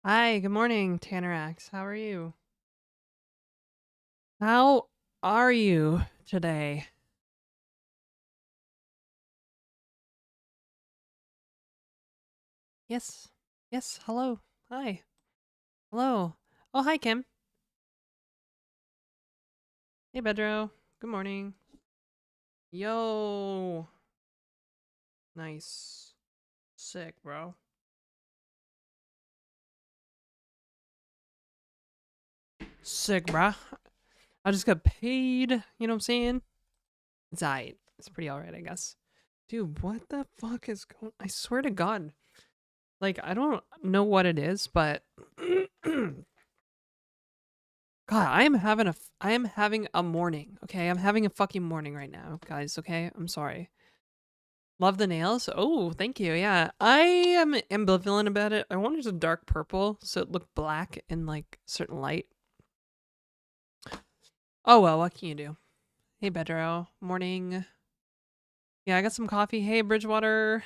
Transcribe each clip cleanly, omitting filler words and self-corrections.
Hi, good morning, Tannerax. How are you? How are you today? Yes. Yes. Hello. Hi. Hello. Oh, hi, Kim. Hey, Bedro. Good morning. Yo. Nice. Sick, bro. Sick, bruh. I just got paid. You know what I'm saying? It's alright. It's pretty alright, I guess. Dude, what the fuck is going I swear to God. Like, I don't know what it is, but God, I am having a morning. Okay, I'm having a fucking morning right now, guys. Okay, I'm sorry. Love the nails. Oh, thank you. Yeah, I am ambivalent about it. I wanted a dark purple so it looked black in like certain light. Oh well, what can you do? Hey, Bedro. Morning. Yeah, I got some coffee. Hey, Bridgewater.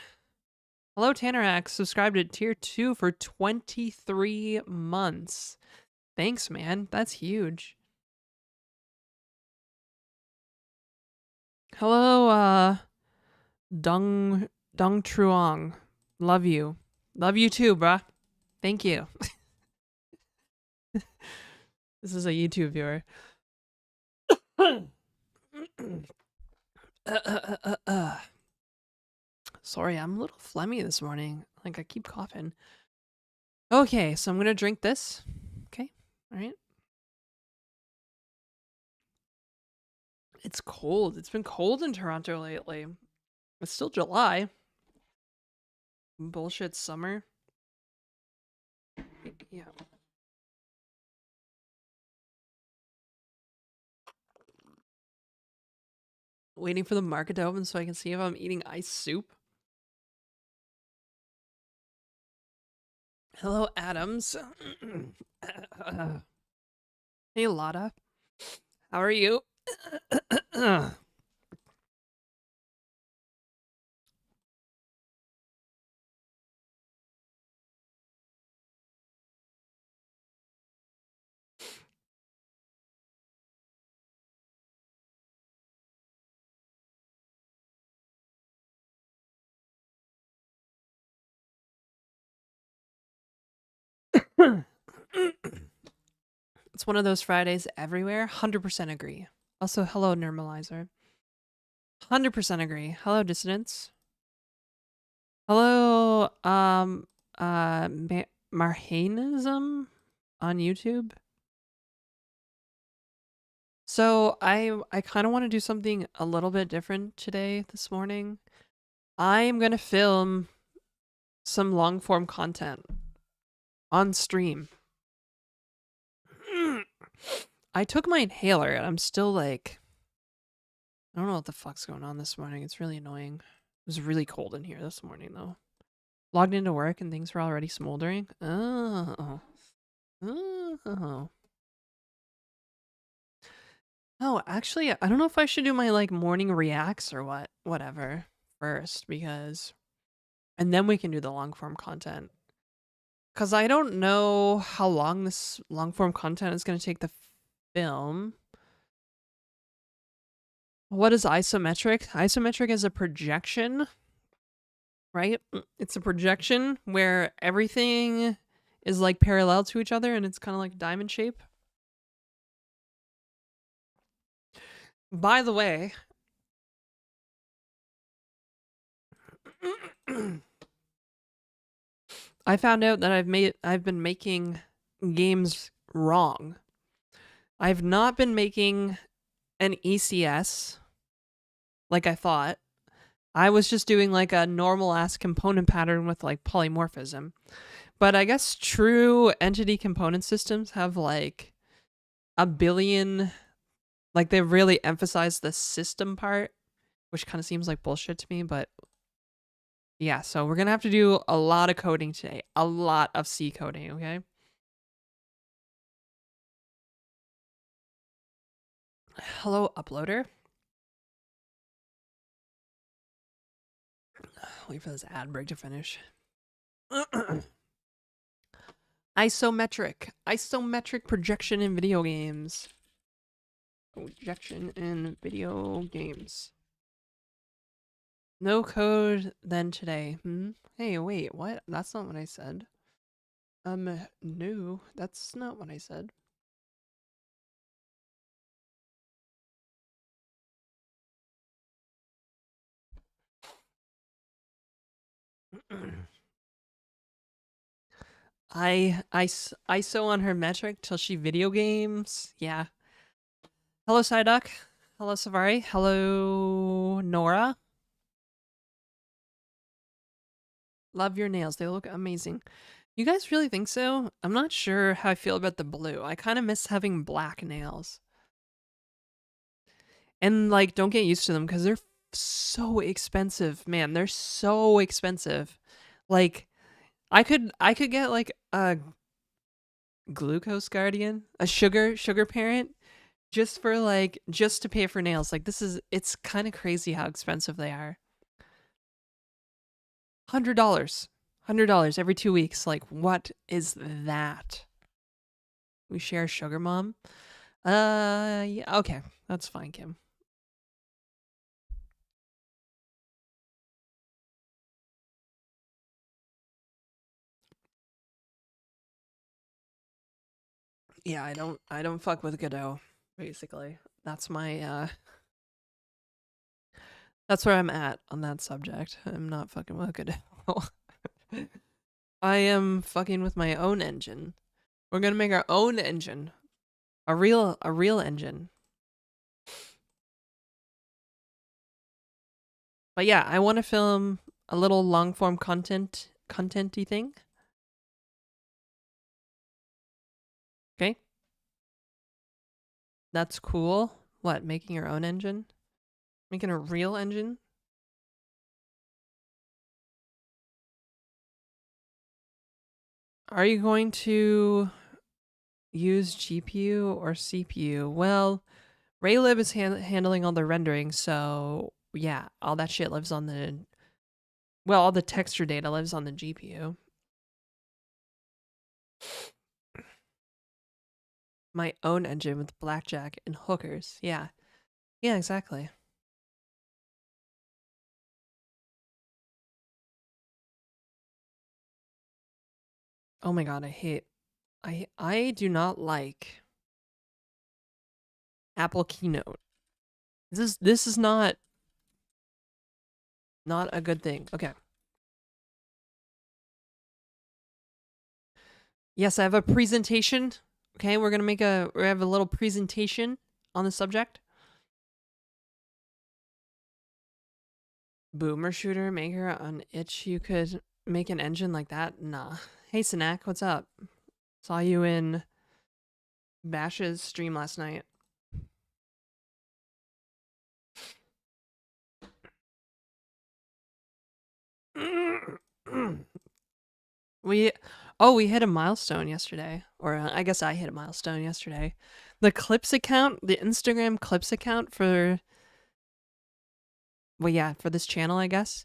Hello, Tannerax. Subscribed to tier 2 for 23 months. Thanks, man. That's huge. Hello, Dung Truong. Love you. Love you too, bruh. Thank you. This is a YouTube viewer. Sorry, I'm a little phlegmy this morning. Like, I keep coughing. Okay, so I'm gonna drink this. Okay, alright. It's cold. It's been cold in Toronto lately. It's still July. Bullshit summer. Yeah. Waiting for the market to open so I can see if I'm eating ice soup. Hello, Adams. Hey, Lotta. How are you? It's one of those Fridays everywhere. 100% agree. Also, hello, Normalizer. 100% agree. Hello, Dissidents. Hello, Marhanism on YouTube. So I kind of want to do something a little bit different today, this morning. I'm going to film some long form content on stream. I took my inhaler and I'm still like, I don't know what the fuck's going on this morning. It's really annoying. It was really cold in here this morning though. Logged into work and things were already smoldering. Oh. Oh. Oh, actually, I don't know if I should do my like morning reacts or whatever first because and then we can do the long form content. Cuz I don't know how long this long form content is going to take the film. What is isometric? Isometric is a projection, right? It's a projection where everything is like parallel to each other and it's kind of like diamond shape. By the way, I found out that I've been making games wrong. I've not been making an ECS like I thought. I was just doing like a normal ass component pattern with like polymorphism. But I guess true entity component systems have like a billion, like they've really emphasized the system part, which kind of seems like bullshit to me, but yeah, so we're gonna have to do a lot of coding today. A lot of C coding, okay? Hello, uploader. Wait for this ad break to finish. Isometric projection in video games. Projection in video games. No code then today. Hey, wait, what? That's not what I said. No, that's not what I said. ISO on her metric till she video games. Yeah. Hello, Psyduck. Hello, Savari. Hello, Nora. Love your nails. They look amazing. You guys really think so? I'm not sure how I feel about the blue. I kind of miss having black nails. And like, don't get used to them because they're so expensive, man. They're so expensive. Like, I could get like a glucose guardian, a sugar parent, just for like just to pay for nails. Like it's kind of crazy how expensive they are. $100 every 2 weeks. Like, what is that? We share sugar mom. Yeah, okay, that's fine, Kim. Yeah, I don't fuck with Godot. Basically, that's my that's where I'm at on that subject. I'm not fucking with Godot. I am fucking with my own engine. We're gonna make our own engine, a real engine. But yeah, I want to film a little long form contenty thing. Okay, that's cool. What, making your own engine? Making a real engine? Are you going to use GPU or CPU? Well, Raylib is handling all the rendering, so yeah, all that shit lives on the. Well, all the texture data lives on the GPU. My own engine with blackjack and hookers. Yeah. Yeah, exactly. Oh my god, I do not like Apple Keynote. This is not a good thing. Okay. Yes, I have a presentation. Okay, we have a little presentation on the subject. Boomer shooter maker on itch. You could make an engine like that? Nah. Hey Snack, what's up? Saw you in Bash's stream last night. we hit a milestone yesterday, or I guess I hit a milestone yesterday. The clips account, the Instagram clips account for for this channel, I guess,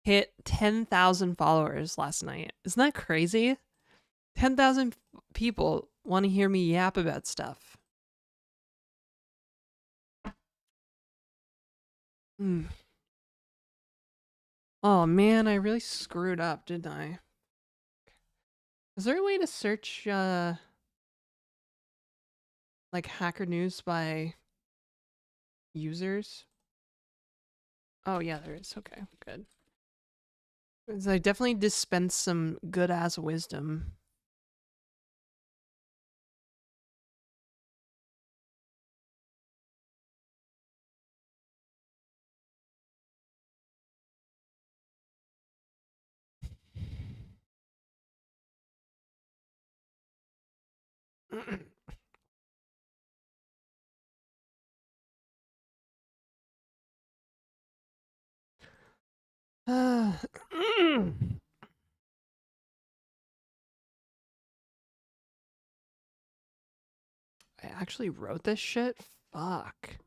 hit 10,000 followers last night. Isn't that crazy? 10,000 people want to hear me yap about stuff. Oh man, I really screwed up, didn't I? Is there a way to search like Hacker News by users? Oh yeah, there is. Okay, good. 'Cause I definitely dispense some good ass wisdom. I actually wrote this shit? Fuck.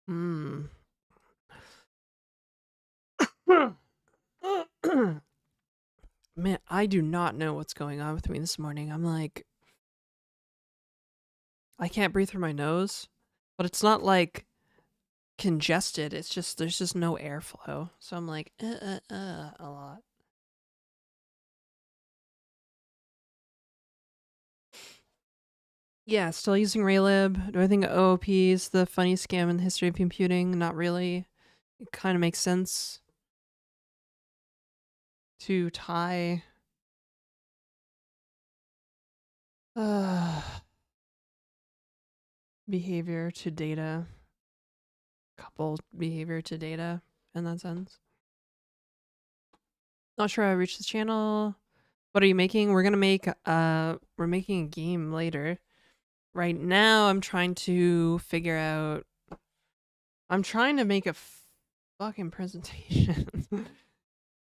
Hmm. Man, I do not know what's going on with me this morning. I'm like, I can't breathe through my nose, but it's not like congested. It's just there's just no airflow. So I'm like, a lot. Yeah, still using Raylib. Do I think OOP is the funniest scam in the history of computing? Not really. It kind of makes sense to tie uh, behavior to data, couple behavior to data in that sense. Not sure how I reached the channel. What are you making? We're making a game later. Right now I'm trying to figure out I'm trying to make a fucking presentation.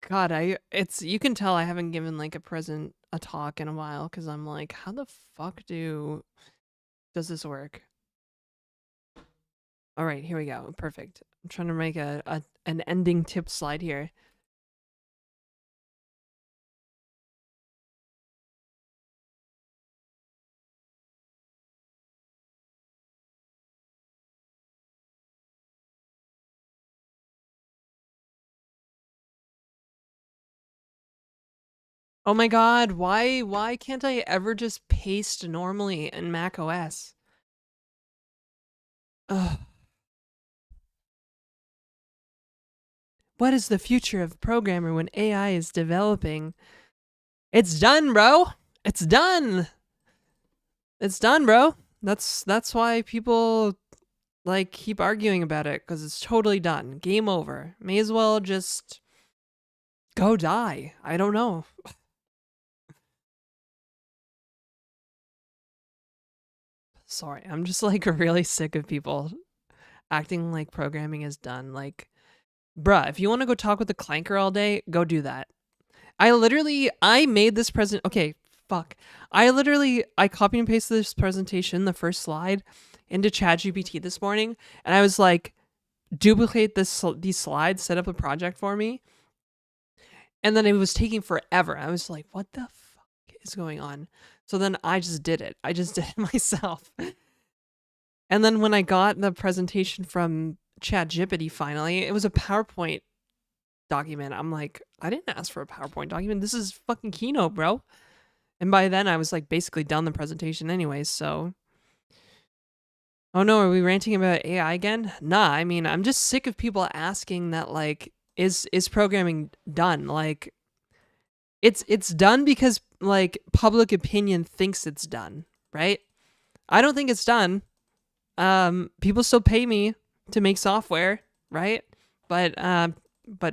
God, you can tell I haven't given like a talk in a while cuz I'm like, how the fuck does this work? All right, here we go. Perfect. I'm trying to make an ending tip slide here. Oh my god, why can't I ever just paste normally in Mac OS? Ugh. What is the future of programmer when AI is developing? It's done, bro. It's done. It's done, bro. That's why people like keep arguing about it cuz it's totally done. Game over. May as well just go die. I don't know. Sorry. I'm just like really sick of people acting like programming is done. Like, bruh, if you want to go talk with the clanker all day, go do that. I made this present. Okay, fuck. I copy and pasted this presentation, the first slide, into ChatGPT this morning, and I was like, duplicate these slides, set up a project for me, and then it was taking forever. I was like, what the fuck is going on? So then I just did it. I just did it myself. And then when I got the presentation from ChatGPT finally, it was a PowerPoint document. I'm like, I didn't ask for a PowerPoint document. This is fucking Keynote, bro. And by then I was like basically done the presentation anyways, so. Oh no, are we ranting about AI again? Nah, I mean, I'm just sick of people asking that like, is programming done? Like, it's done because like public opinion thinks it's done, right? I don't think it's done. People still pay me to make software, right? But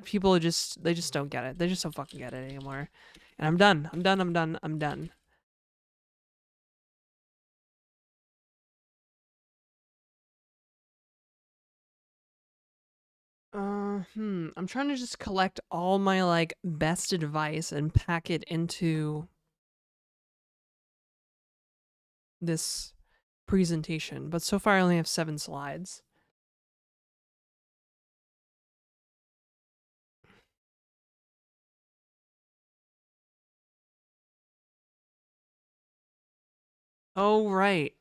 people they just don't get it. They just don't fucking get it anymore. And I'm done. I'm done. I'm done. I'm done. I'm trying to just collect all my like best advice and pack it into this presentation. But so far I only have 7 slides. Oh right.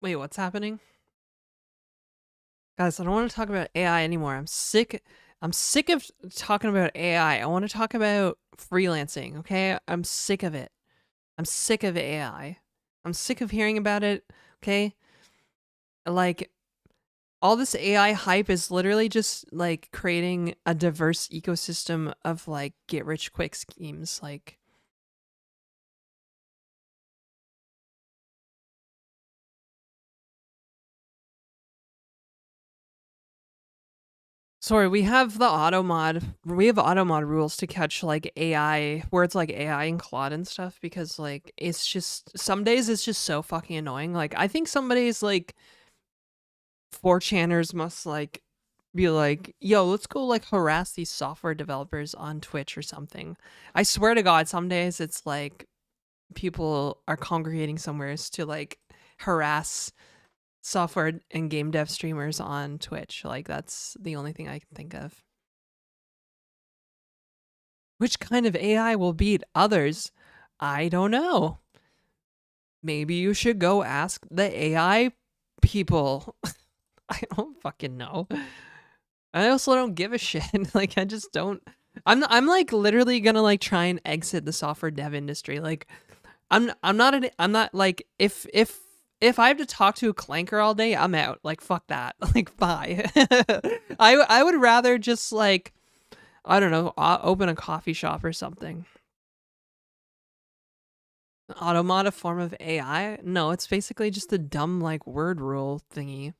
Wait, what's happening? Guys, I don't want to talk about AI anymore. I'm sick of talking about AI. I want to talk about freelancing, okay? I'm sick of it. I'm sick of AI. I'm sick of hearing about it, okay? Like all this AI hype is literally just like creating a diverse ecosystem of like get rich quick schemes. Like, sorry, we have auto mod rules to catch like AI, where it's like AI and Claude and stuff, because like it's just some days it's just so fucking annoying. Like I think some days like 4chaners must like be like, yo, let's go like harass these software developers on Twitch or something. I swear to God, some days it's like people are congregating somewhere to like harass software and game dev streamers on Twitch. Like that's the only thing I can think of. Which kind of AI will beat others? I don't know. Maybe you should go ask the AI people. I don't fucking know. I also don't give a shit. Like I just don't. I'm like literally gonna like try and exit the software dev industry. Like I'm not like if I have to talk to a clanker all day, I'm out. Like fuck that. Like bye. I would rather just like, I don't know, open a coffee shop or something. Automata form of AI? No, it's basically just a dumb like word rule thingy.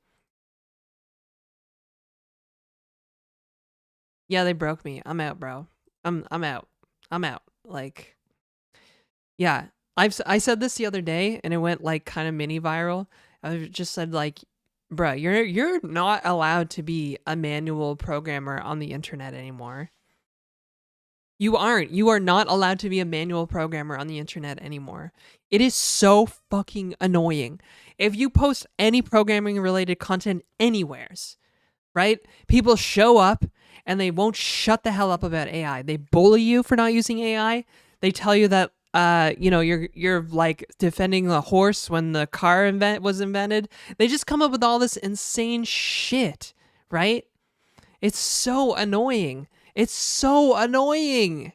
Yeah, they broke me. I'm out, bro. I'm out. I'm out. Like, yeah. I said this the other day and it went like kind of mini viral. I just said like, bruh, you're not allowed to be a manual programmer on the internet anymore. You aren't. You are not allowed to be a manual programmer on the internet anymore. It is so fucking annoying. If you post any programming related content anywheres, right? People show up and they won't shut the hell up about AI. They bully you for not using AI. They tell you that you're like defending the horse when the car was invented. They just come up with all this insane shit, right? It's so annoying. It's so annoying.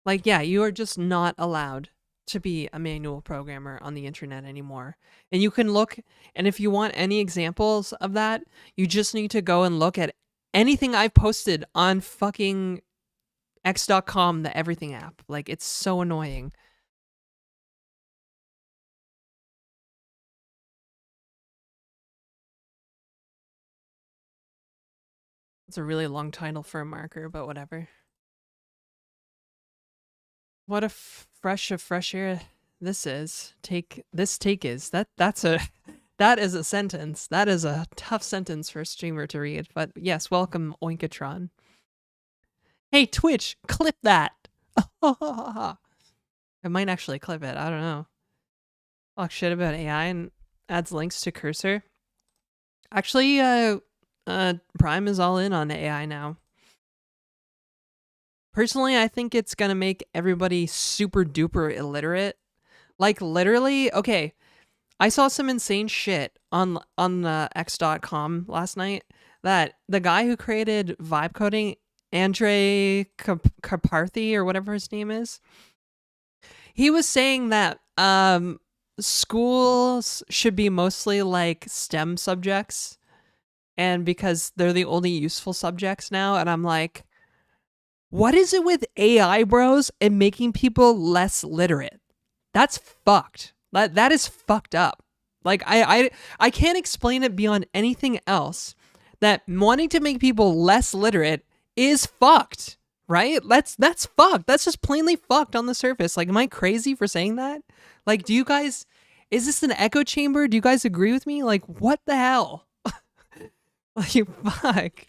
Like, yeah, you are just not allowed to be a manual programmer on the internet anymore. And you can look, and if you want any examples of that, you just need to go and look at anything I've posted on fucking x.com, the everything app. Like, it's so annoying. It's a really long title for a marker, but whatever. What a fresh air this is. This take is. That's a that is a sentence. That is a tough sentence for a streamer to read. But yes, welcome Oinkatron. Hey Twitch, clip that. I might actually clip it. I don't know. Talk shit about AI and adds links to cursor. Actually, Prime is all in on AI now. Personally, I think it's gonna make everybody super duper illiterate. Like literally, okay. I saw some insane shit on x.com last night that the guy who created vibe coding, Andre Karpathy or whatever his name is, he was saying that schools should be mostly like STEM subjects, and because they're the only useful subjects now. And I'm like, what is it with AI bros and making people less literate? That's fucked. That is fucked up. Like I can't explain it beyond anything else. That wanting to make people less literate is fucked, right? That's fucked. That's just plainly fucked on the surface. Like, am I crazy for saying that? Like, do you guys? Is this an echo chamber? Do you guys agree with me? Like, what the hell? Like, fuck.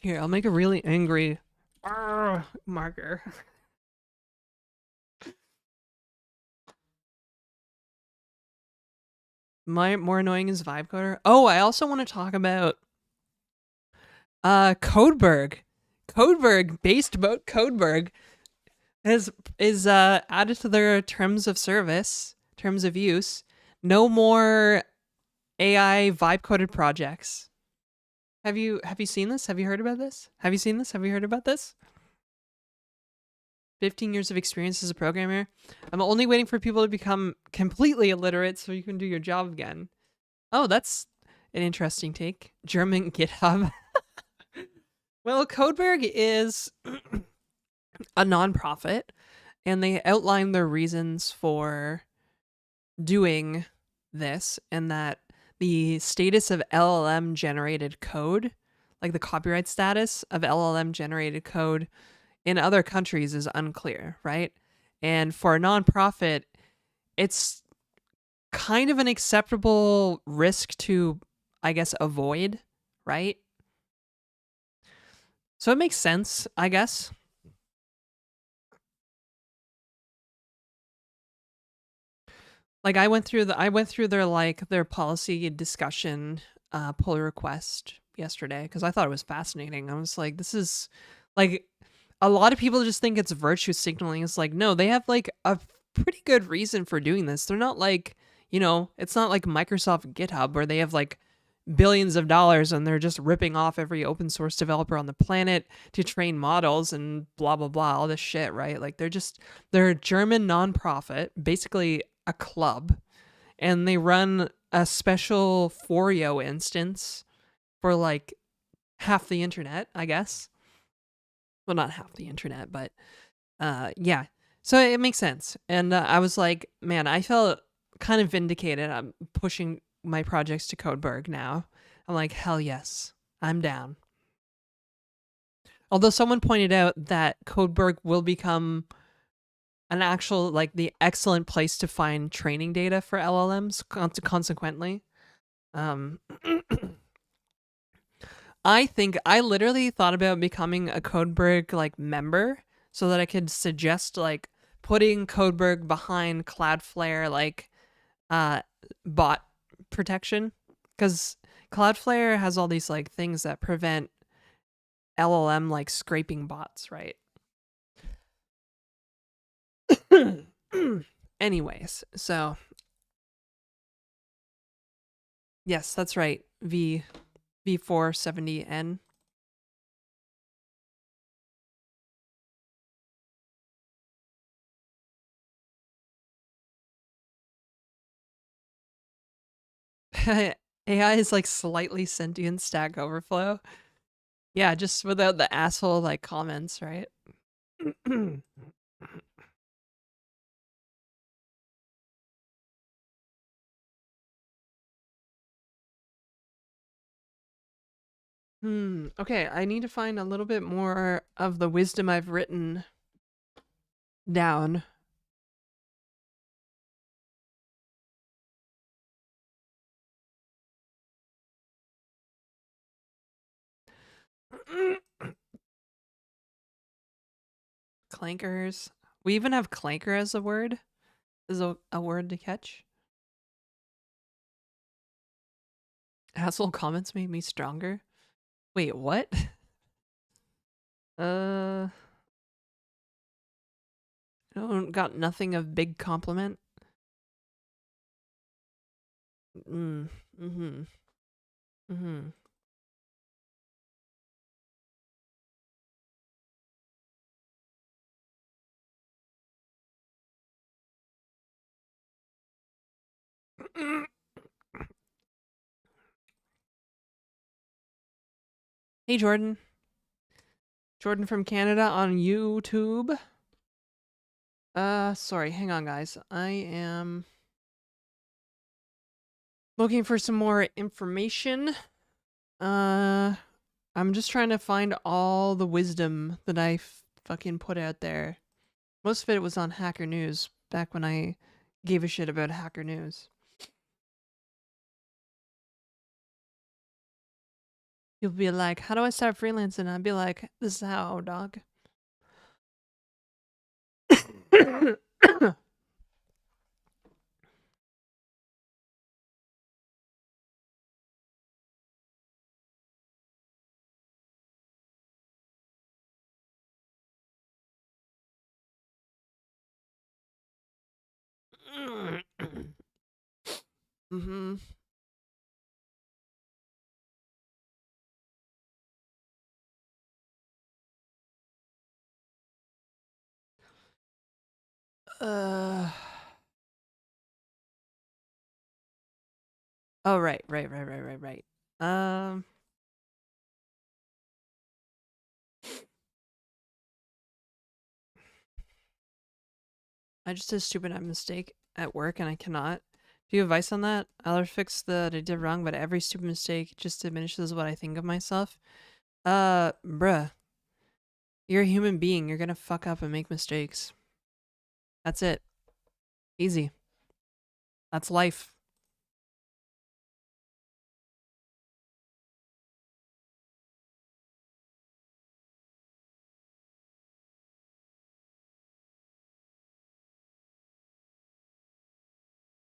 Here, I'll make a really angry marker. More annoying is vibe coder. Oh, I also want to talk about Codeberg. Based about Codeberg is added to their terms of service, terms of use. No more AI vibe coded projects. Have you seen this? Have you heard about this? Have you seen this? Have you heard about this? 15 years of experience as a programmer. I'm only waiting for people to become completely illiterate so you can do your job again. Oh, that's an interesting take. German GitHub. Well, Codeberg is a nonprofit, and they outline their reasons for doing this, and that the status of LLM generated code, like the copyright status of LLM generated code in other countries, is unclear, right? And for a nonprofit, it's kind of an acceptable risk to, I guess, avoid, right? So it makes sense, I guess. Like I went through their policy discussion pull request yesterday because I thought it was fascinating. I was like, this is like a lot of people just think it's virtue signaling. It's like, no, they have like a pretty good reason for doing this. They're not like, it's not like Microsoft GitHub where they have like billions of dollars and they're just ripping off every open source developer on the planet to train models and blah blah blah, all this shit, right? Like they're a German nonprofit, basically a club, and they run a special Forio instance for like half the internet, I guess. Well, not half the internet, but yeah. So it makes sense. And I was like, man, I felt kind of vindicated. I'm pushing my projects to Codeberg now. I'm like, hell yes, I'm down. Although someone pointed out that Codeberg will become an actual, like, the excellent place to find training data for LLMs, consequently. Um, I literally thought about becoming a Codeberg, like, member so that I could suggest, like, putting Codeberg behind Cloudflare, like, bot protection. Because Cloudflare has all these, like, things that prevent LLM, like, scraping bots, right? Anyways, so yes, that's right. V470N. AI is like slightly sentient Stack Overflow. Yeah, just without the asshole like comments, right? Okay, I need to find a little bit more of the wisdom I've written down. Clankers. We even have clanker as a word. Is a word to catch. Asshole comments made me stronger. Wait, what? I don't got nothing of big compliment. Mm-hmm. Mm-hmm. Hey, Jordan. Jordan from Canada on YouTube. Sorry, hang on, guys. I am looking for some more information. I'm just trying to find all the wisdom that I fucking put out there. Most of it was on Hacker News, back when I gave a shit about Hacker News. You'll be like, how do I start freelancing? I'd be like, this is how, dog. Mm-hmm. Oh, right. I just did a stupid mistake at work and I cannot. Do you have advice on that? I'll fix that I did wrong, but every stupid mistake just diminishes what I think of myself. Bruh. You're a human being. You're gonna fuck up and make mistakes. That's it. Easy. That's life.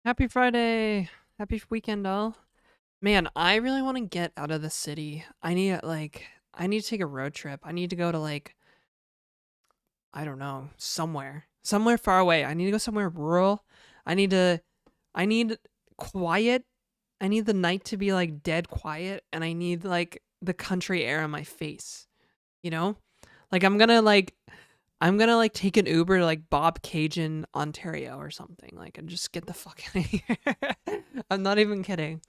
Happy Friday. Happy weekend, all. Man, I really want to get out of the city. I need to take a road trip. I need to go to I don't know, somewhere far away. I need to go somewhere rural. I need quiet. I need the night to be like dead quiet, and I need like the country air on my face. You know, like I'm gonna like take an Uber to like Bob Cajun, Ontario or something. Like, and just get the fuck out of here. I'm not even kidding.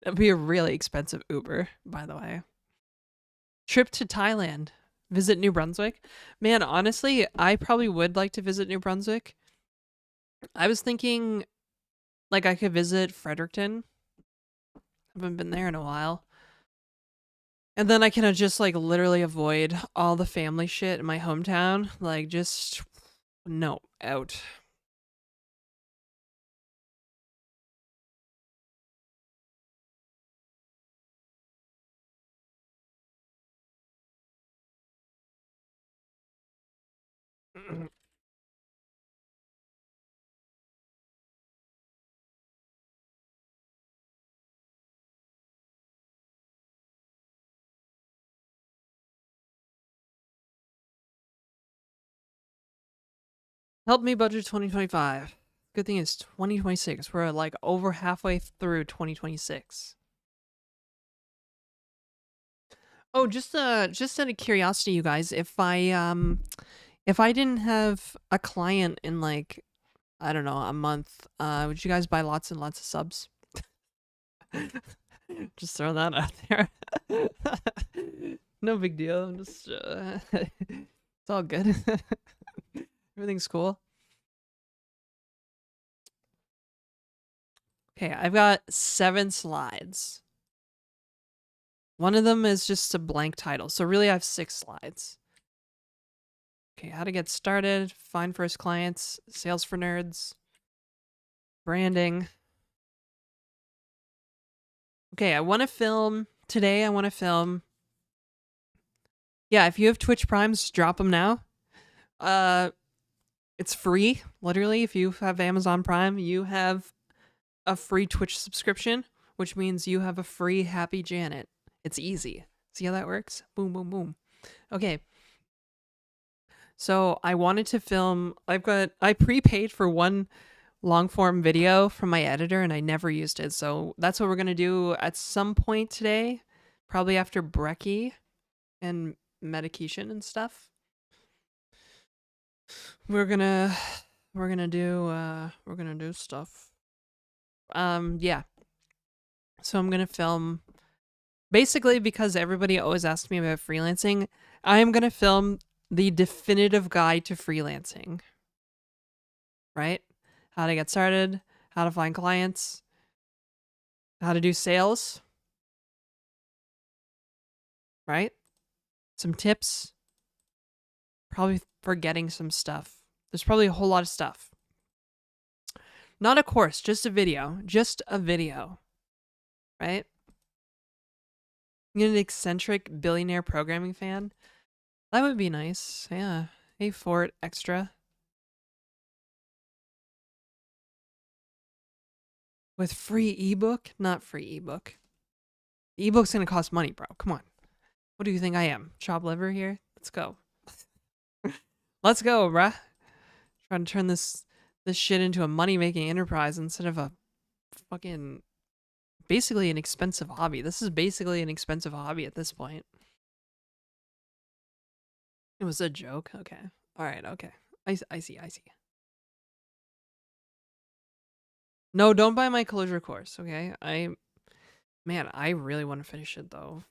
It'd be a really expensive Uber, by the way. Trip to Thailand. Visit New Brunswick. Man, honestly, I probably would like to visit New Brunswick. I was thinking like I could visit Fredericton. I haven't been there in a while. And then I can just like literally avoid all the family shit in my hometown. Like, just no, out. Help me budget 2025. Good thing it's 2026. We're like over halfway through 2026. Oh, just out of curiosity, you guys, if I didn't have a client in like, I don't know, a month, would you guys buy lots and lots of subs? Just throw that out there. No big deal. I'm just it's all good. Everything's cool. Okay, I've got 7 slides. One of them is just a blank title. So really I have 6 slides. Okay, how to get started, find first clients, sales for nerds, branding. Okay, I want to film today. I want to film. Yeah, if you have Twitch Primes, drop them now. It's free. Literally, if you have Amazon Prime, you have a free Twitch subscription, which means you have a free Happy Janet. It's easy. See how that works? Boom, boom, boom. Okay. So I wanted to film. I prepaid for one long form video from my editor and I never used it. So that's what we're going to do at some point today, probably after brekkie and medication and stuff. We're going to do stuff. Yeah. So I'm going to film basically because everybody always asks me about freelancing. I am going to film the definitive guide to freelancing. Right? How to get started, how to find clients, how to do sales, right? Some tips, probably forgetting some stuff. There's probably a whole lot of stuff. Not a course, just a video. Just a video, right? You're an eccentric billionaire programming fan? That would be nice, yeah. Hey, Fort Extra. With free ebook? Not free ebook. The ebook's gonna cost money, bro. Come on. What do you think I am? Chopped liver here? Let's go. Let's go, bruh. Trying to turn this shit into a money-making enterprise instead of a fucking basically an expensive hobby. This is basically an expensive hobby at this point. It was a joke. Okay. All right. Okay. I see, I see. No, don't buy my closure course, okay? Man, I really want to finish it though.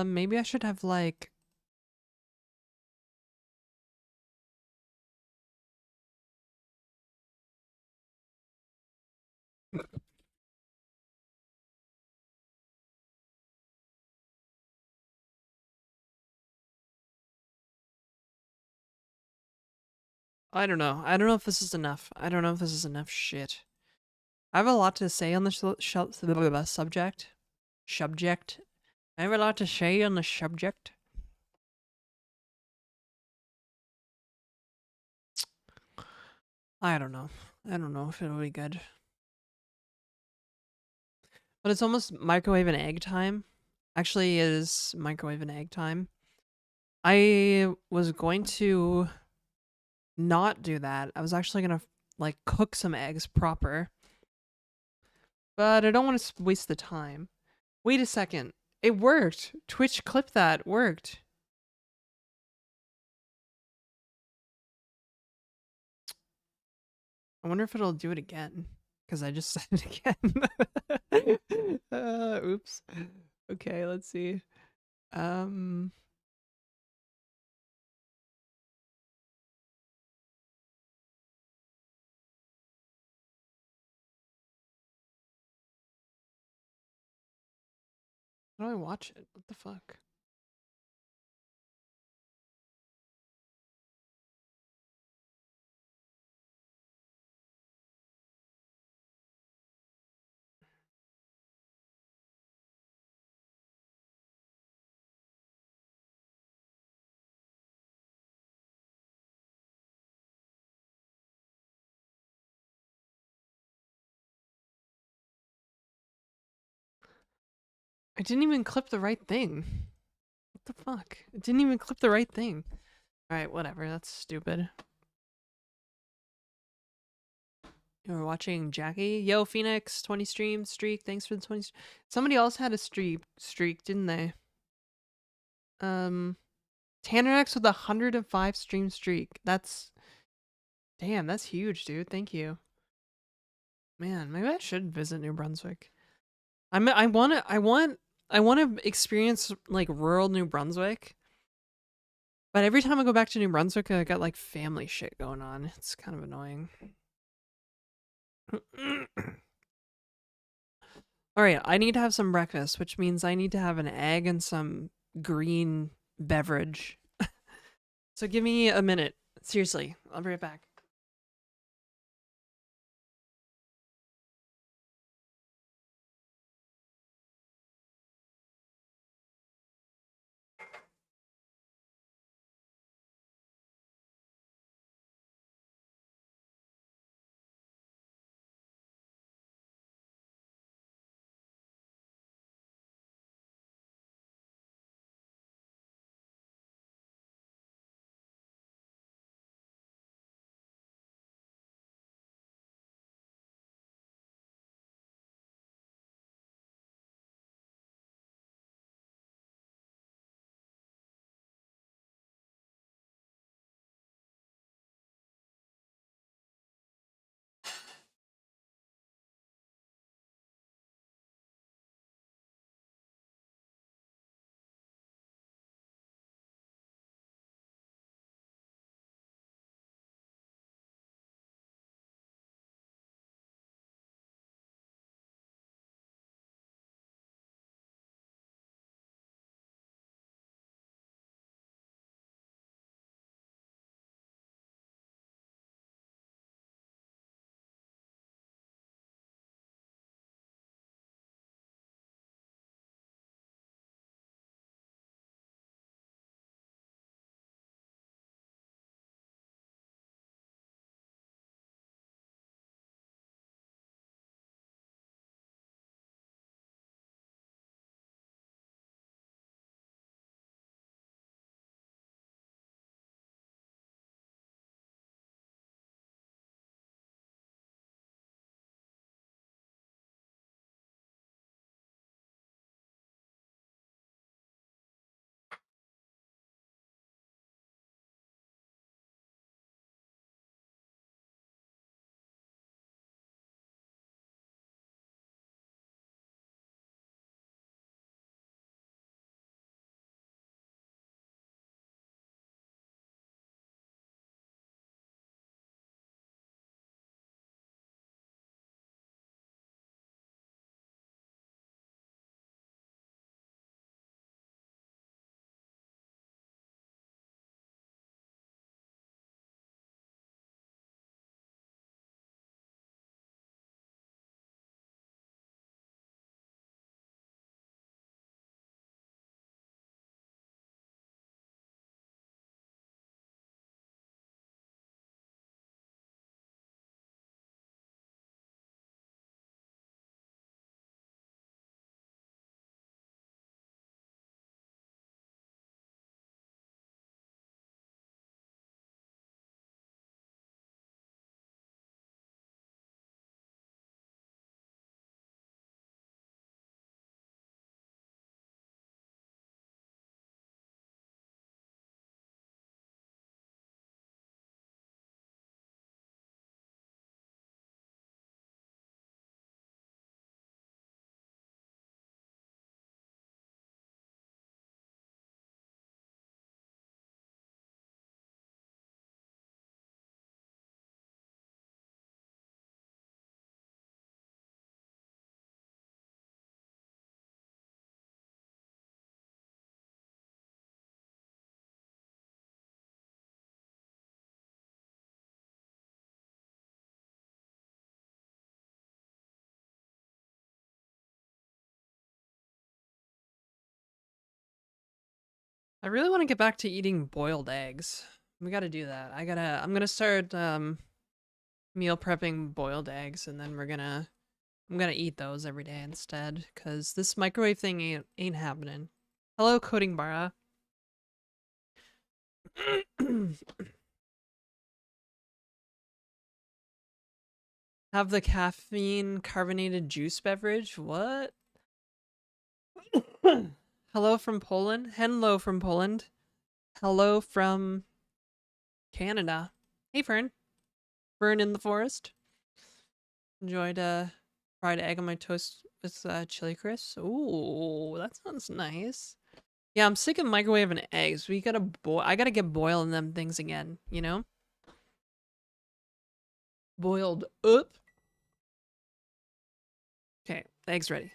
Maybe I should have like I don't know. I don't know if this is enough. I don't know if this is enough shit. I have a lot to say on the subject. Subject. I have a lot to say on the subject. I don't know. I don't know if it'll be good. But it's almost microwave and egg time. Actually, it is microwave and egg time. I was going to not do that. I was actually gonna like cook some eggs proper. But I don't want to waste the time. Wait a second. It worked. Twitch clipped that. Worked. I wonder if it'll do it again. Because I just said it again. Oops. Okay, let's see. Um. How do I watch it? What the fuck? I didn't even clip the right thing. What the fuck? It didn't even clip the right thing. Alright, whatever. That's stupid. You were watching Jackie? Yo, Phoenix, 20 stream streak. Thanks for the 20. Somebody else had a streak, didn't they? Tanner X with a 105 stream streak. Damn, that's huge, dude. Thank you. Man, maybe I should visit New Brunswick. I want to experience like rural New Brunswick. But every time I go back to New Brunswick, I got like family shit going on. It's kind of annoying. All right, I need to have some breakfast, which means I need to have an egg and some green beverage. So give me a minute. Seriously, I'll be right back. I really want to get back to eating boiled eggs. We gotta do that. I'm gonna start meal prepping boiled eggs, and then I'm gonna eat those every day instead, cause this microwave thing ain't happening. Hello, Coding Bara. Have the caffeine carbonated juice beverage? What? Hello from Poland. Hello from Poland. Hello from Canada. Hey, Fern. Fern in the forest. Enjoyed fried egg on my toast with chili crisps. Ooh, that sounds nice. Yeah, I'm sick of microwaving eggs. I gotta get boiling them things again, you know? Boiled up. Okay, eggs ready.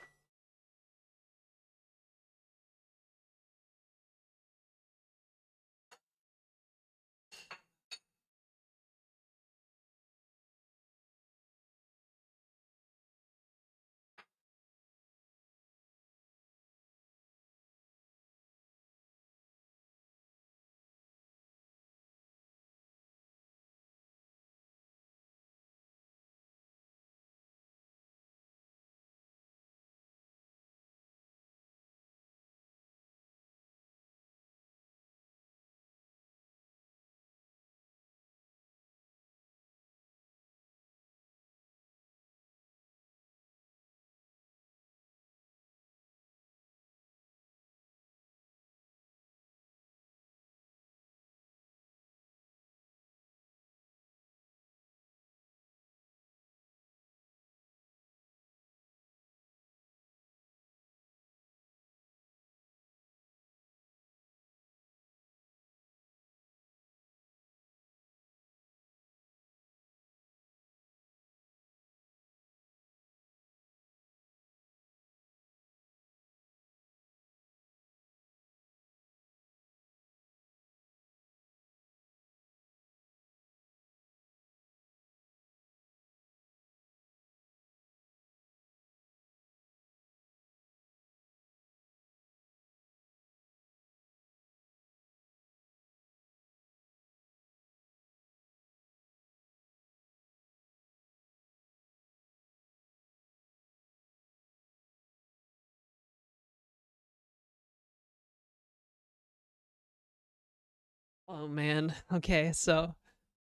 Oh man. Okay, so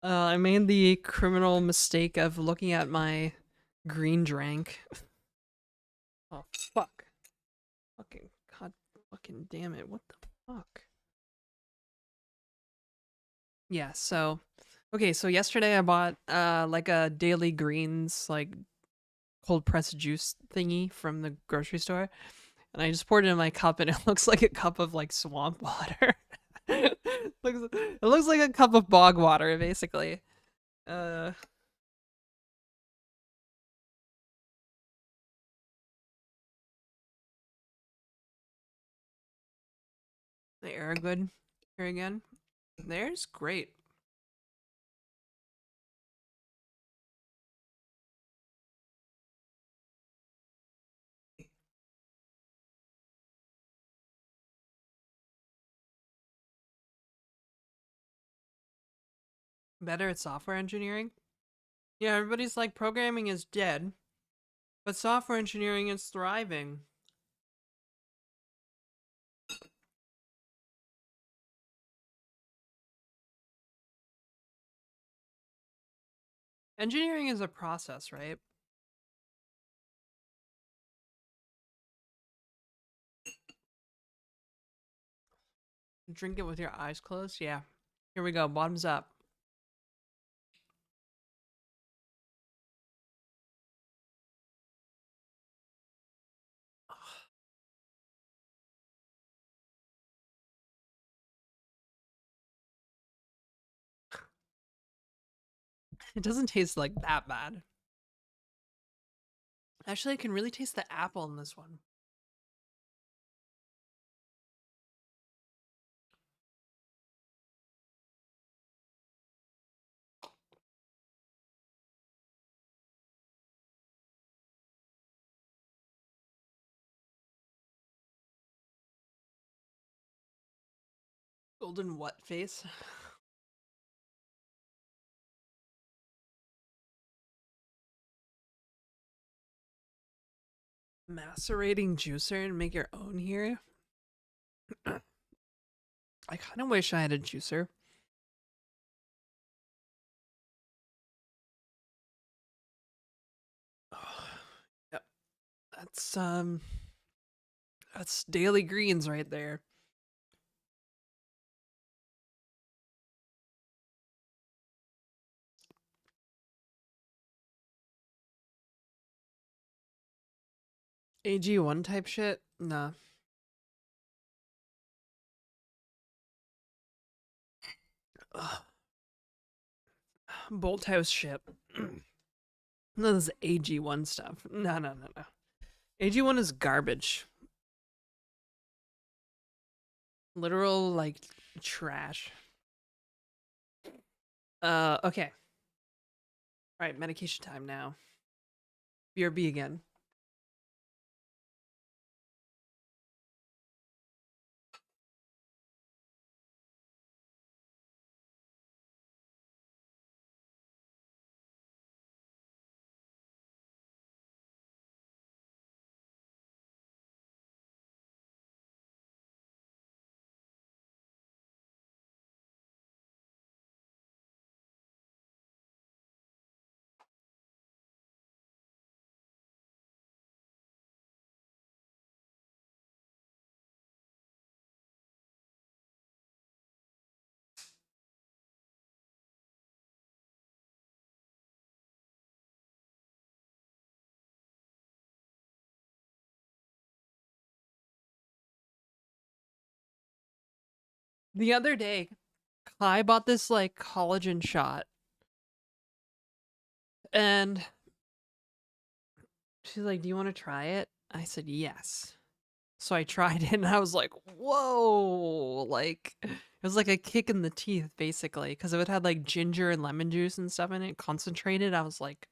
I made the criminal mistake of looking at my green drink. Oh fuck. Fucking god fucking damn it. What the fuck? Yeah, so okay, so yesterday I bought like a daily greens like cold pressed juice thingy from the grocery store, and I just poured it in my cup and it looks like a cup of like swamp water. It looks like a cup of bog water basically. Uh the air good here again. There's great. Better at software engineering? Yeah, everybody's like programming is dead, but software engineering is thriving. Engineering is a process, right? Drink it with your eyes closed? Yeah. Here we go, bottoms up. It doesn't taste like that bad. Actually, I can really taste the apple in this one. Golden what face? Macerating juicer and make your own here? I kind of wish I had a juicer. Yep. That's daily greens right there. AG1 type shit? Nah. Ugh. Bolt house shit. No, this is AG1 stuff. No. AG1 is garbage. Literal, like, trash. Okay. Alright, medication time now. BRB again. The other day, I bought this, like, collagen shot. And she's like, "Do you want to try it?" I said, "Yes." So I tried it and I was like, "Whoa." Like, it was like a kick in the teeth, basically, because it had like ginger and lemon juice and stuff in it, concentrated. I was like,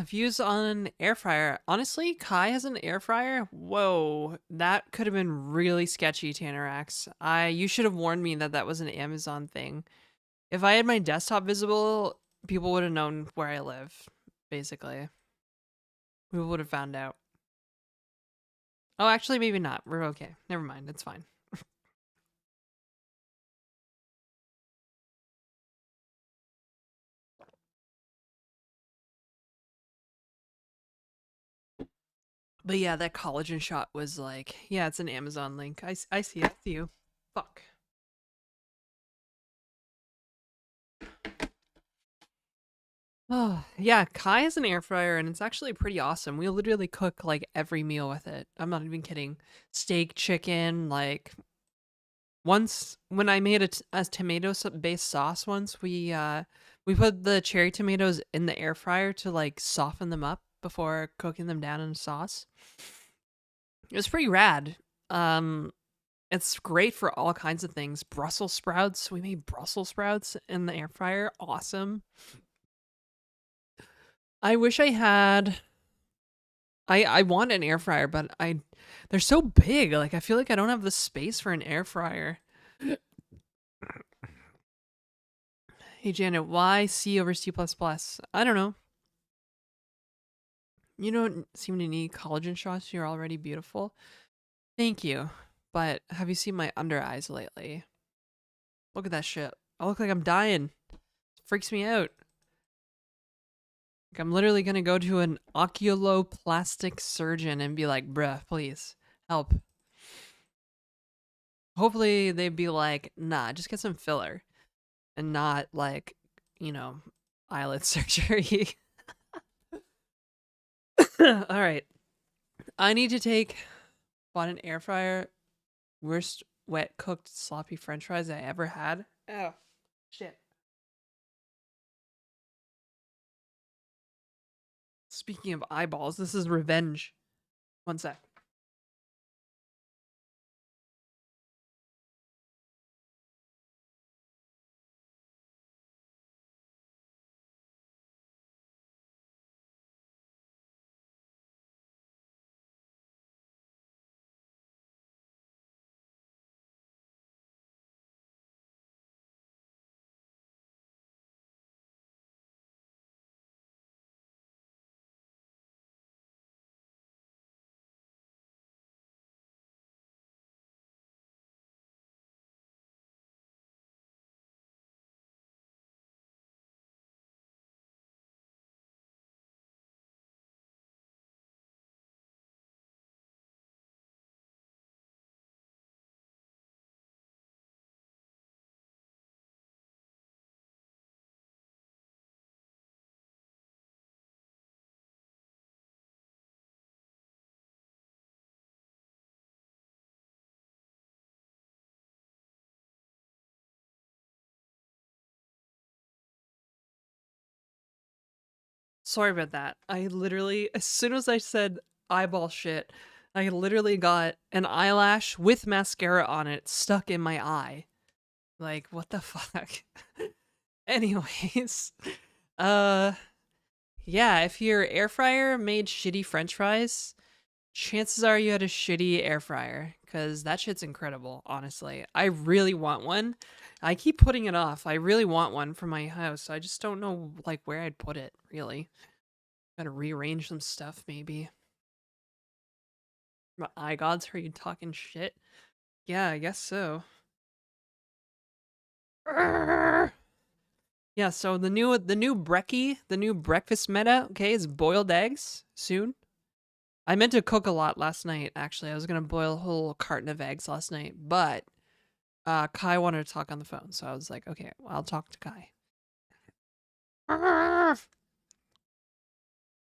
views on an air fryer. Honestly, Kai has an air fryer. Whoa, that could have been really sketchy, Tannerax. You should have warned me that that was an Amazon thing. If I had my desktop visible, people would have known where I live, basically. We would have found out. Oh, actually, maybe not. We're okay. Never mind. It's fine. But yeah, that collagen shot was like, yeah, it's an Amazon link. I see it. I see you. Fuck. Oh, yeah, Kai has an air fryer and it's actually pretty awesome. We literally cook like every meal with it. I'm not even kidding. Steak, chicken, like once when I made a tomato based sauce once, we put the cherry tomatoes in the air fryer to like soften them up before cooking them down in sauce. It was pretty rad. Um it's great for all kinds of things. Brussels sprouts. We made Brussels sprouts in the air fryer. Awesome. I wish I had I want an air fryer, but they're so big. Like I feel like I don't have the space for an air fryer. Hey Janet, why C over C++? I don't know. You don't seem to need collagen shots. You're already beautiful. Thank you. But have you seen my under eyes lately? Look at that shit. I look like I'm dying. It freaks me out. Like I'm literally gonna go to an oculoplastic surgeon and be like, bruh, please help. Hopefully they'd be like, nah, just get some filler and not like, you know, eyelid surgery. All right. I need to take bought an air fryer. Worst wet cooked sloppy french fries I ever had. Oh, shit. Speaking of eyeballs, this is revenge. One sec. Sorry about that. I literally, as soon as I said eyeball shit, I literally got an eyelash with mascara on it stuck in my eye. Like, what the fuck? Anyways, uh, yeah, if your air fryer made shitty french fries, chances are you had a shitty air fryer, because that shit's incredible, honestly. I really want one. I keep putting it off. I really want one for my house. I just don't know, like, where I'd put it, really. Gotta rearrange some stuff, maybe. My eye gods, are you talking shit? Yeah, I guess so. Arrgh. Yeah, so the new breakfast meta, okay, is boiled eggs soon. I meant to cook a lot last night, actually. I was gonna boil a whole carton of eggs last night, but Kai wanted to talk on the phone, so I was like, okay, well, I'll talk to Kai. Arrgh.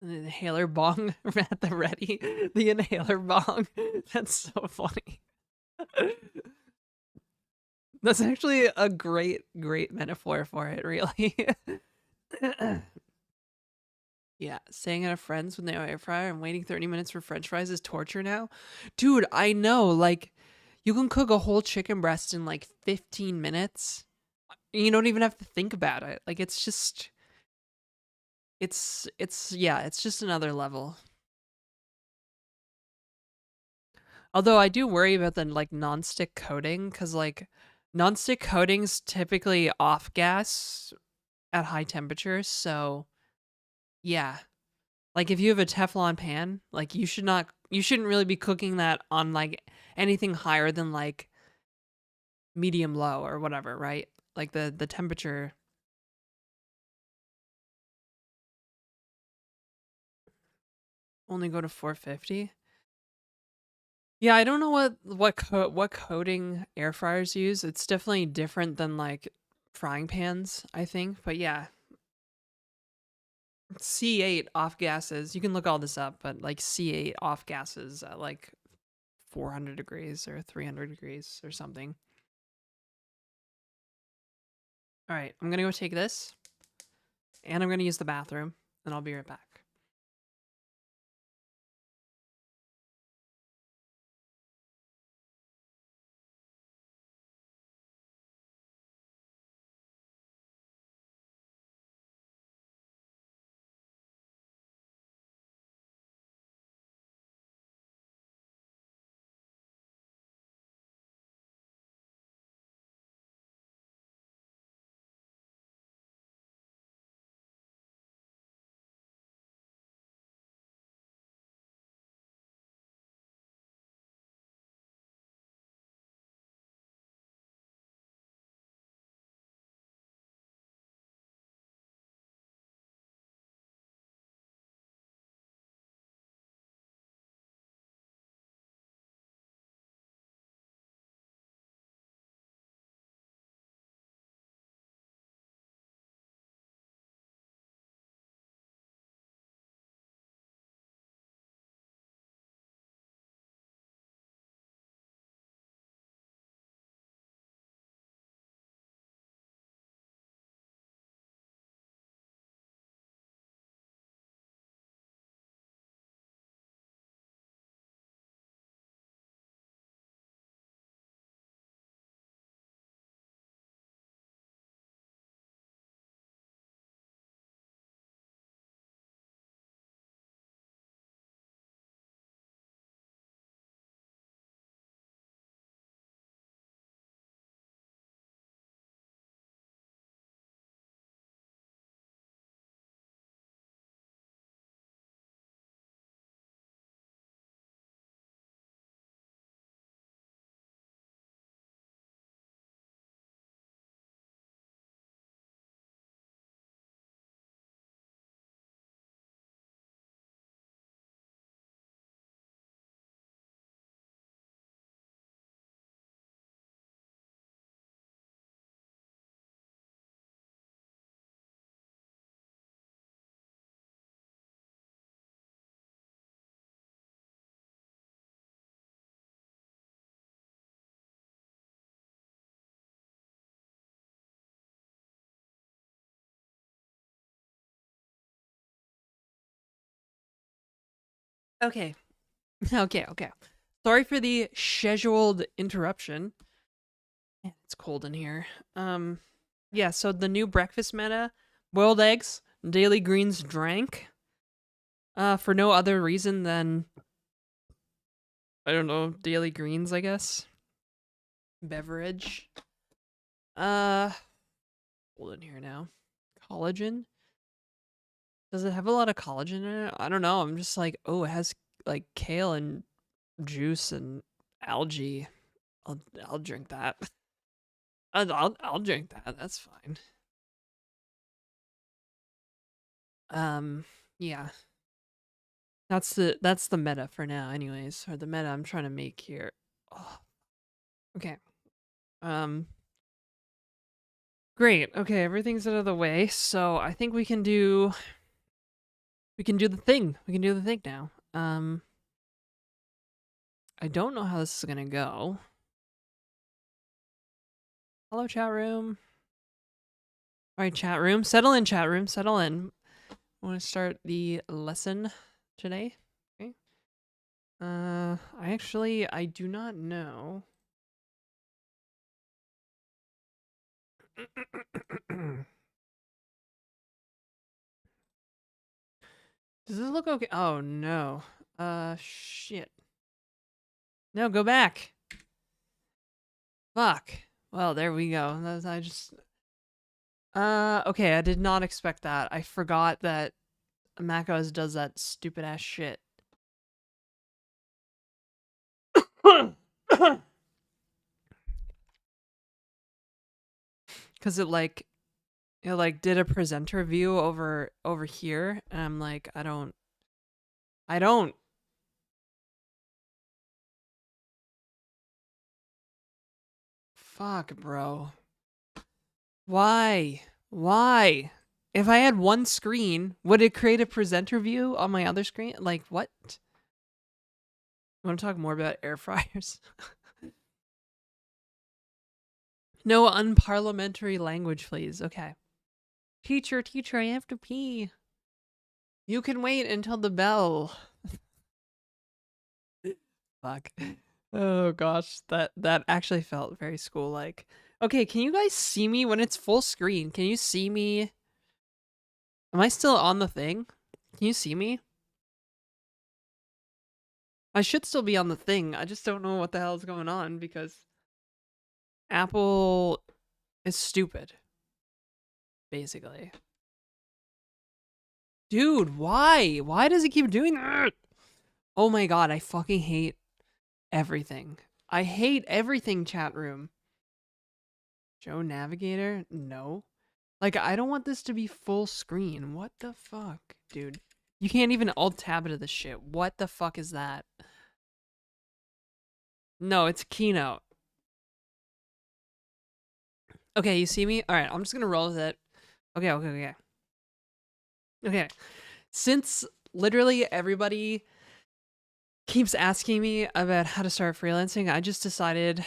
An inhaler bong at the ready. The inhaler bong. That's so funny. That's actually a great, great metaphor for it, really. Yeah, staying at a friend's with no air fryer and waiting 30 minutes for french fries is torture now. Dude, I know. Like, you can cook a whole chicken breast in like 15 minutes. You don't even have to think about it. Like, it's just, yeah, it's just another level. Although I do worry about the like nonstick coating, because like nonstick coating's typically off gas at high temperatures. So, yeah. Like if you have a Teflon pan, like you shouldn't really be cooking that on like anything higher than like medium low or whatever, right? Like the temperature only go to 450. Yeah, I don't know what coating air fryers use. It's definitely different than like frying pans, I think. But yeah, C8 off gases. You can look all this up, but like C8 off gases at like 400 degrees or 300 degrees or something. All right, I'm gonna go take this, and I'm gonna use the bathroom, and I'll be right back. Okay. Okay. Sorry for the scheduled interruption. Man, it's cold in here. Yeah, so the new breakfast meta, boiled eggs, daily greens drank. For no other reason than, I don't know, daily greens, I guess. Beverage. Cold in here now. Collagen? Does it have a lot of collagen in it? I don't know. I'm just like, oh, it has like kale and juice and algae. I'll drink that. I'll drink that. That's fine. Yeah. That's the meta for now, anyways, or the meta I'm trying to make here. Oh, okay. Great. Okay, everything's out of the way, so I think we can do the thing. We can do the thing now. I don't know how this is gonna go. Hello, chat room. All right, chat room. Settle in, chat room. Settle in. I want to start the lesson today. Okay. I do not know. Does this look okay? Oh no. Shit. No, go back. Fuck. Well, there we go. Okay, I did not expect that. I forgot that macOS does that stupid ass shit. Cause it did a presenter view over here, and I'm like, I don't. Fuck, bro. Why? If I had one screen, would it create a presenter view on my other screen? Like, what? You want to talk more about air fryers? No unparliamentary language, please. Okay. Teacher, I have to pee. You can wait until the bell. Fuck. Oh gosh, that actually felt very school-like. Okay, can you guys see me when it's full screen? Can you see me? Am I still on the thing? Can you see me? I should still be on the thing. I just don't know what the hell is going on because Apple is stupid. Basically. Dude, why? Why does it keep doing that? Oh my god, I fucking hate everything. I hate everything, chat room. Joe Navigator? No. Like, I don't want this to be full screen. What the fuck, dude? You can't even alt-tab to this shit. What the fuck is that? No, it's Keynote. Okay, you see me? Alright, I'm just gonna roll with it. Okay. Okay. Since literally everybody keeps asking me about how to start freelancing, I just decided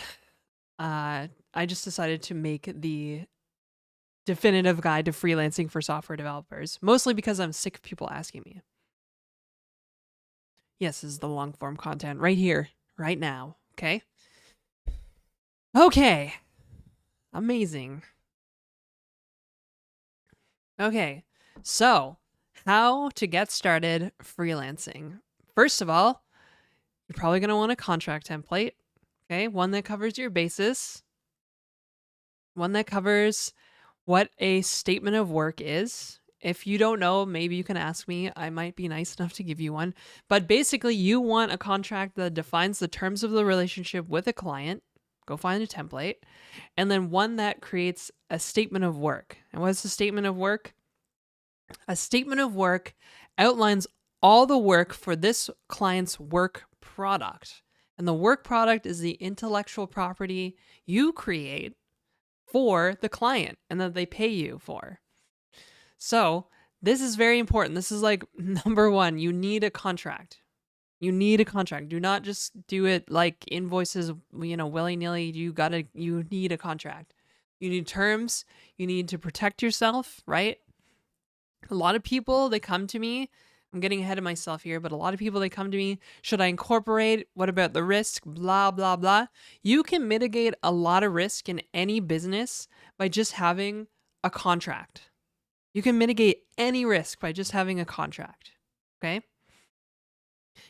to make the definitive guide to freelancing for software developers, mostly because I'm sick of people asking me. Yes, this is the long form content right here, right now, okay? Okay. Amazing. Okay, so how to get started freelancing. First of all, you're probably going to want a contract template, okay? One that covers your basis, one that covers what a statement of work is. If you don't know, maybe you can ask me. I might be nice enough to give you one. But basically, you want a contract that defines the terms of the relationship with a client. Go find a template. And then one that creates a statement of work. And what's a statement of work? A statement of work outlines all the work for this client's work product. And the work product is the intellectual property you create for the client and that they pay you for. So this is very important. This is like number one. You need a contract. You need a contract. Do not just do it like invoices, willy-nilly. You need a contract. You need terms. You need to protect yourself, right? A lot of people, they come to me. I'm getting ahead of myself here, but a lot of people, they come to me, should I incorporate? What about the risk? Blah, blah, blah. You can mitigate a lot of risk in any business by just having a contract. You can mitigate any risk by just having a contract, okay?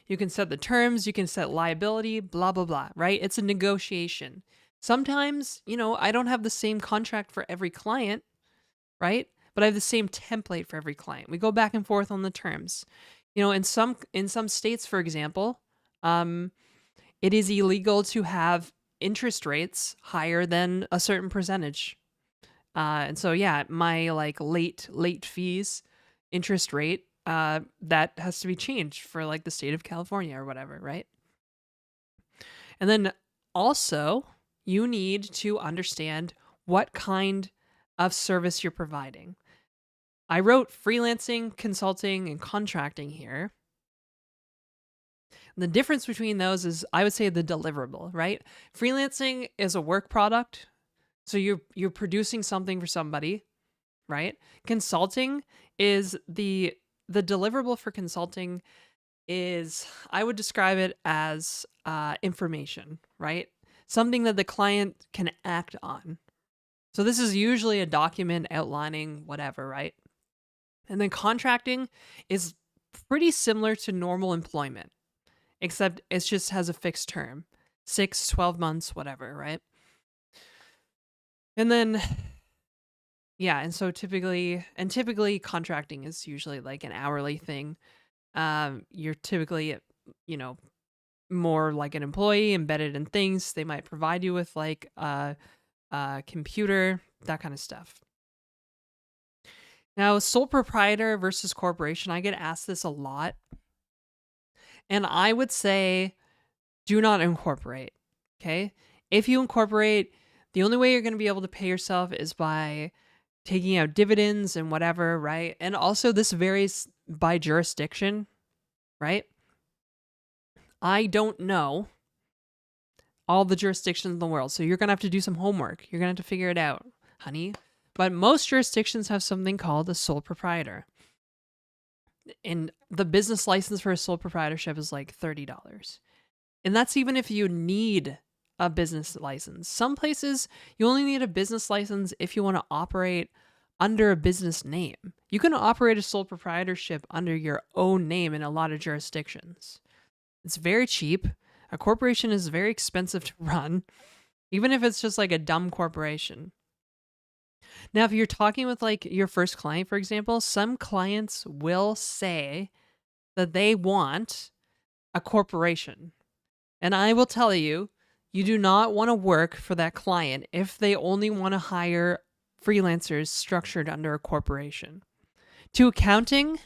You can set the terms, you can set liability, blah, blah, blah, right? It's a negotiation. Sometimes, I don't have the same contract for every client, right? But I have the same template for every client. We go back and forth on the terms. In some states, for example, it is illegal to have interest rates higher than a certain percentage. And so, yeah, my late fees interest rate, that has to be changed for the state of California or whatever, right? And then also, you need to understand what kind of service you're providing. I wrote freelancing, consulting, and contracting here. And the difference between those is, I would say, the deliverable, right? Freelancing is a work product. So you're producing something for somebody, right? Consulting is the deliverable for consulting is, I would describe it as information, right? Something that the client can act on. So this is usually a document outlining whatever, right? And then contracting is pretty similar to normal employment, except it just has a fixed term, 6, 12 months, whatever, right? And then, yeah, and so typically contracting is usually an hourly thing. You're typically, more like an employee embedded in things. They might provide you with a computer, that kind of stuff. Now, sole proprietor versus corporation, I get asked this a lot. And I would say, do not incorporate, okay? If you incorporate, the only way you're going to be able to pay yourself is by taking out dividends and whatever, right? And also, this varies by jurisdiction, right? I don't know all the jurisdictions in the world, so you're going to have to do some homework. You're going to have to figure it out, honey. But most jurisdictions have something called a sole proprietor. And the business license for a sole proprietorship is $30. And that's even if you need a business license. Some places, you only need a business license if you want to operate under a business name. You can operate a sole proprietorship under your own name in a lot of jurisdictions. It's very cheap. A corporation is very expensive to run, even if it's just a dumb corporation. Now, if you're talking with your first client, for example, some clients will say that they want a corporation. And I will tell you, you do not want to work for that client if they only want to hire freelancers structured under a corporation. To accounting,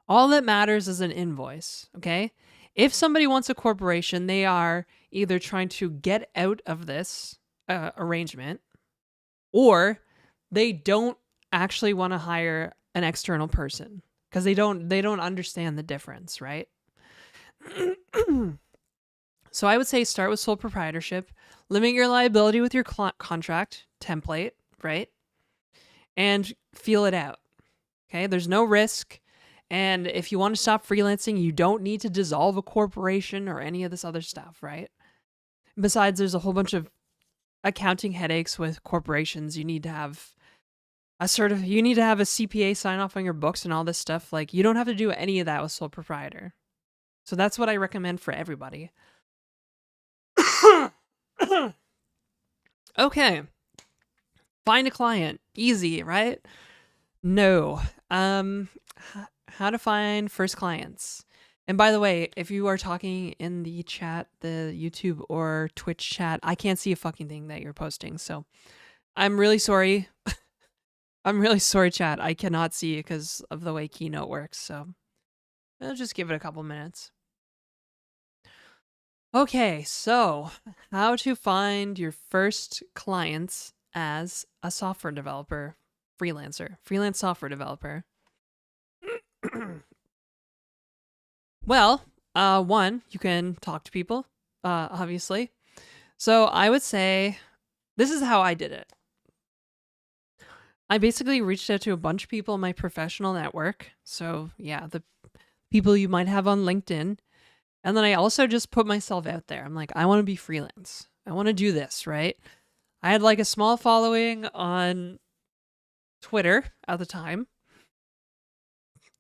all that matters is an invoice, okay? If somebody wants a corporation, they are either trying to get out of this arrangement, or they don't actually want to hire an external person because they don't understand the difference, right? So I would say start with sole proprietorship, limit your liability with your contract template, right? And feel it out, okay? There's no risk. And if you want to stop freelancing, you don't need to dissolve a corporation or any of this other stuff, right? Besides, there's a whole bunch of accounting headaches with corporations. You need to have a CPA sign off on your books and all this stuff. You don't have to do any of that with sole proprietor. So that's what I recommend for everybody. Okay. Find a client. Easy, right? No. How to find first clients. And by the way, if you are talking in the chat, the YouTube or Twitch chat, I can't see a fucking thing that you're posting. So I'm really sorry. I'm really sorry, chat. I cannot see it because of the way Keynote works. So I'll just give it a couple minutes. Okay, so how to find your first clients as a software developer, freelance software developer. Well, one, you can talk to people, obviously. So I would say this is how I did it. I basically reached out to a bunch of people in my professional network. So, yeah, the people you might have on LinkedIn. And then I also just put myself out there. I'm like, I want to be freelance. I want to do this, right? I had like a small following on Twitter at the time.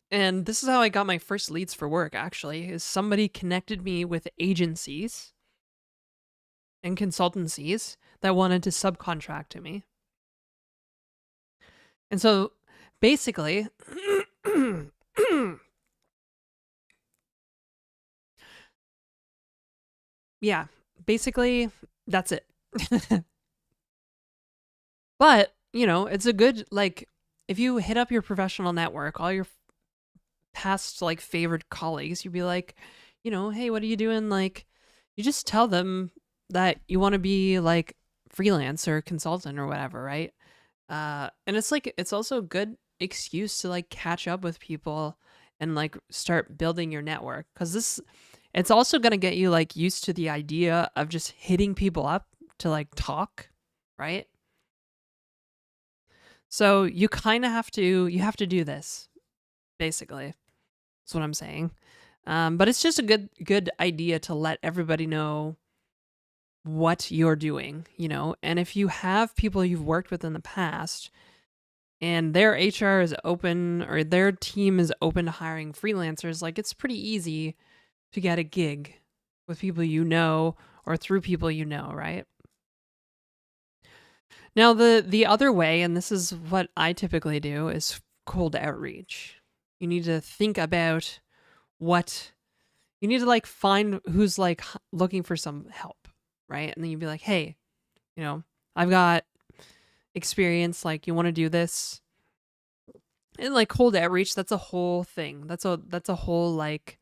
And this is how I got my first leads for work, actually, is somebody connected me with agencies and consultancies that wanted to subcontract to me. And so basically, yeah, basically that's it. But, it's a good, like, if you hit up your professional network, all your past, like, favorite colleagues, you'd be like, hey, what are you doing? Like, you just tell them that you want to be, like, freelance or consultant or whatever, right? And it's, like, it's also a good excuse to, like, catch up with people and, like, start building your network. Because it's also going to get you, like, used to the idea of just hitting people up to, like, talk, right? So you kind of have to do this, basically. That's what I'm saying. But it's just a good idea to let everybody know what you're doing, and if you have people you've worked with in the past and their HR is open or their team is open to hiring freelancers, like it's pretty easy to get a gig with people or through people right? Now, the other way, and this is what I typically do, is cold outreach. You need to think about what you need to like find who's like looking for some help, right? And then you'd be like, hey, I've got experience. Like, you want to do this? And like cold outreach, that's a whole thing. That's a whole like,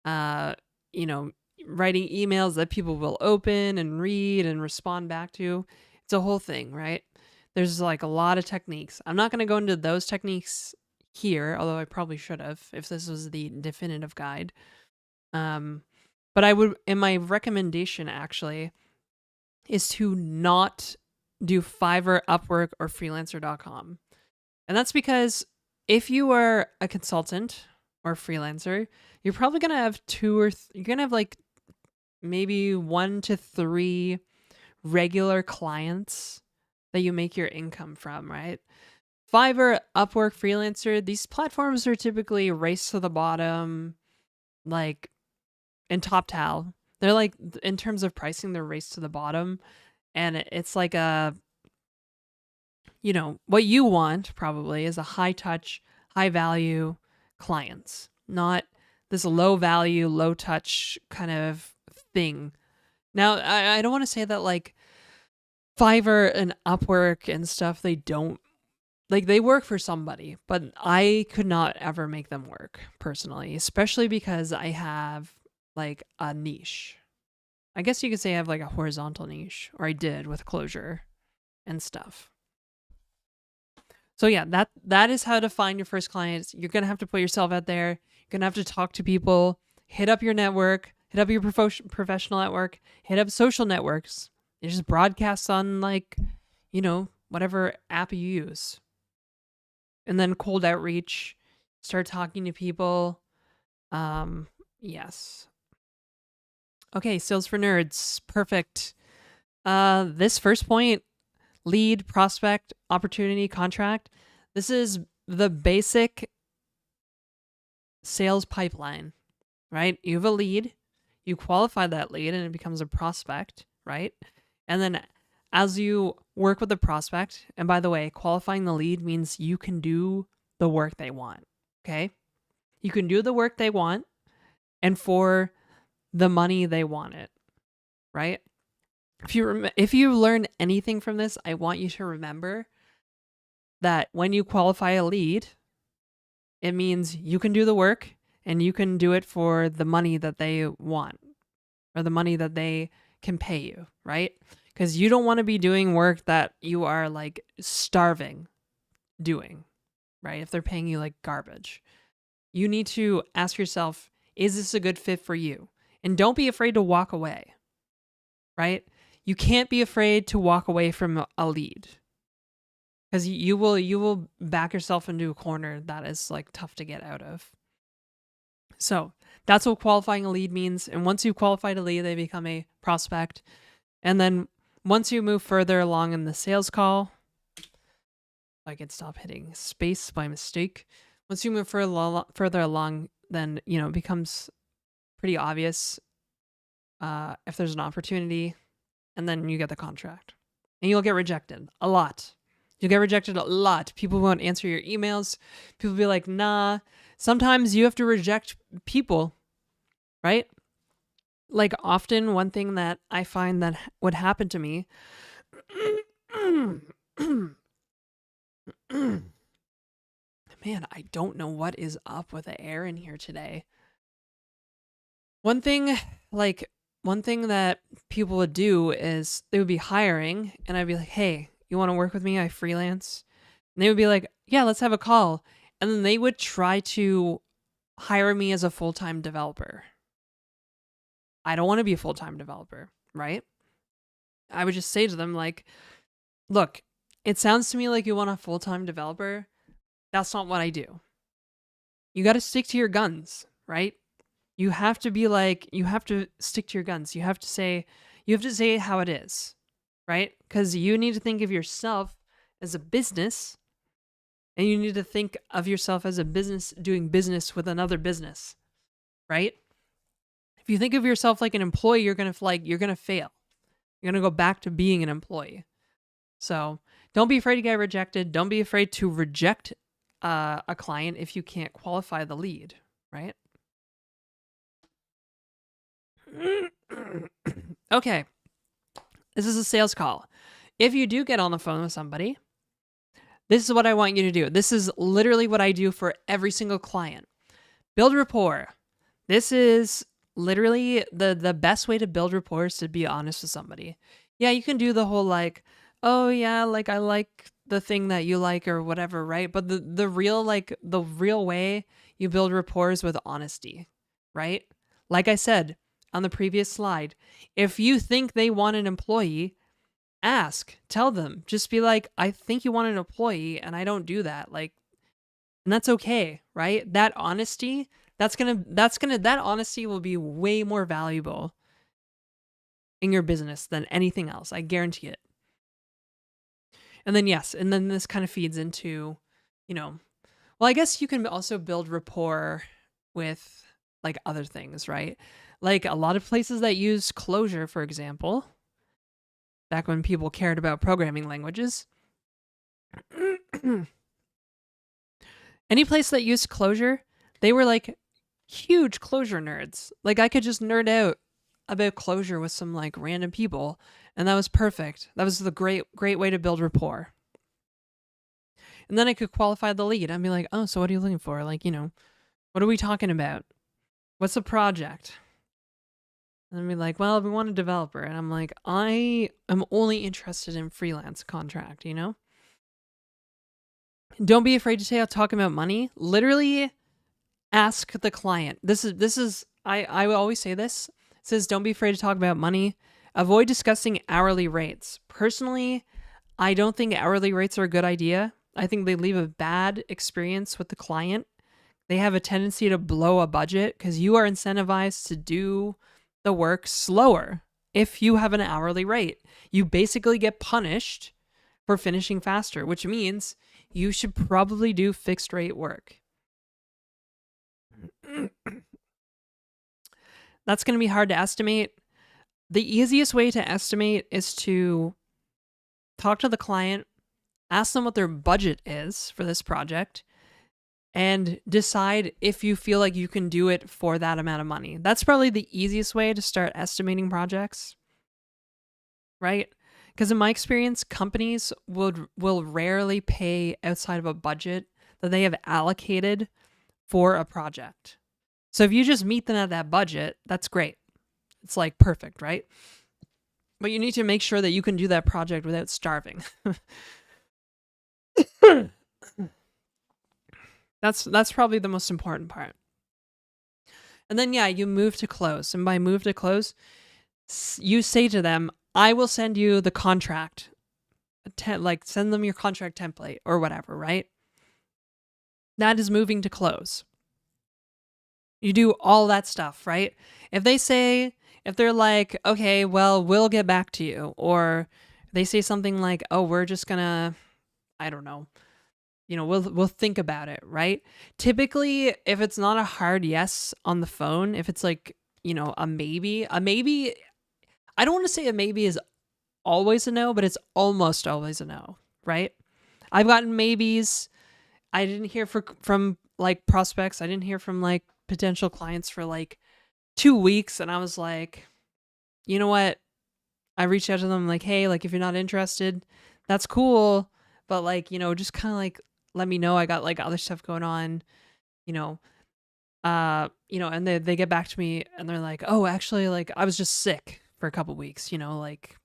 uh, you know, writing emails that people will open and read and respond back to. It's a whole thing, right? There's like a lot of techniques. I'm not going to go into those techniques here, although I probably should have if this was the definitive guide. But I would, and my recommendation actually is to not do Fiverr, Upwork, or freelancer.com. And that's because if you are a consultant or freelancer, you're probably going to have you're going to have like maybe 1 to 3 regular clients that you make your income from, right? Fiverr, Upwork, Freelancer, these platforms are typically race to the bottom, like, and top towel. They're like, in terms of pricing, they're race to the bottom. And it's like what you want probably is a high touch, high value clients, not this low value, low touch kind of thing. Now, I don't want to say that like Fiverr and Upwork and stuff, they don't, like, they work for somebody, but I could not ever make them work personally, especially because I have like a niche. I guess you could say I have like a horizontal niche, or I did with Closure and stuff. So yeah, that is how to find your first clients. You're going to have to put yourself out there. You're going to have to talk to people, hit up your network, hit up your professional network, hit up social networks. You just broadcast on like, whatever app you use. And then cold outreach, start talking to people. Yes. Okay, sales for nerds. Perfect. This first point, lead, prospect, opportunity, contract. This is the basic sales pipeline, right? You have a lead, you qualify that lead, and it becomes a prospect, right? And then as you work with the prospect, and by the way, qualifying the lead means you can do the work they want, okay? You can do the work they want and for the money they want it, right? If you learn anything from this, I want you to remember that when you qualify a lead, it means you can do the work and you can do it for the money that they want or the money that they can pay you, right? Because you don't want to be doing work that you are like starving doing, right? If they're paying you like garbage. You need to ask yourself, is this a good fit for you? And don't be afraid to walk away, right? You can't be afraid to walk away from a lead. because you will back yourself into a corner that is like tough to get out of. So that's what qualifying a lead means. And once you qualified a lead, they become a prospect. And then once you move further along in the sales call, I could stop hitting space by mistake. Once you move further along, then, it becomes pretty obvious if there's an opportunity, and then you get the contract. And you'll get rejected a lot. You'll get rejected a lot. People won't answer your emails. People will be like, nah. Sometimes you have to reject people, right? Like often one thing that I find that would happen to me man, I don't know what is up with the air in here today. One thing that people would do is they would be hiring, and I'd be like, hey, you want to work with me? I freelance. And they would be like, yeah, let's have a call. And then they would try to hire me as a full-time developer. I don't want to be a full-time developer, right? I would just say to them, like, look, it sounds to me like you want a full-time developer. That's not what I do. You got to stick to your guns, right? You have to stick to your guns. You have to say how it is, right? Because you need to think of yourself as a business, and you need to think of yourself as a business doing business with another business, right? If you think of yourself like an employee, you're gonna fail. You're gonna go back to being an employee. So don't be afraid to get rejected. Don't be afraid to reject a client if you can't qualify the lead, right? Okay, this is a sales call. If you do get on the phone with somebody, this is what I want you to do. This is literally what I do for every single client. Build rapport. This is literally the best way to build rapport is to be honest with somebody. Yeah, you can do the whole like, oh yeah, like I like the thing that you like or whatever, right? But the real way you build rapport is with honesty, right? Like I said on the previous slide, if you think they want an employee, tell them, just be like, I think you want an employee and I don't do that. Like, and that's okay, right? That honesty, that honesty will be way more valuable in your business than anything else. I guarantee it. And then this kind of feeds into, well, I guess you can also build rapport with like other things, right? Like a lot of places that use Clojure, for example, back when people cared about programming languages. Any place that used Clojure, they were like huge Clojure nerds. Like I could just nerd out about Clojure with some like random people, and that was perfect. That was the great way to build rapport. And then I could qualify the lead. I'd be like, oh, so what are you looking for? Like, what are we talking about? What's the project? And I'd be like, well, we want a developer. And I'm like, I am only interested in freelance contract, Don't be afraid to talk about money. Literally ask the client. This is I always say this. It says, don't be afraid to talk about money. Avoid discussing hourly rates. Personally, I don't think hourly rates are a good idea. I think they leave a bad experience with the client. They have a tendency to blow a budget because you are incentivized to do the work slower. If you have an hourly rate, you basically get punished for finishing faster, which means you should probably do fixed rate work. That's going to be hard to estimate. The easiest way to estimate is to talk to the client, ask them what their budget is for this project, and decide if you feel like you can do it for that amount of money. That's probably the easiest way to start estimating projects, right? Because in my experience, companies will rarely pay outside of a budget that they have allocated for a project. So if you just meet them at that budget, that's great. It's like perfect, right? But you need to make sure that you can do that project without starving. That's probably the most important part. And then you move to close. And by move to close, you say to them, I will send you the contract like send them your contract template or whatever, right? That is moving to close. You do all that stuff, right? If they're like, okay, well, we'll get back to you, or they say something like, oh, we're just gonna, I don't know, we'll think about it, right? Typically, if it's not a hard yes on the phone, if it's like, a maybe, I don't want to say a maybe is always a no, but it's almost always a no, right? I've gotten maybes. I didn't hear from like prospects. I didn't hear from like potential clients for like 2 weeks, and I was like, you know what? I reached out to them like, hey, like if you're not interested, that's cool, but like, just kind of like let me know. I got like other stuff going on, you know. And they get back to me and they're like, oh, actually, like I was just sick for a couple weeks, like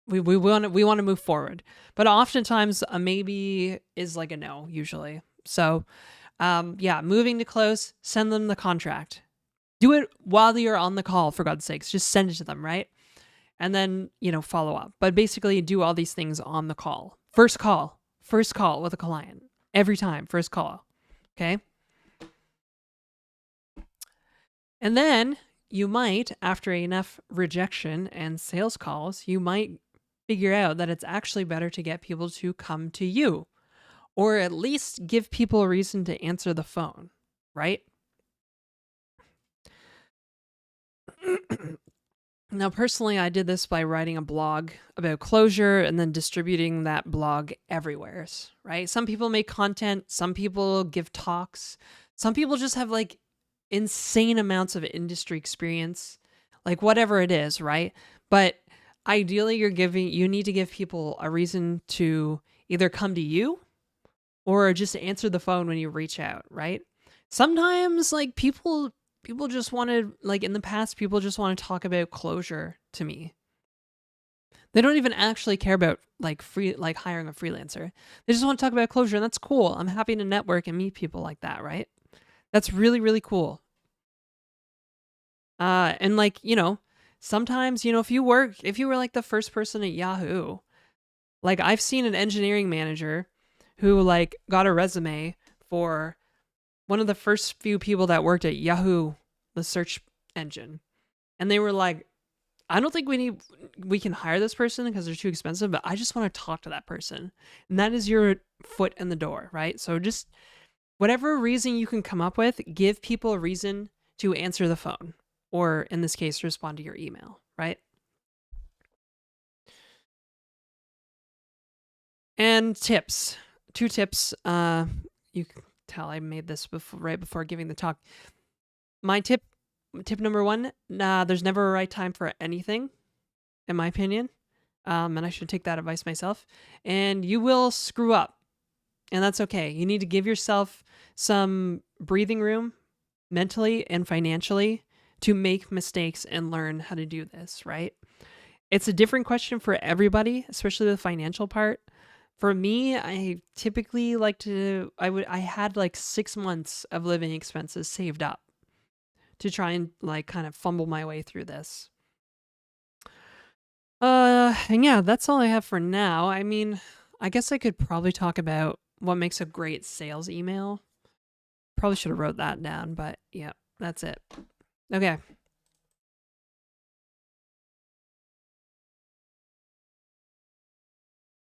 we want to move forward. But oftentimes a maybe is like a no usually. So moving to close, send them the contract. Do it while you're on the call, for God's sakes. Just send it to them, right? And then, follow up. But basically do all these things on the call. First call with a client. Every time, first call. Okay? And then you might, after enough rejection and sales calls, you might figure out that it's actually better to get people to come to you, or at least give people a reason to answer the phone, right? Now, personally, I did this by writing a blog about closure and then distributing that blog everywhere, right? Some people make content, some people give talks, some people just have like insane amounts of industry experience, like whatever it is, right? But ideally, you need to give people a reason to either come to you or just answer the phone when you reach out, right? Sometimes like people just want to, like in the past, people just want to talk about closure to me. They don't even actually care about like hiring a freelancer. They just want to talk about closure, and that's cool. I'm happy to network and meet people like that, right? That's really, really cool. And like, sometimes, if you were like the first person at Yahoo, like I've seen an engineering manager who like got a resume for one of the first few people that worked at Yahoo, the search engine. And they were like, I don't think we can hire this person because they're too expensive, but I just want to talk to that person. And that is your foot in the door, right? So just whatever reason you can come up with, give people a reason to answer the phone, or in this case, respond to your email, right? And tips. 2 tips. You can tell I made this right before giving the talk. My tip number 1, there's never a right time for anything, in my opinion. And I should take that advice myself. And you will screw up, and that's okay. You need to give yourself some breathing room mentally and financially to make mistakes and learn how to do this, right? It's a different question for everybody, especially the financial part. For me, I typically I had like 6 months of living expenses saved up to try and like kind of fumble my way through this. And yeah, that's all I have for now. I mean, I guess I could probably talk about what makes a great sales email. Probably should have wrote that down, but yeah, that's it. Okay.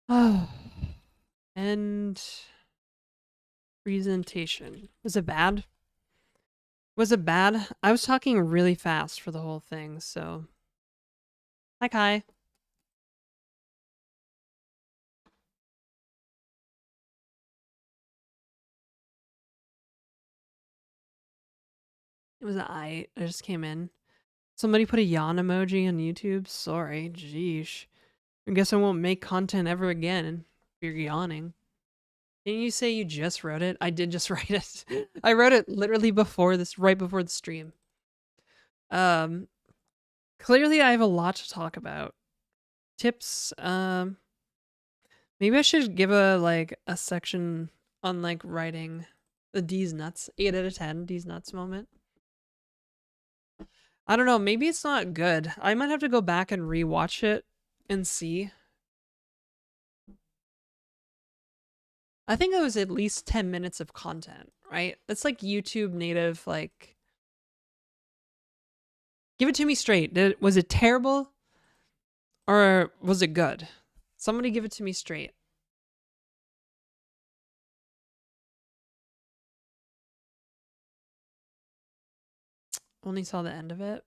Oh. And presentation. Was it bad? Was it bad? I was talking really fast for the whole thing, so. Hi, Kai. It was I just came in. Somebody put a yawn emoji on YouTube. Sorry, jeesh. I guess I won't make content ever again if you're yawning. Didn't you say you just wrote it? I did just write it. I wrote it literally right before the stream. Clearly I have a lot to talk about. Tips, maybe I should give a section on like writing the D's nuts, 8 out of 10 D's nuts moment. I don't know, maybe it's not good. I might have to go back and rewatch it and see. I think it was at least 10 minutes of content, right? That's like YouTube native, like, give it to me straight. Was it terrible or was it good? Somebody give it to me straight. Only saw the end of it.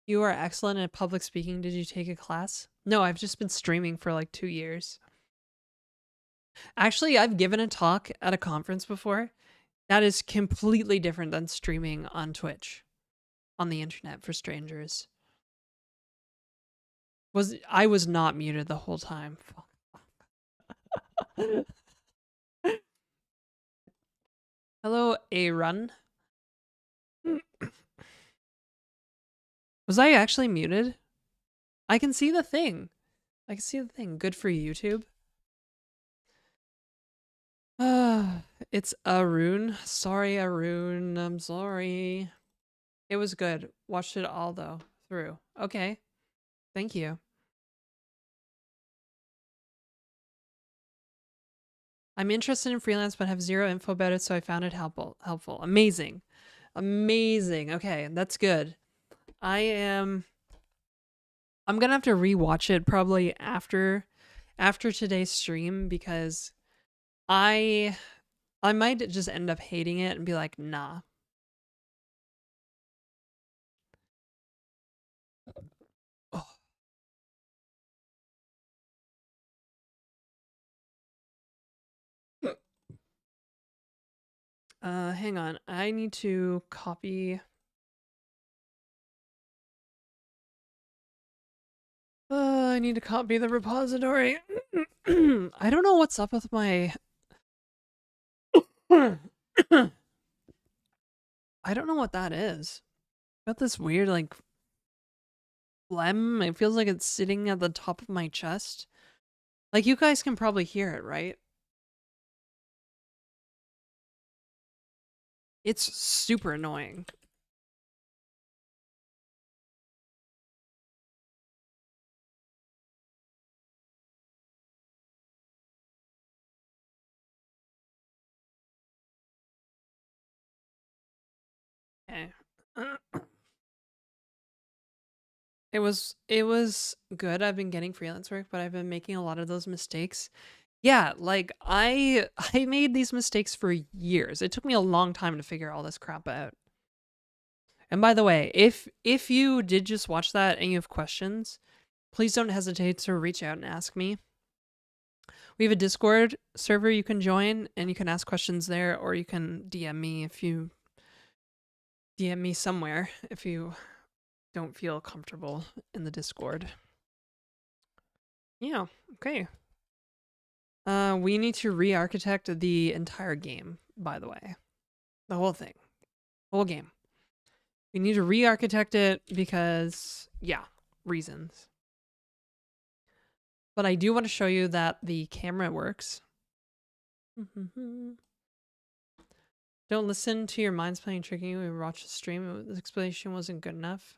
You are excellent at public speaking. Did you take a class? No, I've just been streaming for like 2 years. Actually, I've given a talk at a conference before. That is completely different than streaming on Twitch, on the internet for strangers. I was not muted the whole time. Hello, Aaron. Was I actually muted? I can see the thing. I can see the thing. Good for YouTube. It's Arun. Sorry, Arun. I'm sorry. It was good. Watched it all though through. Okay. Thank you. I'm interested in freelance but have zero info about it, so I found it helpful. Amazing. Amazing. Okay, that's good. I'm gonna have to rewatch it probably after today's stream because I might just end up hating it and be like, nah. Oh. Hang on. I need to copy. I need to copy the repository. I don't know what's up with my. I don't know what that is. Got this weird like phlegm. It feels like it's sitting at the top of my chest. Like you guys can probably hear it, right? It's super annoying. Okay. It was good. I've been getting freelance work, but I've been making a lot of those mistakes. Yeah, like I made these mistakes for years. It took me a long time to figure all this crap out. And by the way, if you did just watch that and you have questions, please don't hesitate to reach out and ask me. We have a Discord server you can join and you can ask questions there, or you can DM me if you DM me somewhere if you don't feel comfortable in the Discord. Yeah, okay. We need to re-architect the entire game, by the way. The whole thing. Whole game. We need to re-architect it because, yeah, reasons. But I do want to show you that the camera works. Don't listen to your minds playing tricking you when you watch the stream. The explanation wasn't good enough.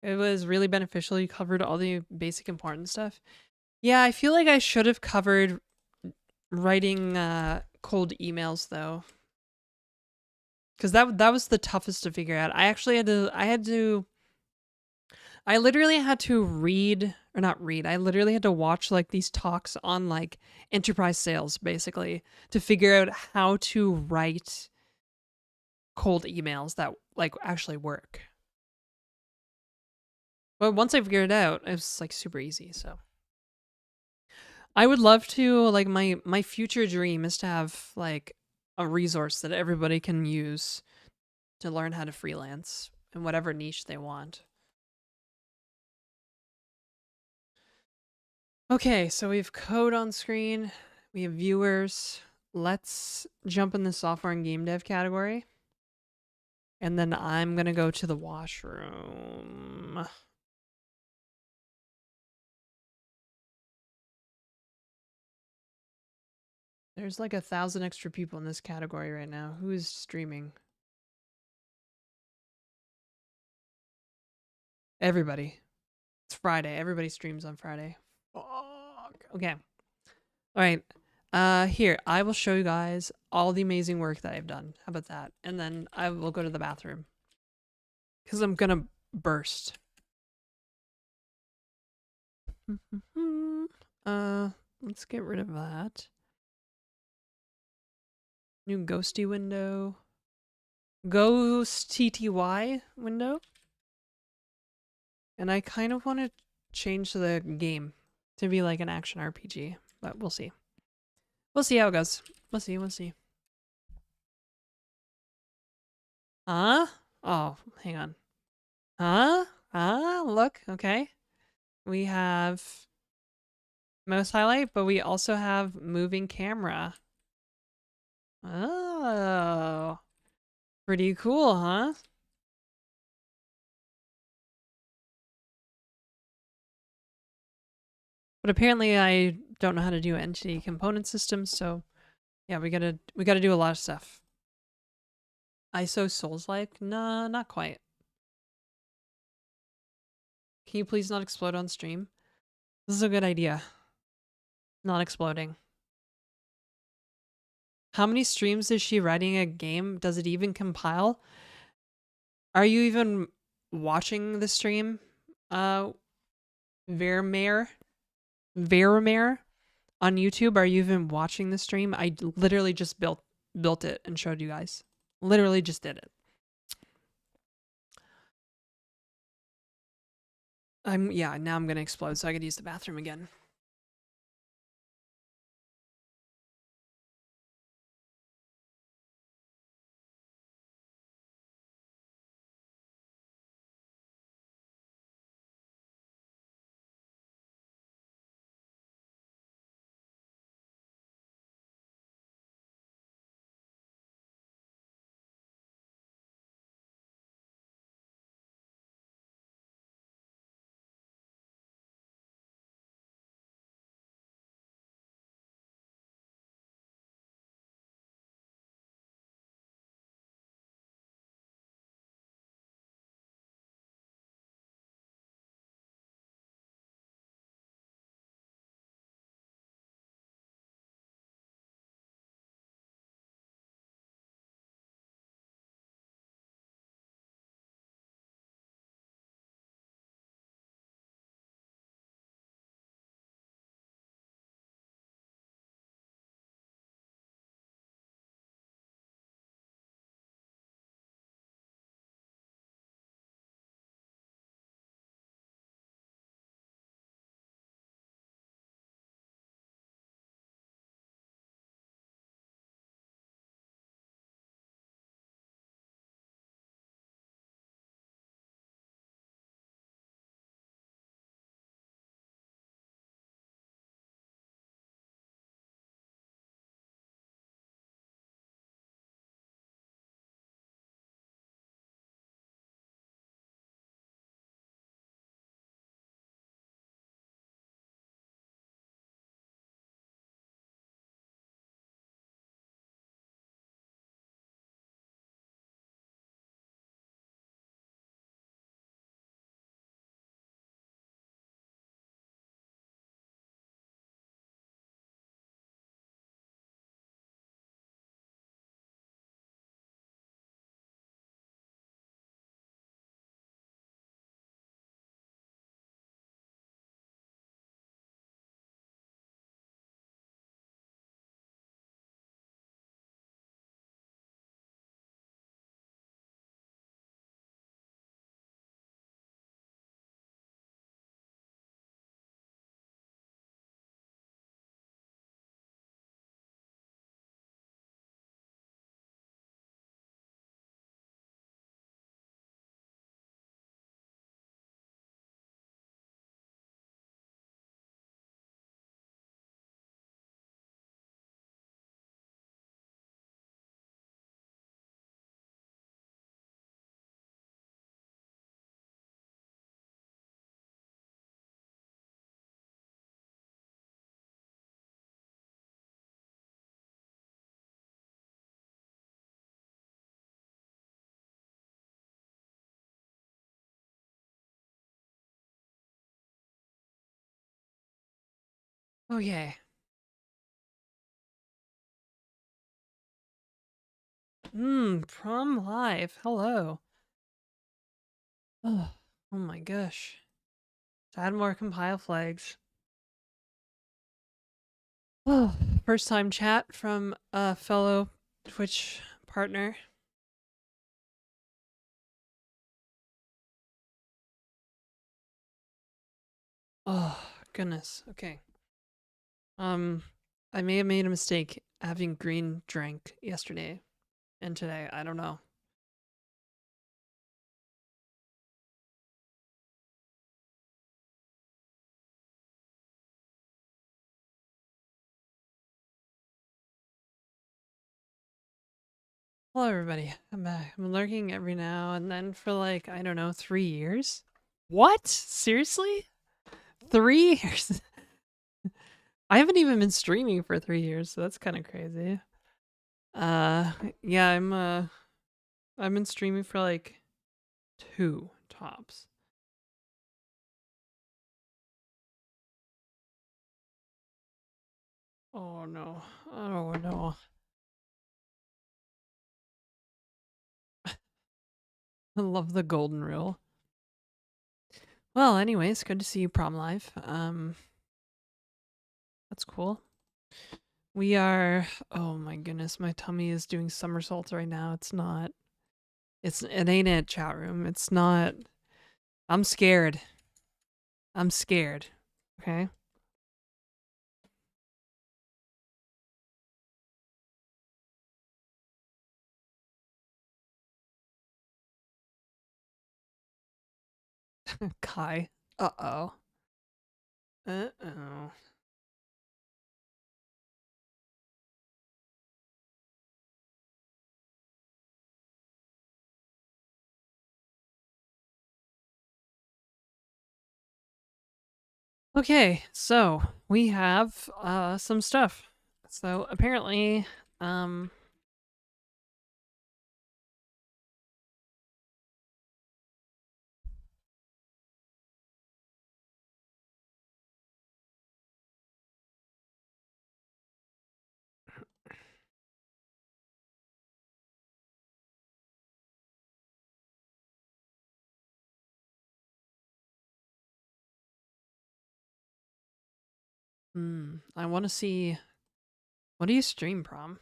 It was really beneficial. You covered all the basic important stuff. Yeah, I feel like I should have covered writing cold emails though. Because that was the toughest to figure out. I actually I literally had to read, or not read, I literally had to watch like these talks on like enterprise sales basically to figure out how to write cold emails that like actually work. But once I figured it out, it was like super easy, so. I would love to, like my future dream is to have like a resource that everybody can use to learn how to freelance in whatever niche they want. Okay, so we have code on screen, we have viewers. Let's jump in the software and game dev category. And then I'm gonna go to the washroom. There's like 1,000 extra people in this category right now. Who is streaming? Everybody. It's Friday. Everybody streams on Friday. Fuck. Okay. All right. Here, I will show you guys all the amazing work that I've done. How about that? And then I will go to the bathroom. Because I'm gonna burst. Let's get rid of that. New ghosty window. Ghost TTY window. And I kind of want to change the game to be like an action RPG, but we'll see. We'll see how it goes. We'll see. Huh? Oh, hang on. Huh? Look, okay. We have mouse highlight, but we also have moving camera. Oh. Pretty cool, huh? But apparently I don't know how to do entity component systems, so yeah, we gotta do a lot of stuff. ISO Souls-like? Nah, not quite. Can you please not explode on stream? This is a good idea. Not exploding. How many streams is she writing a game? Does it even compile? Are you even watching the stream? Vermeer on YouTube. Are you even watching the stream? I literally just built it and showed you guys. Literally just did it. Now I'm gonna explode, so I could use the bathroom again. Okay. Prom live. Hello. Oh, oh my gosh. Add more compile flags. Oh, first time chat from a fellow Twitch partner. Oh, goodness. Okay. I may have made a mistake having green drink yesterday and today. I don't know. Hello, everybody. I'm back. I'm lurking every now and then for like, I don't know, 3 years? What? Seriously? 3 years? I haven't even been streaming for 3 years, so that's kind of crazy. Yeah, I've been streaming for like 2 tops. Oh no. Oh no. I love the golden rule. Well, anyways, good to see you prom live. That's cool. We are, oh my goodness, my tummy is doing somersaults right now. It ain't a chat room. It's not. I'm scared. I'm scared. Okay. Kai. Uh-oh. Uh-oh. Okay, so we have some stuff. So apparently, I want to see, what do you stream, prom?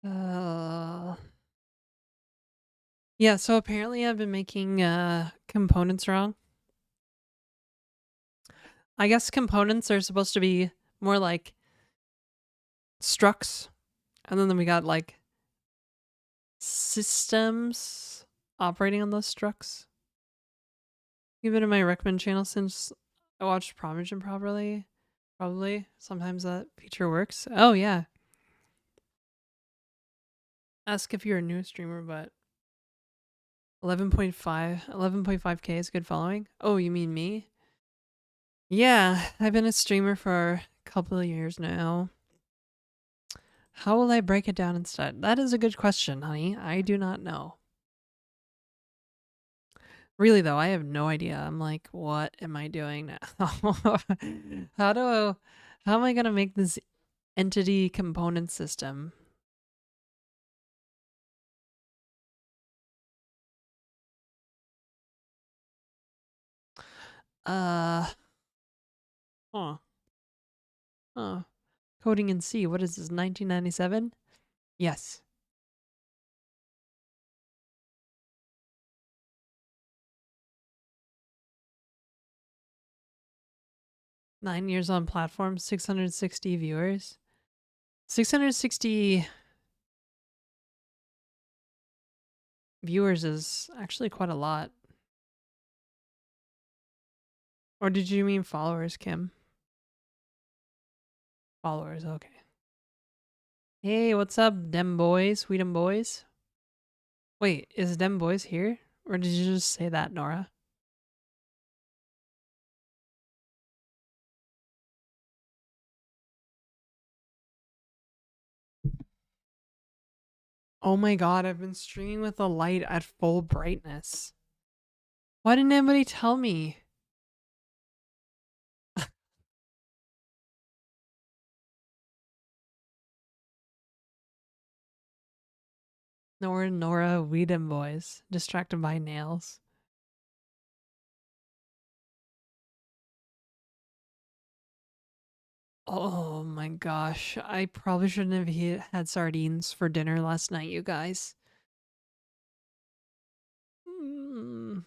uh, yeah, so apparently I've been making components wrong. I guess components are supposed to be more like structs, and then we got like systems operating on those structs. You've been in my recommend channel since I watched Promotion properly. Probably. Sometimes that feature works. Oh, yeah. Ask if you're a new streamer, but 11.5K is good following. Oh, you mean me? Yeah, I've been a streamer for a couple of years now. How will I break it down instead? That is a good question, honey. I do not know. Really though, I have no idea. I'm like, what am I doing now? How am I gonna make this entity component system? Uh, huh. Huh. Coding in C. What is this, 1997? Yes. Nine years on platform, 660 viewers. 660 viewers is actually quite a lot. Or did you mean followers, Kim? Followers, okay. Hey, what's up, dem boys, sweet dem boys? Wait, is them boys here? Or did you just say that, Nora? Oh my god, I've been streaming with the light at full brightness. Why didn't anybody tell me? Nora, we them boys. Distracted by nails. Oh my gosh. I probably shouldn't have had sardines for dinner last night, you guys. Mm.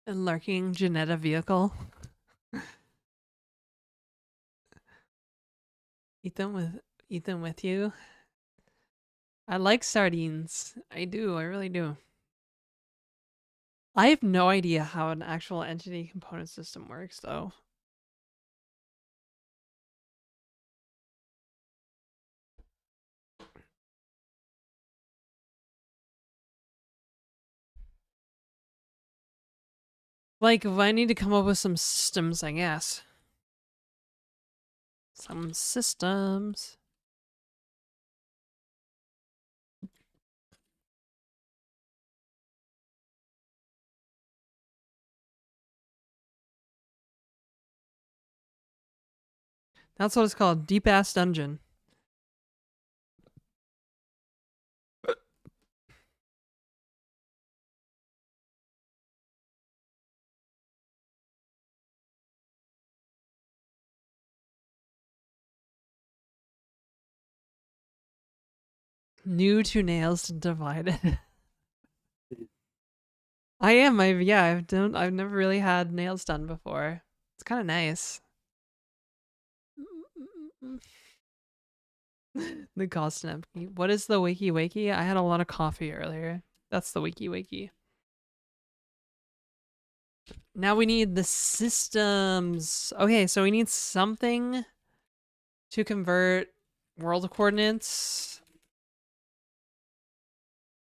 A lurking Janetta vehicle. Eat them with you. I like sardines. I do, I really do. I have no idea how an actual entity component system works though. Like, if I need to come up with some systems, I guess. Some systems. That's what it's called. Deep ass dungeon. New to nails divided. I've never really had nails done before. It's kind of nice. The cost empty. What is the wakey? I had a lot of coffee earlier. That's the wakey. Now we need the systems. Okay, so we need something to convert world coordinates.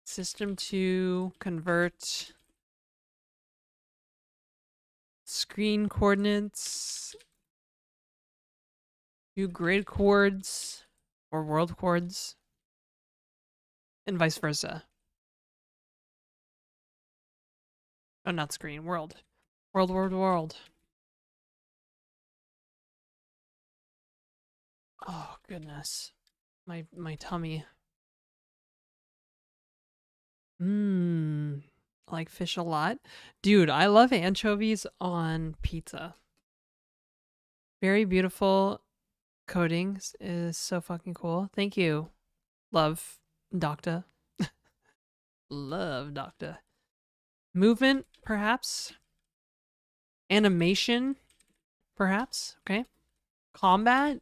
System to convert screen coordinates to grid chords or world chords and vice versa. Oh, not screen, world. World. Oh, goodness. My tummy. Mmm. I like fish a lot. Dude, I love anchovies on pizza. Very beautiful coatings is so fucking cool. Thank you. Love, Doctor. Love, Doctor. Movement, perhaps. Animation, perhaps. Okay. Combat.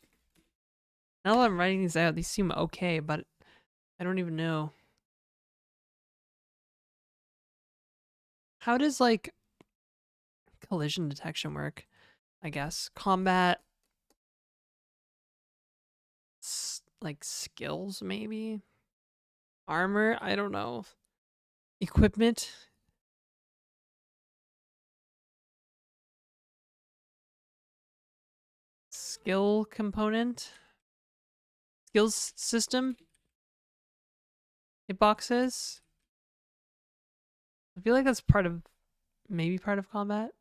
Now that I'm writing these out, these seem okay, but I don't even know. How does, like, collision detection work? I guess. Combat, like, skills, maybe? Armor? I don't know. Equipment? Skill component? Skills system? Hitboxes? I feel like that's maybe part of combat.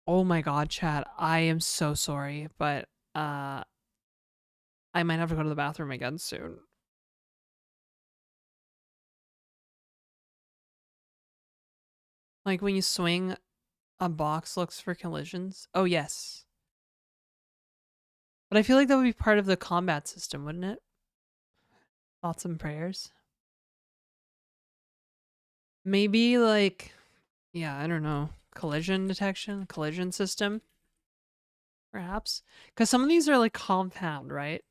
Oh my god, chat. I am so sorry, but I might have to go to the bathroom again soon. Like when you swing, a box looks for collisions. Oh yes. But I feel like that would be part of the combat system, wouldn't it? Thoughts and prayers. Maybe like, yeah, I don't know. Collision detection, collision system, perhaps. Because some of these are like compound, right?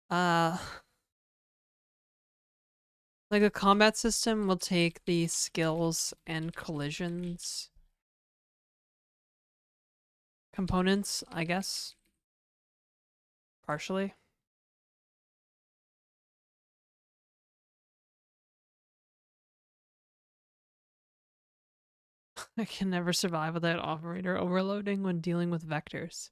Uh, Like a combat system will take the skills and collisions components, I guess. Partially. I can never survive without operator overloading when dealing with vectors.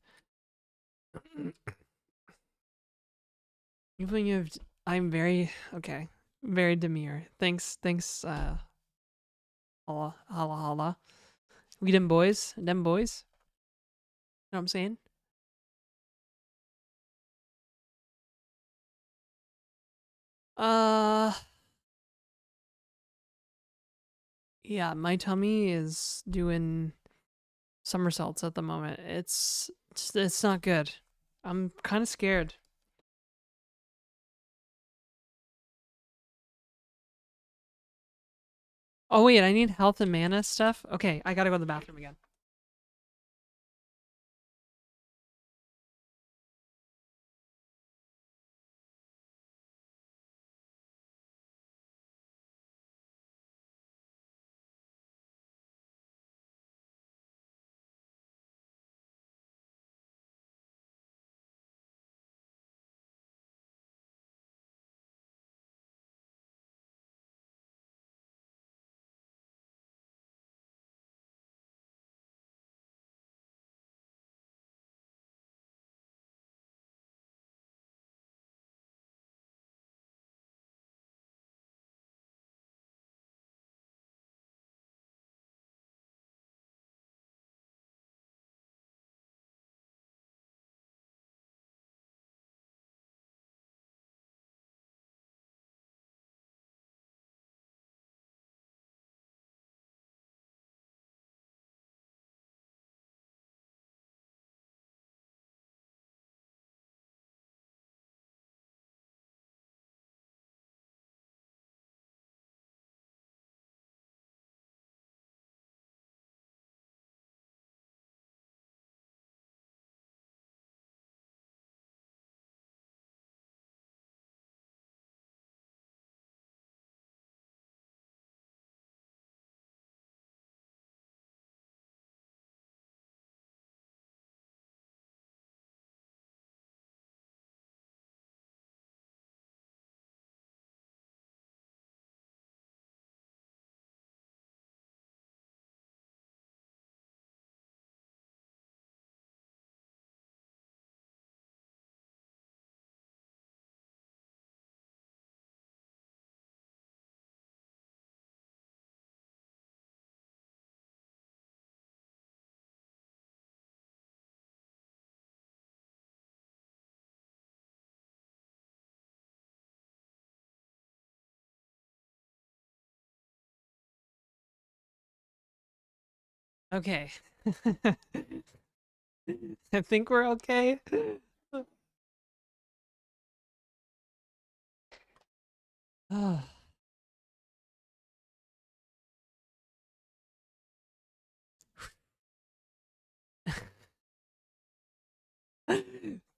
Even you have, I'm very, okay, very demure. Thanks, holla, holla, holla. We them boys. You know what I'm saying? Uh, yeah, my tummy is doing somersaults at the moment. It's not good. I'm kind of scared. Oh wait, I need health and mana stuff. Okay, I gotta go to the bathroom again. Okay. I think we're okay.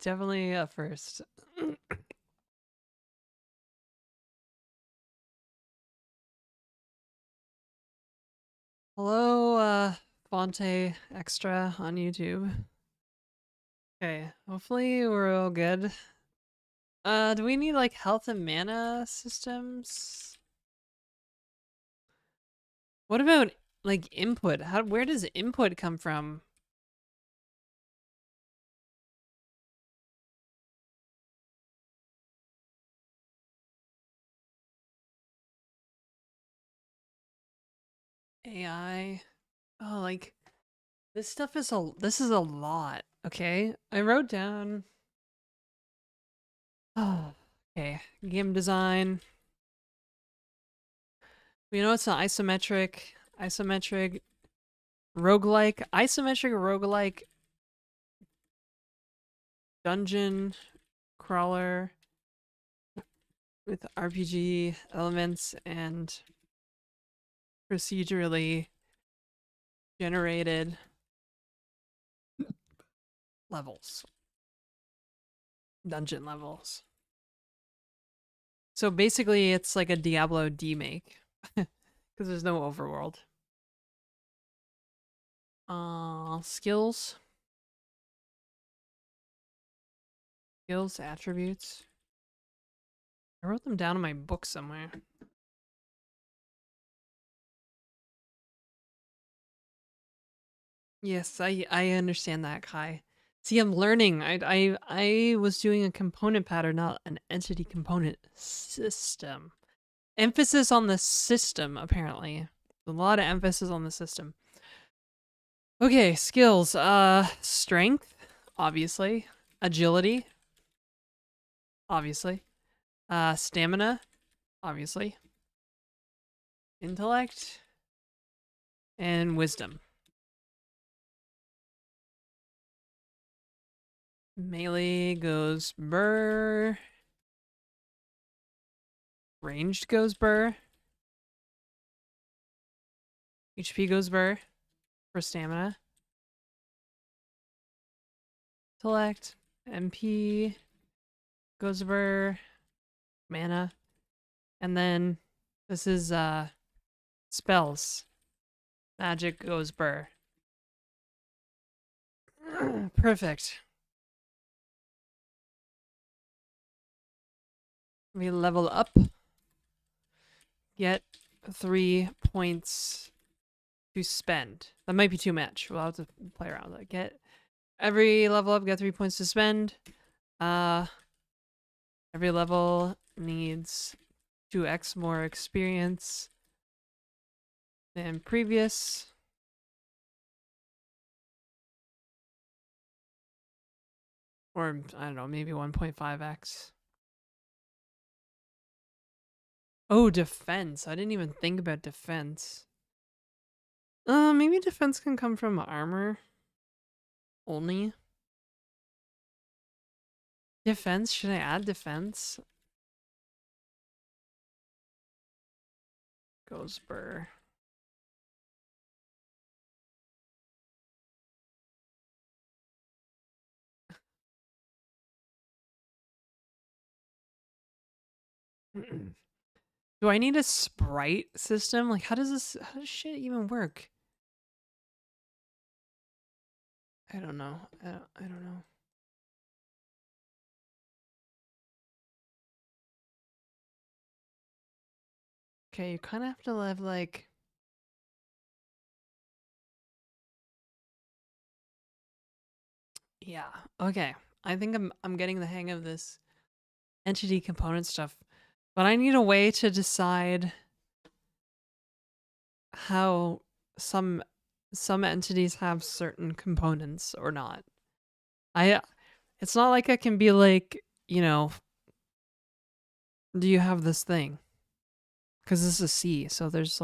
Definitely a first. Hello, Fonte Extra on YouTube. Okay, hopefully we're all good. Do we need like health and mana systems? What about like input? Where does input come from? AI. Oh, like this is a lot. Okay, I wrote down. Oh, okay, game design. We know it's an isometric, roguelike dungeon crawler with RPG elements and procedurally generated levels, dungeon levels. So basically, it's like a Diablo D make because there's no overworld. Skills, attributes. I wrote them down in my book somewhere. Yes, I understand that, Kai. See, I'm learning. I was doing a component pattern, not an entity component system. Emphasis on the system, apparently. A lot of emphasis on the system. Okay, skills. Strength, obviously. Agility, obviously. Stamina, obviously. Intellect, and wisdom. Melee goes burr. Ranged goes burr. HP goes burr for stamina. Intellect, MP goes burr. Mana. And then this is spells. Magic goes burr. Perfect. We level up. Get 3 points to spend. That might be too much. We'll have to play around with it. Get every level up, get 3 points to spend. Every level needs 2x more experience than previous. Or, I don't know, maybe 1.5x. Oh, defense. I didn't even think about defense. Maybe defense can come from armor. Only. Defense? Should I add defense? Goes burr. Do I need a sprite system? Like, how does shit even work? I don't know. I don't know. Okay, you kind of have to live like... Yeah, okay. I think I'm getting the hang of this entity component stuff. But I need a way to decide how some entities have certain components or not. It's not like I can be like, you know, do you have this thing? Because this is a C, so there's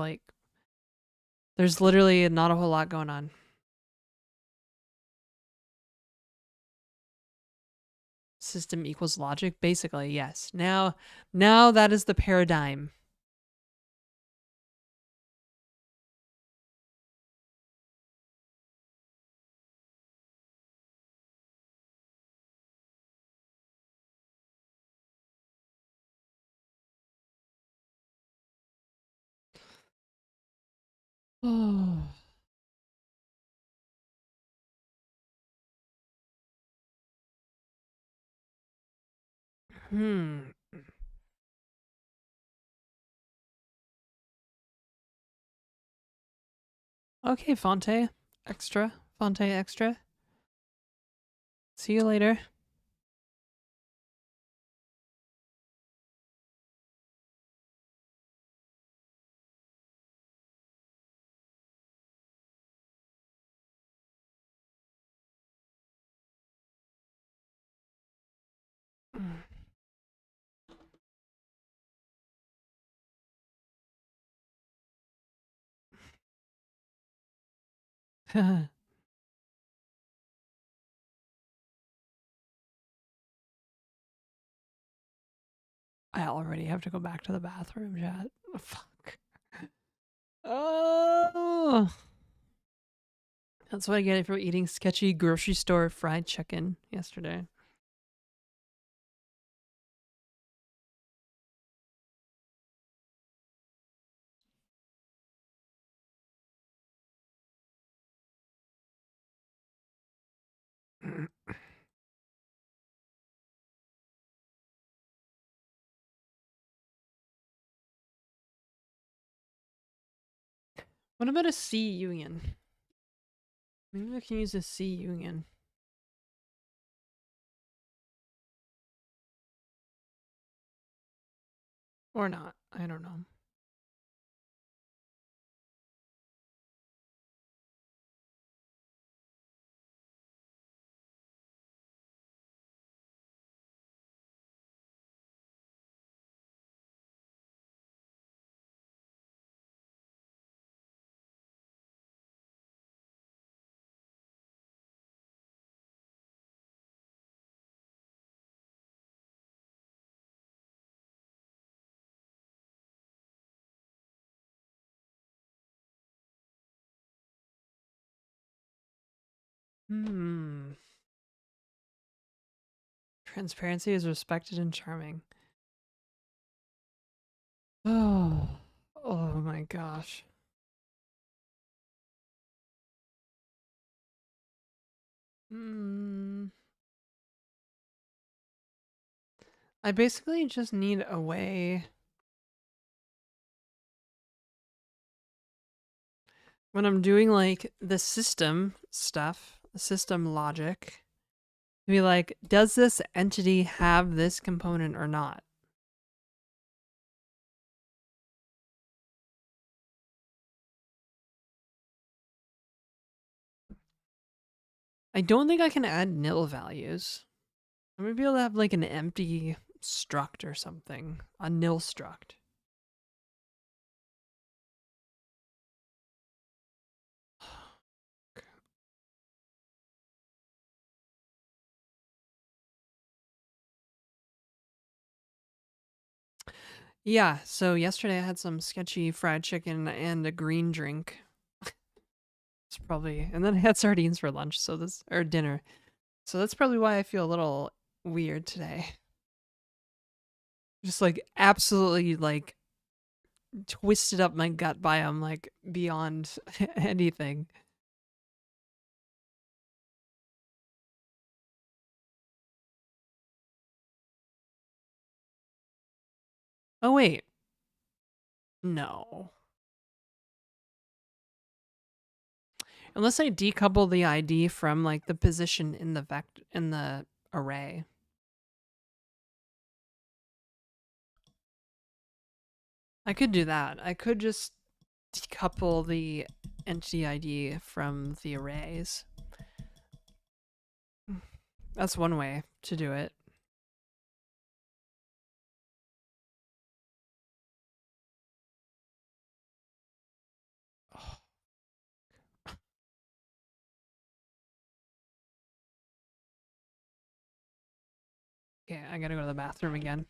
literally not a whole lot going on. System equals logic, basically, yes. Now that is the paradigm. Oh. Okay, Fonte. Extra. Fonte extra. See you later. I already have to go back to the bathroom, chat. Fuck. Oh. That's what I get for eating sketchy grocery store fried chicken yesterday. What about a C union? Maybe I can use a C union. Or not. I don't know. Hmm. Transparency is respected and charming. Oh. Oh my gosh. Hmm. I basically just need a way when I'm doing like the system stuff, the system logic, to be like, does this entity have this component or not? I don't think I can add nil values. I'm gonna be able to have like an empty struct or something, a nil struct. Yeah, so yesterday I had some sketchy fried chicken and a green drink. It's probably, and then I had sardines for lunch, so this, or dinner. So that's probably why I feel a little weird today. Just like absolutely like twisted up my gut biome like beyond anything. Oh wait. No. Unless I decouple the ID from like the position in the vector in the array. I could do that. I could just decouple the entity ID from the arrays. That's one way to do it. Okay, I gotta go to the bathroom again.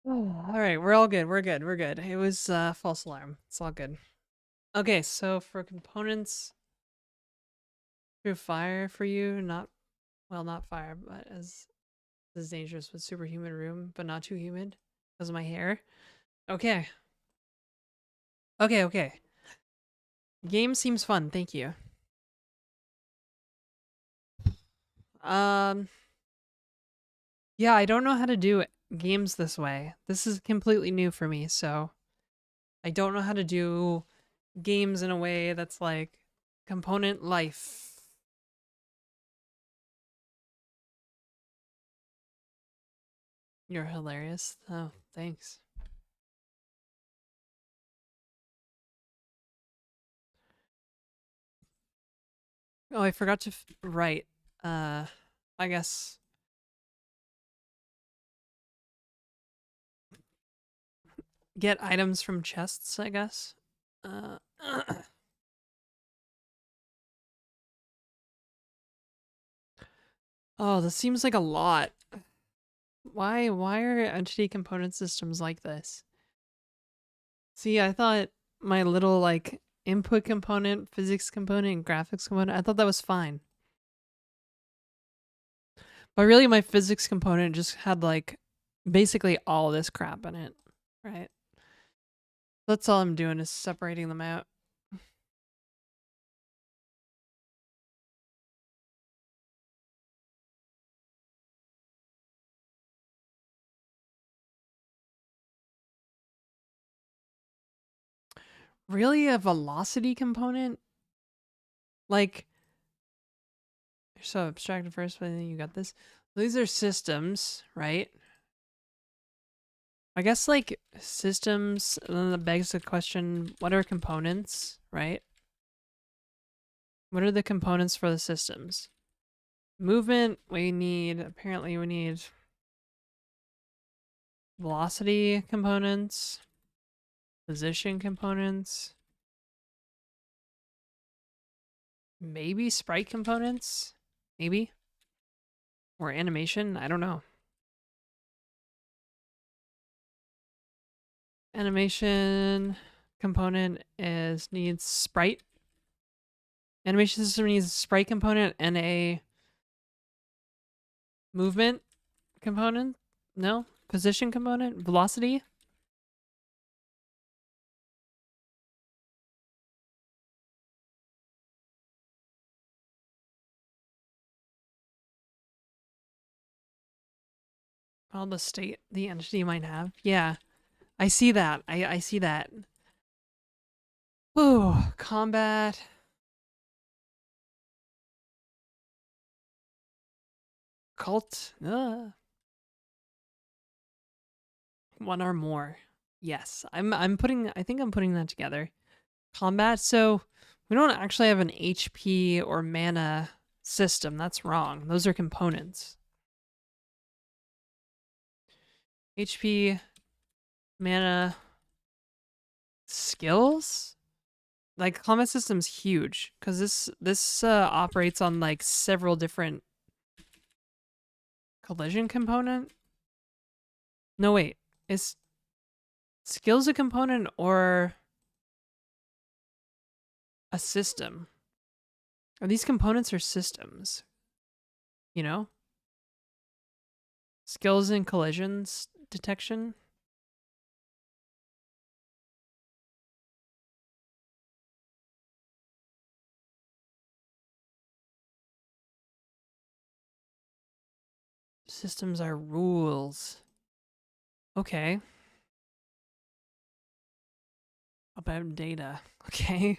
Oh, all right, we're all good. We're good. We're good. It was false alarm. It's all good. Okay, so for components through fire for you, not well, not fire, but as dangerous with superhuman room, but not too humid because of my hair. Okay. Okay, okay. Game seems fun. Thank you. Um yeah, I don't know how to do games this way. This is completely new for me, so I don't know how to do games in a way that's like component life. You're hilarious. Oh, thanks. Oh, I forgot to write. I guess get items from chests, I guess. Uh, oh, this seems like a lot. Why are entity component systems like this? See, I thought my little like input component, physics component, and graphics component, I thought that was fine. But really my physics component just had like basically all this crap in it, right? That's all I'm doing is separating them out. Really, a velocity component? Like, you're so abstracted first, but then you got this. These are systems, right? I guess like systems, and then that begs the question, what are components, right? What are the components for the systems? Movement, apparently we need velocity components, position components, maybe sprite components, maybe, or animation, I don't know. Animation component needs sprite. Animation system needs a sprite component and a movement component. No, position component, velocity. All the state the entity might have. Yeah, I see that. I see that. Ooh, combat. Cult. One or more. Yes, I think I'm putting that together. Combat. So we don't actually have an HP or mana system. That's wrong. Those are components. HP, mana, skills. Like combat system's huge because this operates on like several different collision component. No wait, is skills a component or a system? Are these components or systems? You know, skills and collisions detection. Systems are rules. Okay. About data. Okay.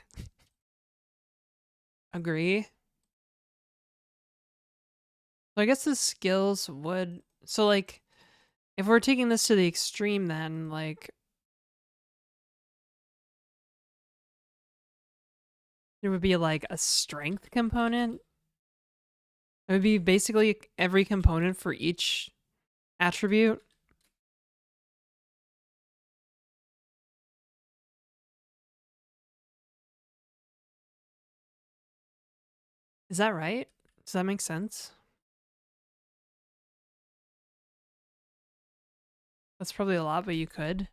Agree. So I guess the skills would. So like, if we're taking this to the extreme, then like, there would be like a strength component. It would be basically every component for each attribute. Is that right? Does that make sense? That's probably a lot, but you could.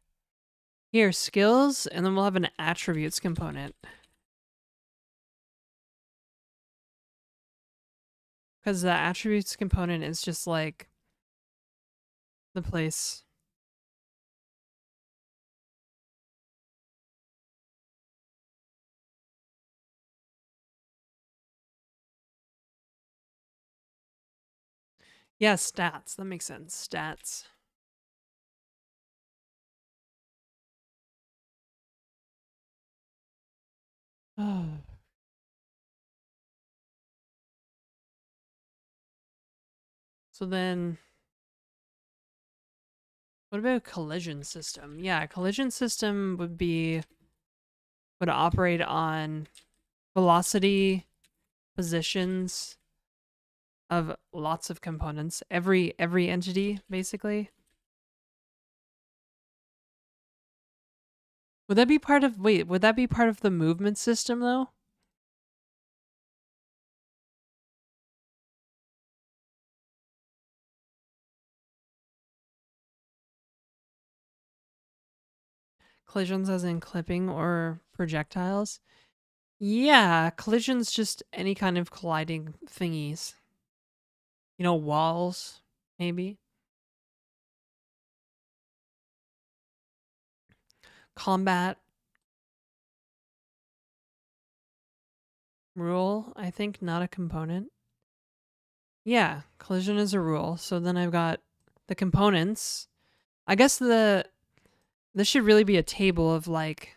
Here, skills, and then we'll have an attributes component. Because the attributes component is just like the place. Yeah, stats. That makes sense. Stats. So then, what about a collision system? Yeah, a collision system would operate on velocity, positions of lots of components. Every entity, basically. Would that be part of would that be part of the movement system though? Collisions as in clipping or projectiles? Yeah, collisions just any kind of colliding thingies. You know, walls, maybe. Combat rule, I think, not a component. Yeah, collision is a rule. So then I've got the components. I guess this should really be a table of like,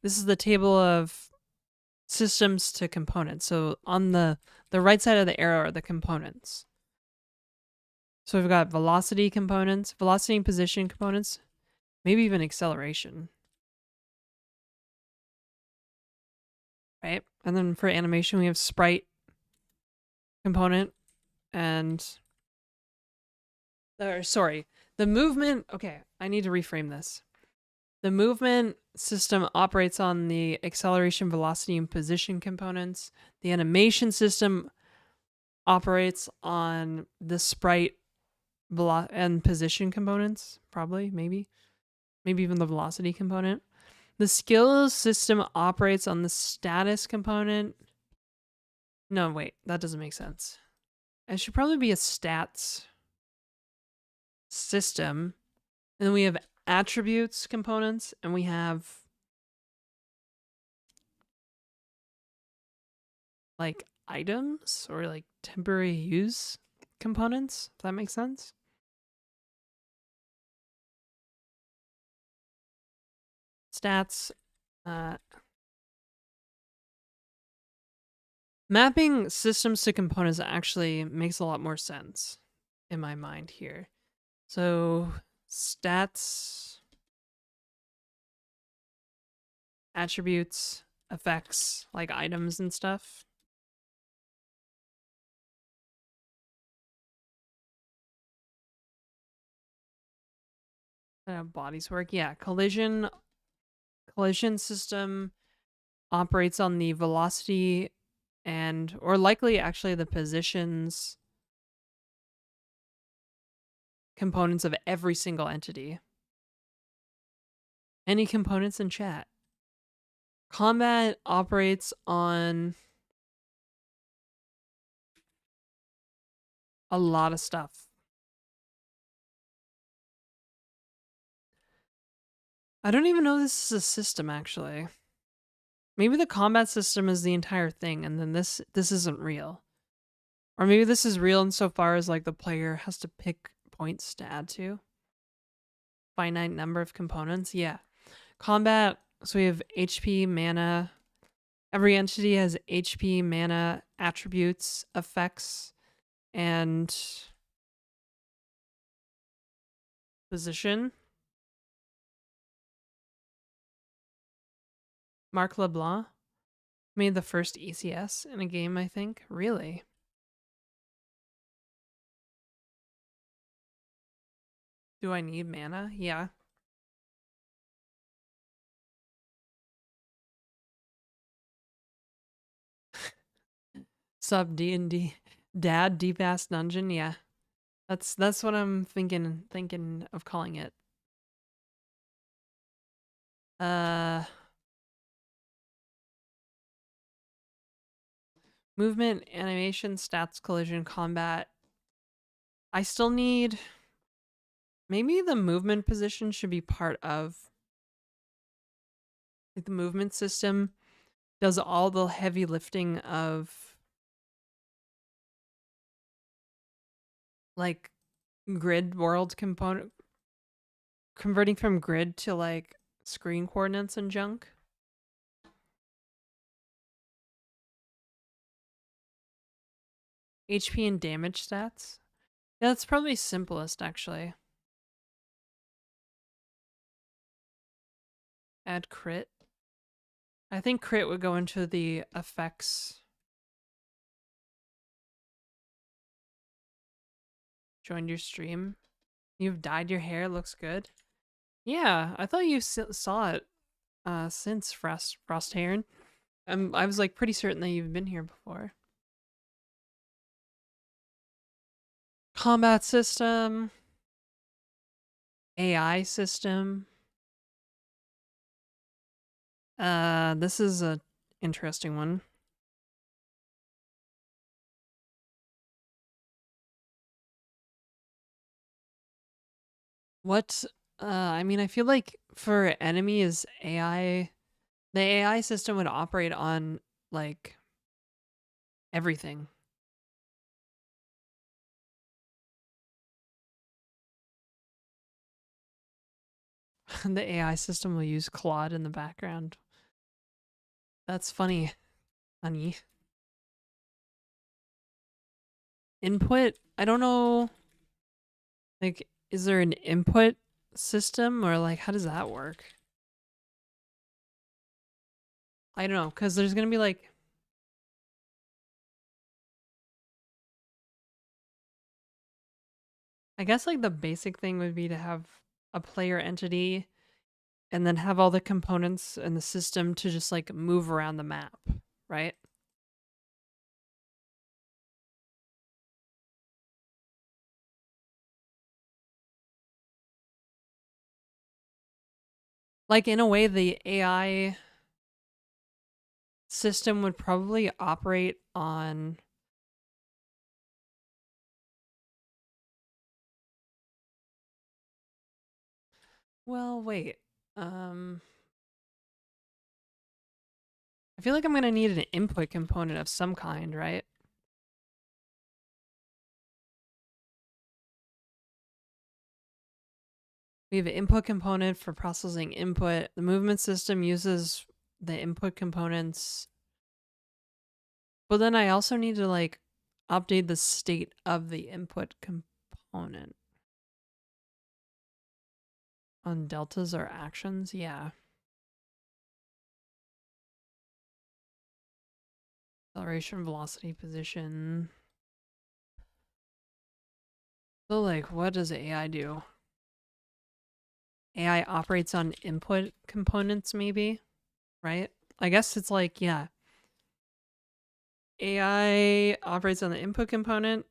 this is the table of systems to components. So on the right side of the arrow are the components. So we've got velocity components, velocity and position components, maybe even acceleration. Right? And then for animation, we have sprite component and, or sorry, the movement. Okay, I need to reframe this. The movement system operates on the acceleration, velocity, and position components. The animation system operates on the sprite and position components, probably, maybe even the velocity component. The skills system operates on the status component. No, wait, that doesn't make sense. It should probably be a stats system. And then we have attributes components, and we have like items or like temporary use components, if that makes sense. Stats, mapping systems to components actually makes a lot more sense in my mind here. So stats, attributes, effects, like items and stuff. Bodies work. Yeah, collision system operates on the velocity and, or likely actually the positions components of every single entity. Any components in chat? Combat operates on a lot of stuff. I don't even know this is a system, actually. Maybe the combat system is the entire thing, and then this isn't real. Or maybe this is real insofar as like the player has to pick points to add to. Finite number of components, yeah. Combat, so we have HP, mana. Every entity has HP, mana, attributes, effects, and position. Marc LeBlanc made the first ECS in a game, I think. Really? Do I need mana? Yeah. Sub D&D. Dad, Deep Ass Dungeon, yeah. That's what I'm thinking of calling it. Movement, animation, stats, collision, combat. I still need, maybe the movement position should be part of, like, the movement system does all the heavy lifting of like grid world component, converting from grid to like screen coordinates and junk. HP and damage stats. Yeah, that's probably simplest actually. Add crit. I think crit would go into the effects. Joined your stream. You've dyed your hair, looks good. Yeah, I thought you saw it since Frost Heron. I was like pretty certain that you've been here before. Combat system. AI system. This is a interesting one. What I mean, I feel like for enemies AI, the AI system would operate on like everything. The AI system will use Claude in the background. That's funny, honey. Input, I don't know. Like, is there an input system or like how does that work? I don't know, because there's gonna be like I guess like the basic thing would be to have a player entity and then have all the components in the system to just like move around the map, right? Like in a way the AI system would probably operate on well, wait. Um I feel like I'm going to need an input component of some kind, right? We have an input component for processing input. The movement system uses the input components. But then I also need to like update the state of the input component. On deltas or actions, yeah. Acceleration, velocity, position. So like, what does AI do? AI operates on input components maybe, right? I guess it's like, yeah. AI operates on the input component.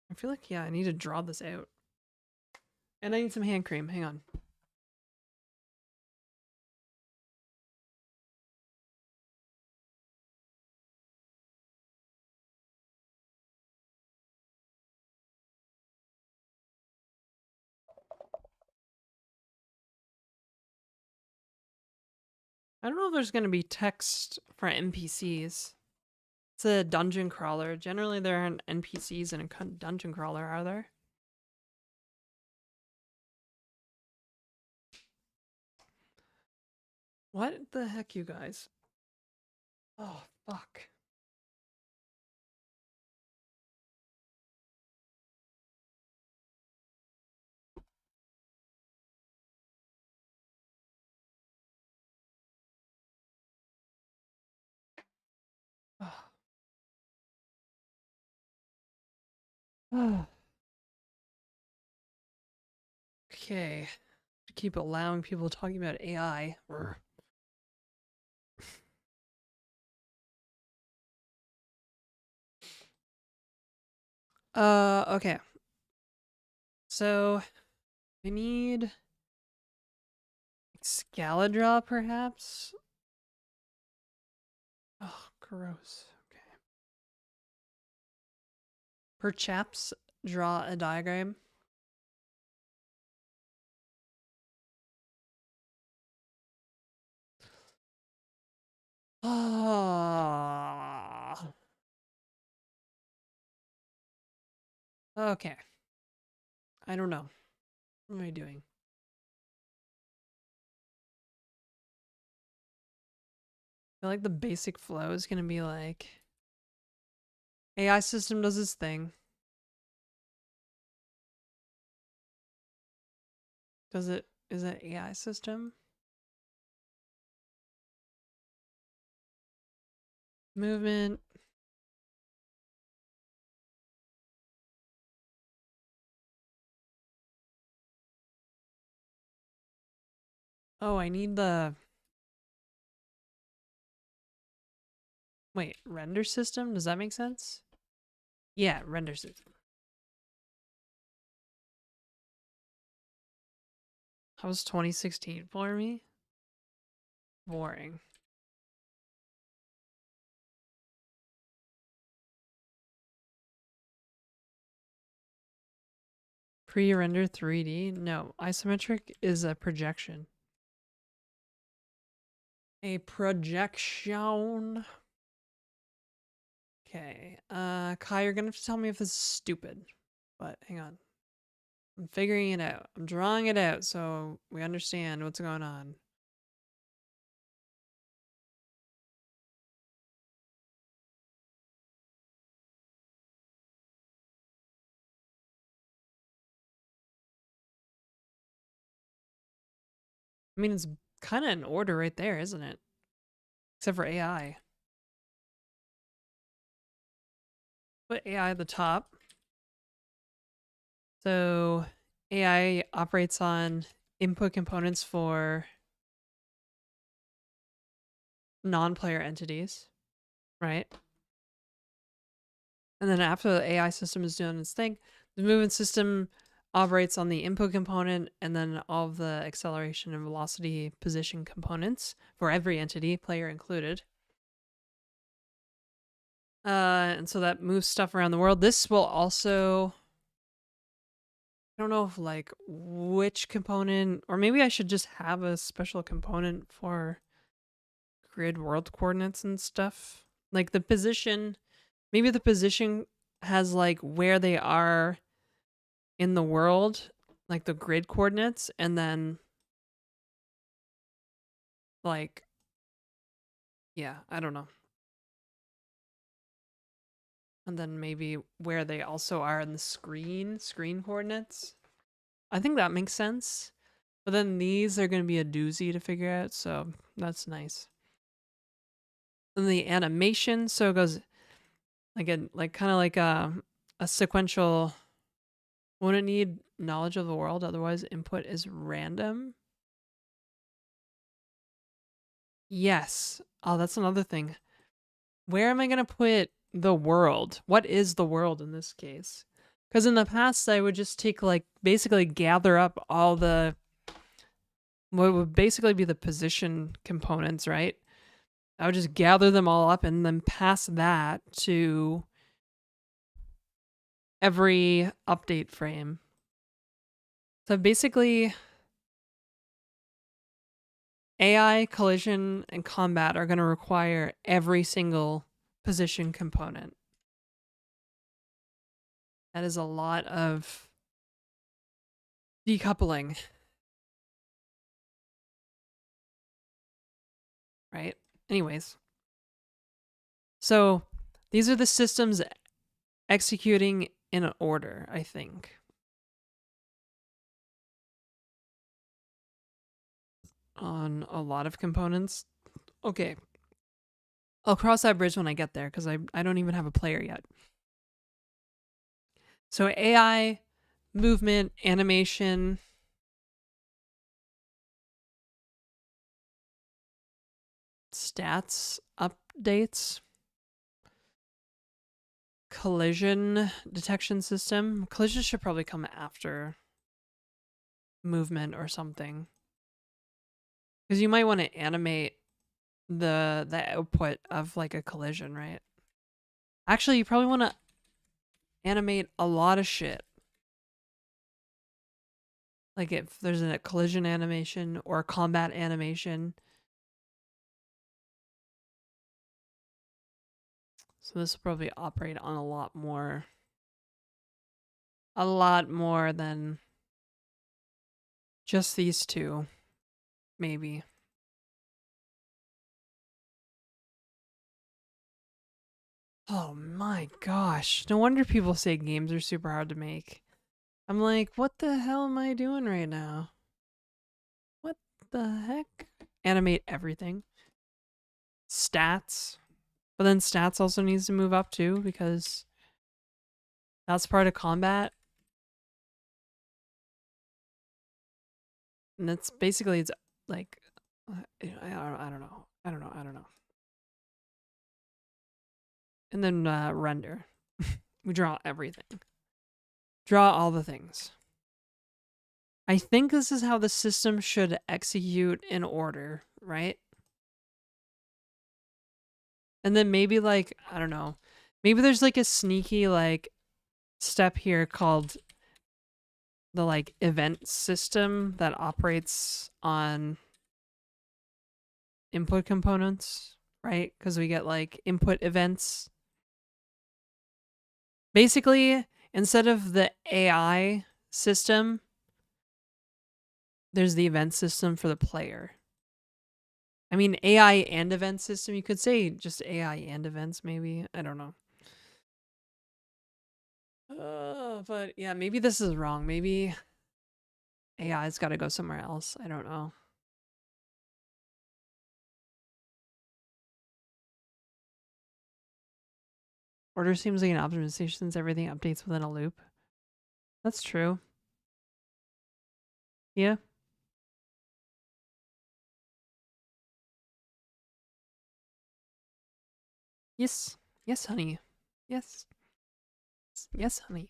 I feel like, yeah, I need to draw this out. And I need some hand cream. Hang on. I don't know if there's going to be text for NPCs. It's a dungeon crawler. Generally, there aren't NPCs in a dungeon crawler, are there? What the heck, you guys? Oh, fuck. Okay. To keep allowing people talking about AI. Okay. So we need Scaladra, perhaps? Oh, gross. Okay. Perhaps draw a diagram. Ah. Okay. I don't know. What am I doing? I feel like the basic flow is gonna be like AI system does its thing. Is it AI system? Movement. Oh, I need the... Wait, render system? Does that make sense? Yeah, render system. How was 2016 for me? Boring. Pre-render 3D? No, isometric is a projection. A projection. Okay. Kai, you're gonna have to tell me if this is stupid. But hang on. I'm figuring it out. I'm drawing it out so we understand what's going on. I mean, it's kind of in order right there, isn't it? Except for AI. Put AI at the top. So AI operates on input components for non-player entities, right? And then after the AI system is doing its thing, the movement system operates on the input component and then all of the acceleration and velocity position components for every entity, player included. And so that moves stuff around the world. This will also... I don't know if like which component, or maybe I should just have a special component for grid world coordinates and stuff. Like the position, maybe the position has like where they are in the world, like the grid coordinates, and then like, yeah, I don't know. And then maybe where they also are in the screen coordinates. I think that makes sense. But then these are going to be a doozy to figure out, so that's nice. And the animation, so it goes again, like kind of like a sequential. Wouldn't need knowledge of the world, otherwise input is random. Yes. Oh, that's another thing. Where am I gonna put the world? What is the world in this case? Because in the past, I would just take like basically gather up all the what would basically be the position components, right? I would just gather them all up and then pass that to every update frame. So basically, AI, collision, and combat are going to require every single position component. That is a lot of decoupling, right? Anyways, so these are the systems executing in an order, I think. On a lot of components. Okay. I'll cross that bridge when I get there because I don't even have a player yet. So AI, movement, animation, stats, updates, collision detection system. Collision should probably come after movement or something. Because you might want to animate the output of like a collision, right? Actually, you probably want to animate a lot of shit. Like if there's a collision animation or a combat animation. So this will probably operate on a lot more than just these two, maybe. Oh my gosh. No wonder people say games are super hard to make. I'm like, what the hell am I doing right now? What the heck? Animate everything. Stats. But then stats also needs to move up too because that's part of combat. And it's basically, it's like, I don't know. I don't know. And then render. We draw everything. Draw all the things. I think this is how the system should execute in order, right? And then maybe like, I don't know, maybe there's like a sneaky like step here called the like event system that operates on input components, right? Because we get like input events. Basically, instead of the AI system, there's the event system for the player. I mean, AI and event system. You could say just AI and events, maybe. I don't know. But yeah, maybe this is wrong. Maybe AI's got to go somewhere else. I don't know. Order seems like an optimization since everything updates within a loop. That's true. Yeah. Yes. Yes, honey. Yes. Yes, honey.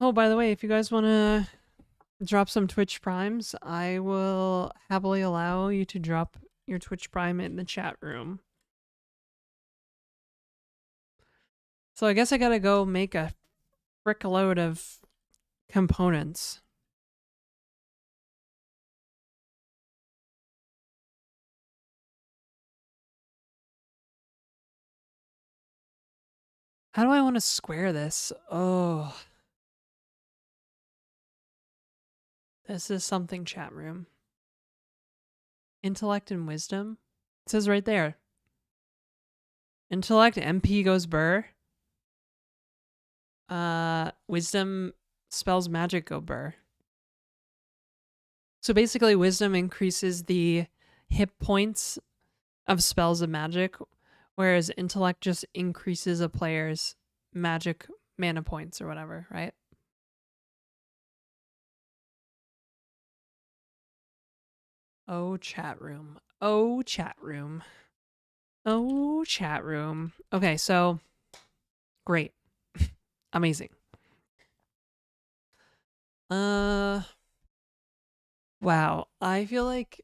Oh, by the way, if you guys want to drop some Twitch Primes, I will happily allow you to drop your Twitch Prime in the chat room. So I guess I gotta go make a frick load of components. How do I want to square this? Oh. This is something, chat room. Intellect and wisdom. It says right there. Intellect, MP goes burr. Wisdom spells magic go burr. So basically wisdom increases the hit points of spells of magic, whereas intellect just increases a player's magic mana points or whatever, right? Oh, chat room. Oh, chat room. Oh, chat room. Okay, so great. Amazing. Wow. I feel like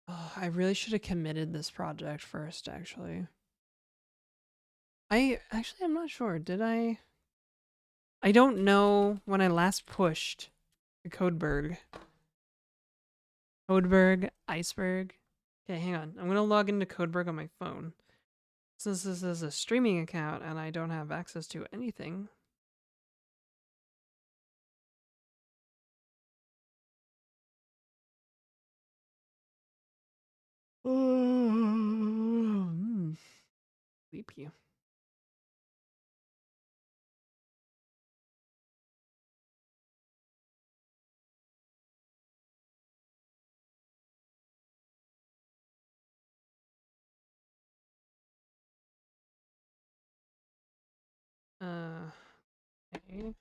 I really should have committed this project first, actually. I'm not sure. Did I? I don't know when I last pushed the Codeberg. Codeberg, Iceberg. Okay, hang on. I'm going to log into Codeberg on my phone. Since this is a streaming account and I don't have access to anything. Sleepy. Okay.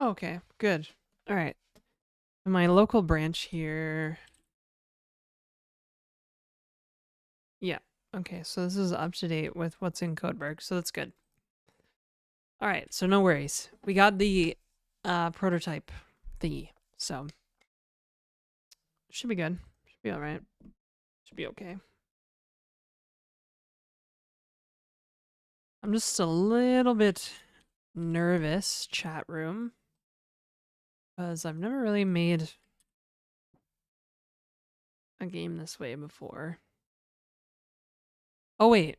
Okay, good. All right. My local branch here. Yeah. Okay, so this is up to date with what's in Codeberg, so that's good. All right, so no worries. We got the prototype thingy, so should be good. Should be all right. Should be okay. I'm just a little bit nervous, chat room, because I've never really made a game this way before. Oh, wait.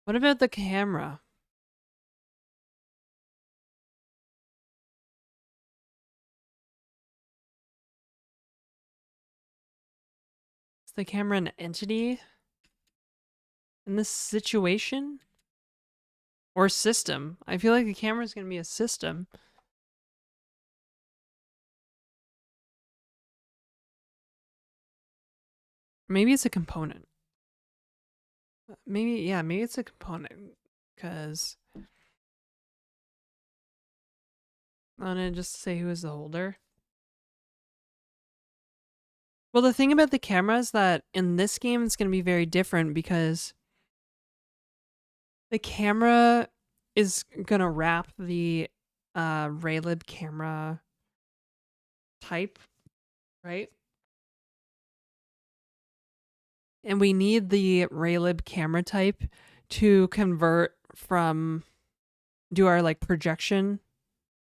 What about the camera? Is the camera an entity in this situation? Or system? I feel like the camera is going to be a system. Maybe it's a component. Maybe, yeah, maybe it's a component. Because I want to just say who is the holder. Well, the thing about the camera is that in this game, it's going to be very different because the camera is going to wrap the Raylib camera type, right? And we need the Raylib camera type to convert from, do our like projection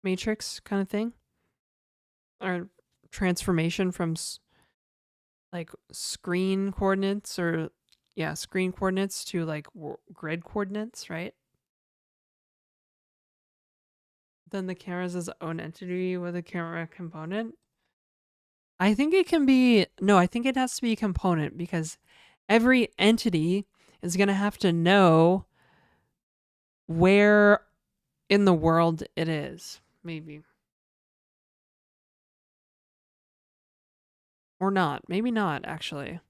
matrix kind of thing. Our transformation from like screen coordinates or screen coordinates to like grid coordinates, right? Then the camera is its own entity with a camera component. I think it can be, no, I think it has to be a component because every entity is going to have to know where in the world it is, maybe. Or not. Maybe not, actually.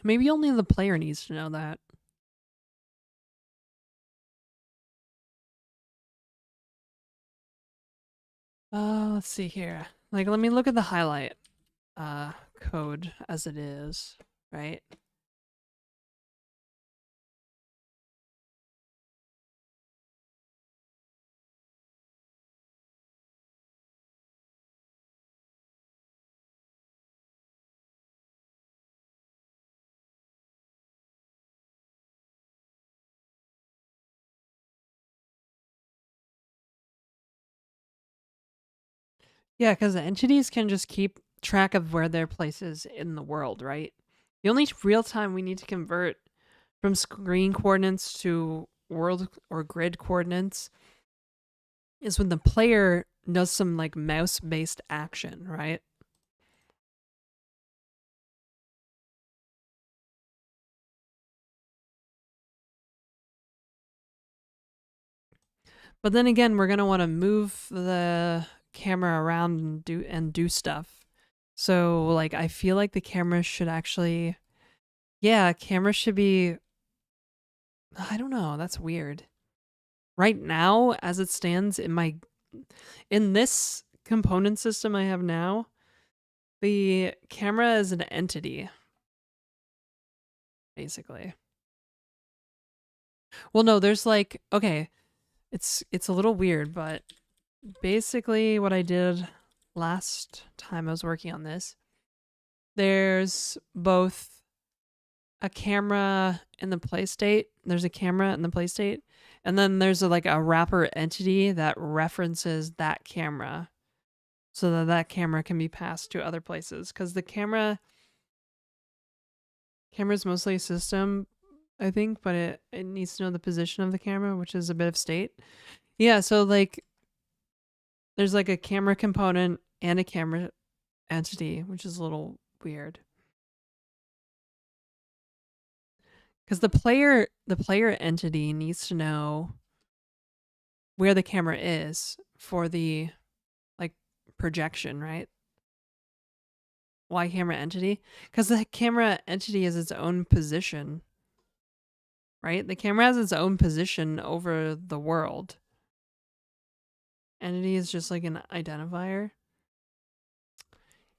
Maybe only the player needs to know that. Let's see here. Like, let me look at the highlight code as it is, right? Yeah, because the entities can just keep track of where their place is in the world, right? The only real time we need to convert from screen coordinates to world or grid coordinates is when the player does some like mouse based action, right? But then again, we're gonna want to move the camera around and do stuff. So like I feel like the camera should actually, camera should be, I don't know, that's weird. Right now, as it stands in this component system I have now, the camera is an entity, basically. Well, no, there's like, okay, it's a little weird, but basically what I did last time I was working on this, there's both a camera in the play state, there's a camera in the play state, and then there's like a wrapper entity that references that camera so that that camera can be passed to other places because the camera's mostly a system, I think, but it needs to know the position of the camera, which is a bit of state. Yeah, so like there's like a camera component and a camera entity, which is a little weird. Because the player entity needs to know where the camera is for the like projection, right? Why camera entity? Because the camera entity is its own position, right? The camera has its own position over the world. Entity is just like an identifier.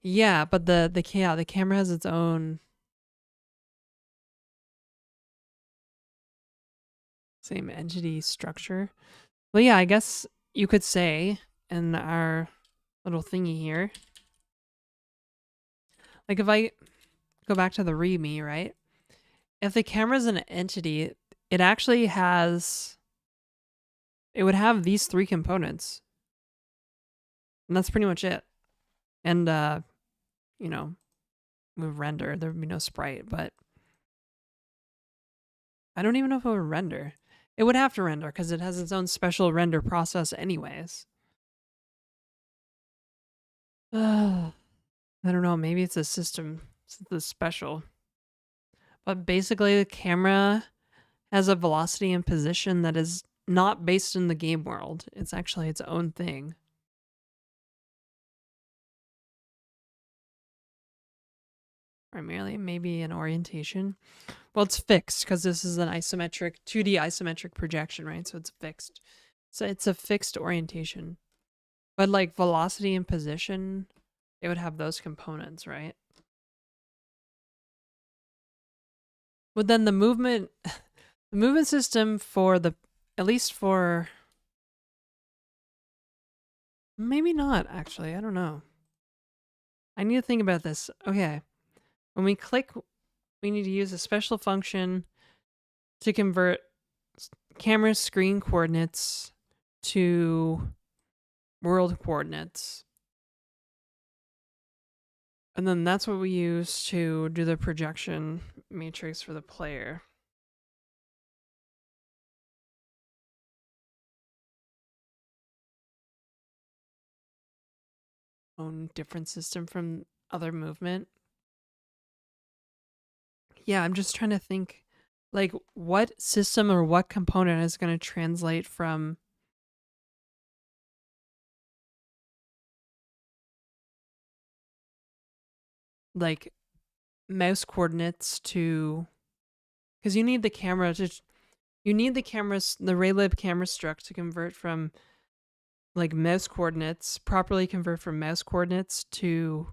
Yeah, but the camera has its own same entity structure. Well, yeah, I guess you could say in our little thingy here, like if I go back to the README, right? If the camera's an entity, it actually has, it would have these three components. And that's pretty much it. And, you know, with render, there would be no sprite, but I don't even know if it would render. It would have to render because it has its own special render process anyways. I don't know, maybe it's a system, it's special. But basically the camera has a velocity and position that is not based in the game world. It's actually its own thing. Primarily, maybe an orientation. Well, it's fixed because this is an isometric, 2D isometric projection, right? So it's fixed. So it's a fixed orientation. But like velocity and position, it would have those components, right? But then the movement system for the, at least for, maybe not actually, I don't know. I need to think about this. Okay. When we click, we need to use a special function to convert camera screen coordinates to world coordinates. And then that's what we use to do the projection matrix for the player. Own different system from other movement. Yeah, I'm just trying to think, like, what system or what component is going to translate from like mouse coordinates to, because you need the camera to, you need the cameras, the Raylib camera struct to convert from like mouse coordinates, properly convert from mouse coordinates to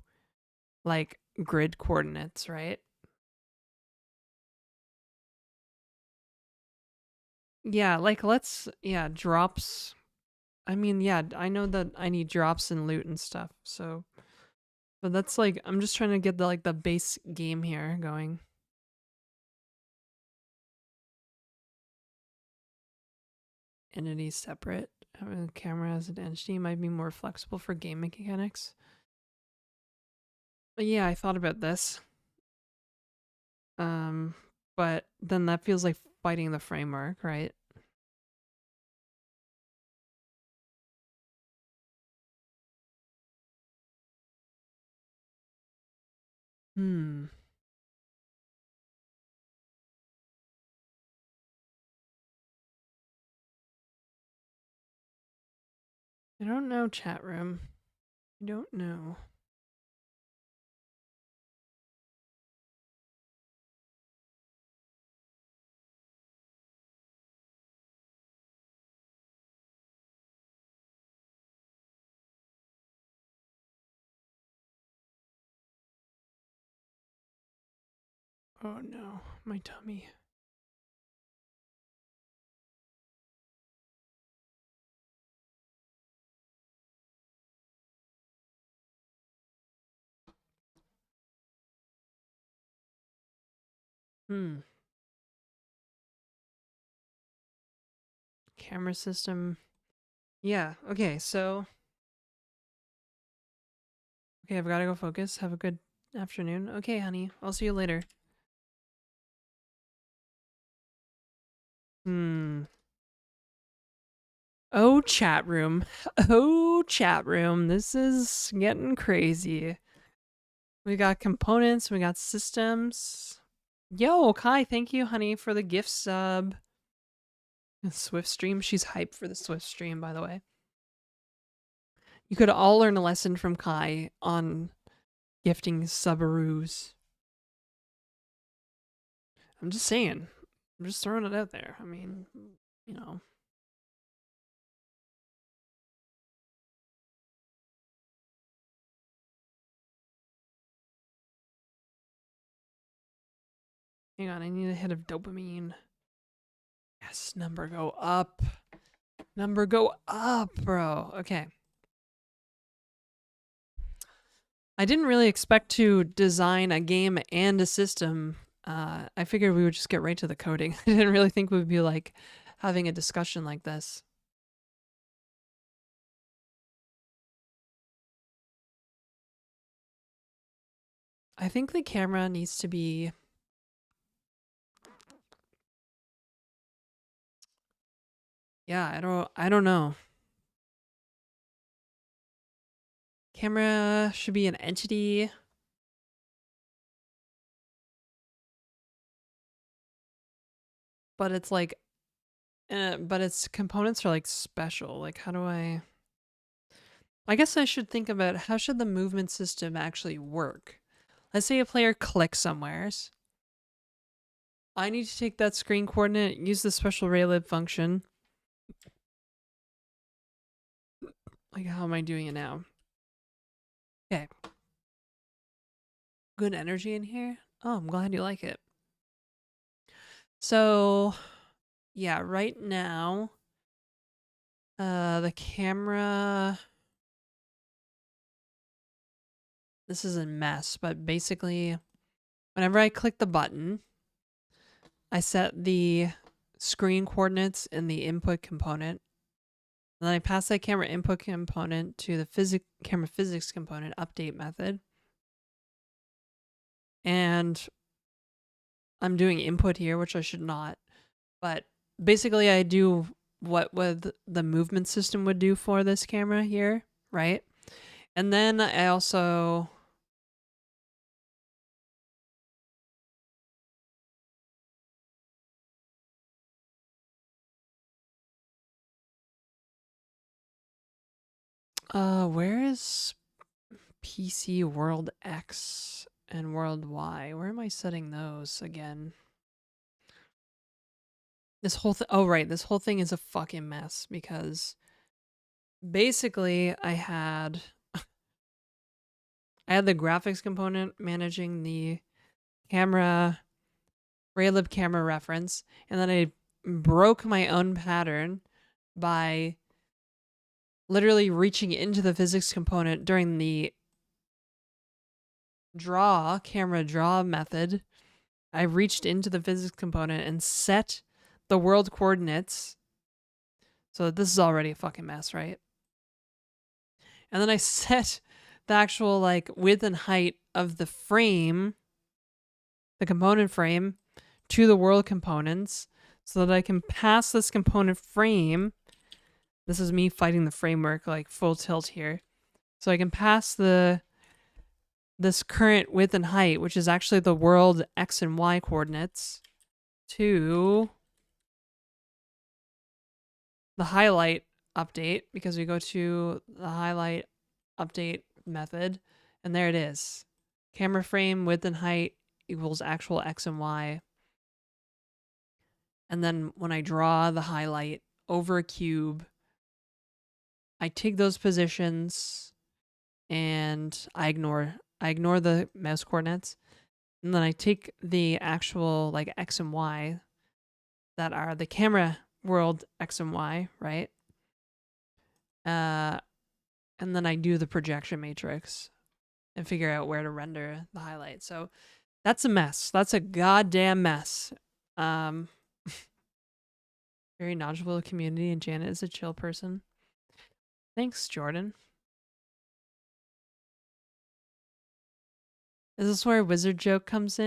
like grid coordinates, right? Yeah, like yeah, drops. I mean, yeah, I know that I need drops and loot and stuff, so, but that's like, I'm just trying to get the like the base game here going. Entity separate. Having the camera as an entity might be more flexible for game mechanics. But yeah, I thought about this. But then that feels like fighting the framework, right? Hmm. I don't know, chat room. I don't know. Oh no, my tummy. Hmm. Camera system. Yeah, okay, so. Okay, I've got to go focus. Have a good afternoon. Okay, honey, I'll see you later. Hmm. Oh, chat room. Oh, chat room. This is getting crazy. We got components, we got systems. Yo, Kai, thank you, honey, for the gift sub. Swift stream. She's hyped for the Swift stream, by the way. You could all learn a lesson from Kai on gifting subaroos. I'm just saying. I'm just throwing it out there. I mean, you know. Hang on, I need a hit of dopamine. Yes, number go up. Number go up, bro. Okay. I didn't really expect to design a game and a system. I figured we would just get right to the coding. I didn't really think we would be like having a discussion like this. I think the camera needs to be... Yeah, I don't know. Camera should be an entity. But it's like, but its components are like special. Like, how do I guess I should think about how should the movement system actually work? Let's say a player clicks somewheres. I need to take that screen coordinate, use the special raylib function. Like, how am I doing it now? Okay. Good energy in here. Oh, I'm glad you like it. So, yeah, right now, the camera, this is a mess, but basically, whenever I click the button, I set the screen coordinates in the input component. And then I pass that camera input component to the camera physics component update method. And I'm doing input here, which I should not. But basically I do what the movement system would do for this camera here, right? And then I also... where is PC World X and World Y? Where am I setting those again? This whole oh right, this whole thing is a fucking mess because basically I had the graphics component managing the camera raylib camera reference, and then I broke my own pattern by literally reaching into the physics component during the camera draw method. I reached into the physics component and set the world coordinates. So this is already a fucking mess, right? And then I set the actual like width and height of the frame, the component frame, to the world components so that I can pass this component frame. This is me fighting the framework like full tilt here. So I can pass this current width and height, which is actually the world X and Y coordinates, to the highlight update, because we go to the highlight update method, and there it is. Camera frame width and height equals actual X and Y. And then when I draw the highlight over a cube, I take those positions and I ignore the mouse coordinates. And then I take the actual like X and Y that are the camera world X and Y, right? And then I do the projection matrix and figure out where to render the highlight. So that's a mess. That's a goddamn mess. Very knowledgeable community, and Janet is a chill person. Thanks, Jordan. Is this where wizard joke comes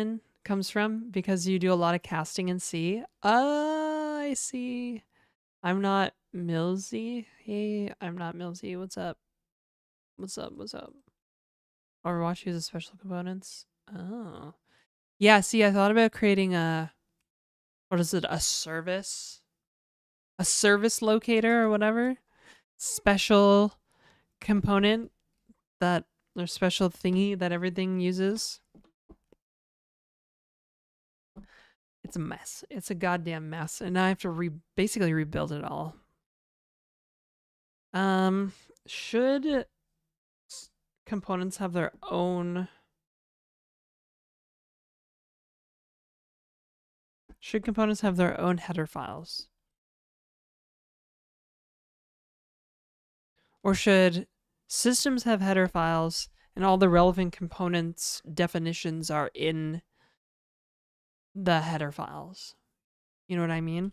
from? Because you do a lot of casting in C? I see. I'm not Millsy. Hey, I'm not Millsy. What's up? What's up? What's up? Overwatch uses special components. Oh. Yeah, see, I thought about creating what is it, a service locator or whatever. Special component that, or special thingy that everything uses. It's a mess. It's a goddamn mess. And now I have to basically rebuild it all. Should components have their own... Should components have their own header files? Or should systems have header files and all the relevant components definitions are in the header files? You know what I mean?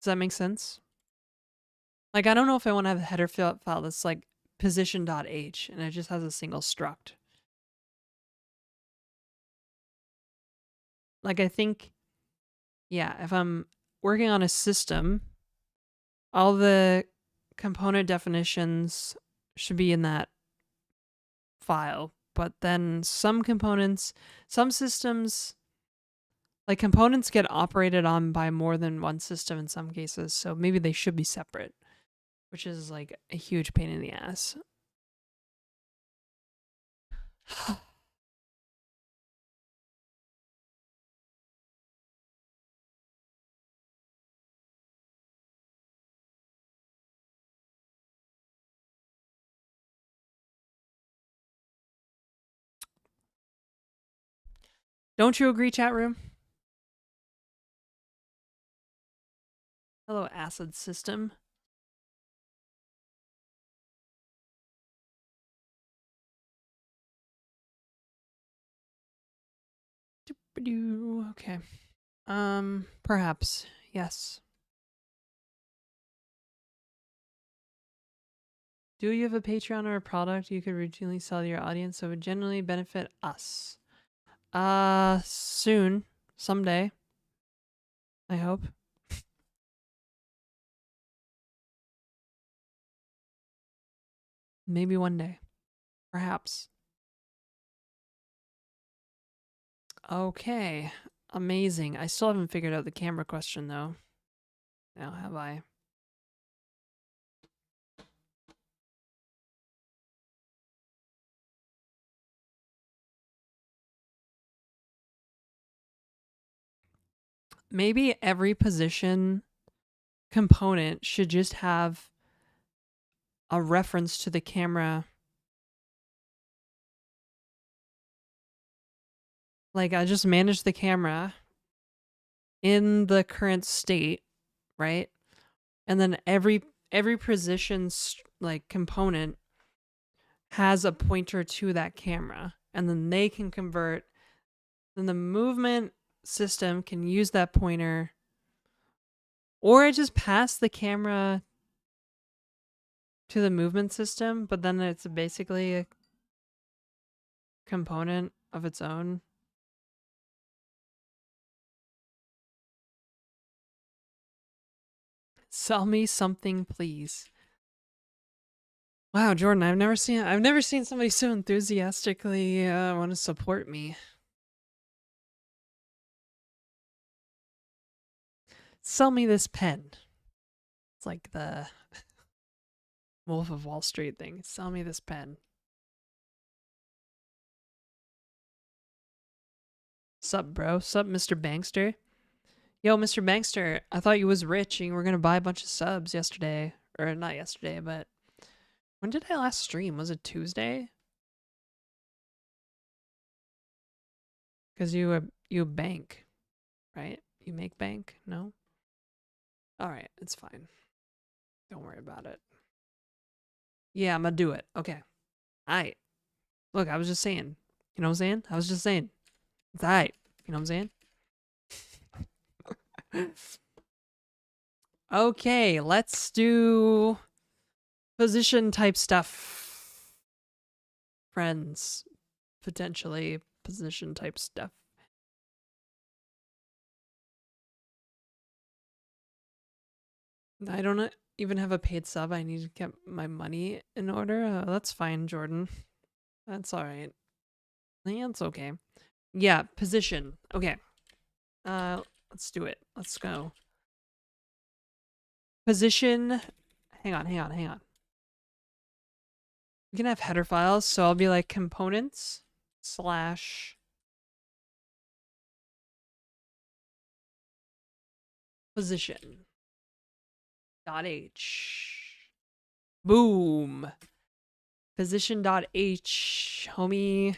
Does that make sense? Like, I don't know if I want to have a header file that's like position.h and it just has a single struct. Like, I think, yeah, if I'm working on a system, all the component definitions should be in that file. But then some components, some systems, like components get operated on by more than one system in some cases, so maybe they should be separate, which is like a huge pain in the ass. Don't you agree, chat room? Hello, acid system. Okay. Perhaps. Yes. Do you have a Patreon or a product you could routinely sell to your audience that would generally benefit us? Soon. Someday. I hope. Maybe one day. Perhaps. Okay. Amazing. I still haven't figured out the camera question, though. Now have I? Maybe every position component should just have a reference to the camera. Like, I just manage the camera in the current state, right? And then every position's like component has a pointer to that camera, and then they can convert. Then the movement system can use that pointer, or I just pass the camera to the movement system, but then it's basically a component of its own. Sell me something, please. Wow, Jordan, I've never seen somebody so enthusiastically want to support me. Sell me this pen. It's like the Wolf of Wall Street thing. Sell me this pen. Sup, bro? Sup, Mr. Bankster? Yo, Mr. Bankster, I thought you was rich and you were gonna buy a bunch of subs yesterday. Or not yesterday, but when did I last stream? Was it Tuesday? Because you bank, right? You make bank? No? Alright, it's fine. Don't worry about it. Yeah, I'm gonna do it. Okay. Alright. Look, I was just saying. You know what I'm saying? I was just saying. It's alright. You know what I'm saying? Okay, let's do position type stuff. Friends. Potentially position type stuff. I don't even have a paid sub. I need to get my money in order. That's fine, Jordan. That's alright. Yeah, it's okay. Yeah, position. Okay. Let's do it. Let's go. Position. Hang on. We can have header files, so I'll be like components / position .h. Boom. Position.h, homie.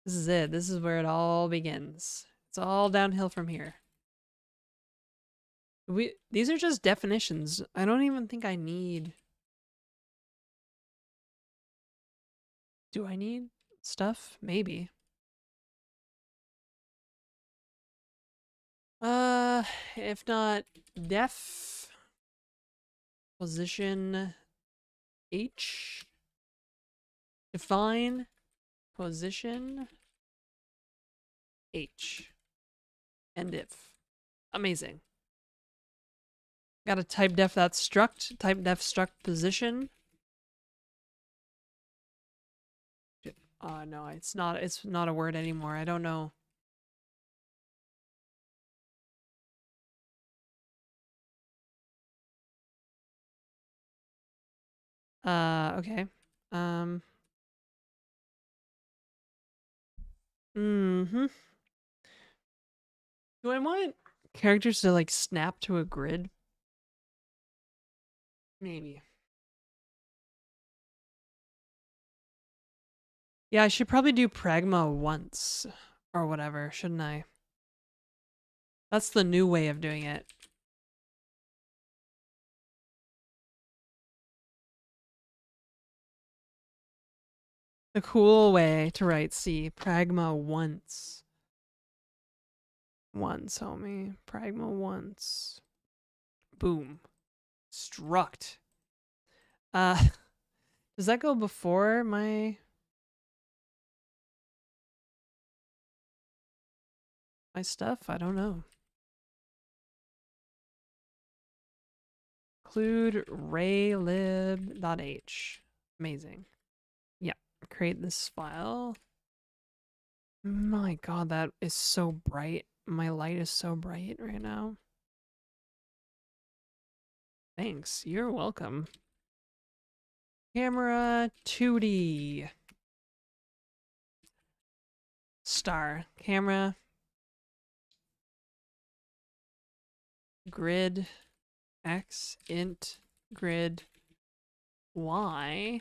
This is it. This is where it all begins. It's all downhill from here. These are just definitions. I don't even think I need... Do I need stuff? Maybe. If not, def position h, define position h. and if. Amazing. Got a type def that struct, type def struct position. No, it's not a word anymore. I don't know. Okay. Um. Mm-hmm. Do I want characters to like snap to a grid? Maybe. Yeah, I should probably do pragma once or whatever, shouldn't I? That's the new way of doing it. The cool way to write C. Pragma once. Once, homie. Pragma once. Boom. Struct. Uh, does that go before my stuff? I don't know. Include raylib.h. Amazing. Yeah. Create this file. My god, that is so bright. My light is so bright right now. Thanks. You're welcome. Camera 2D. Star. Camera. Grid. X. Int. Grid. Y.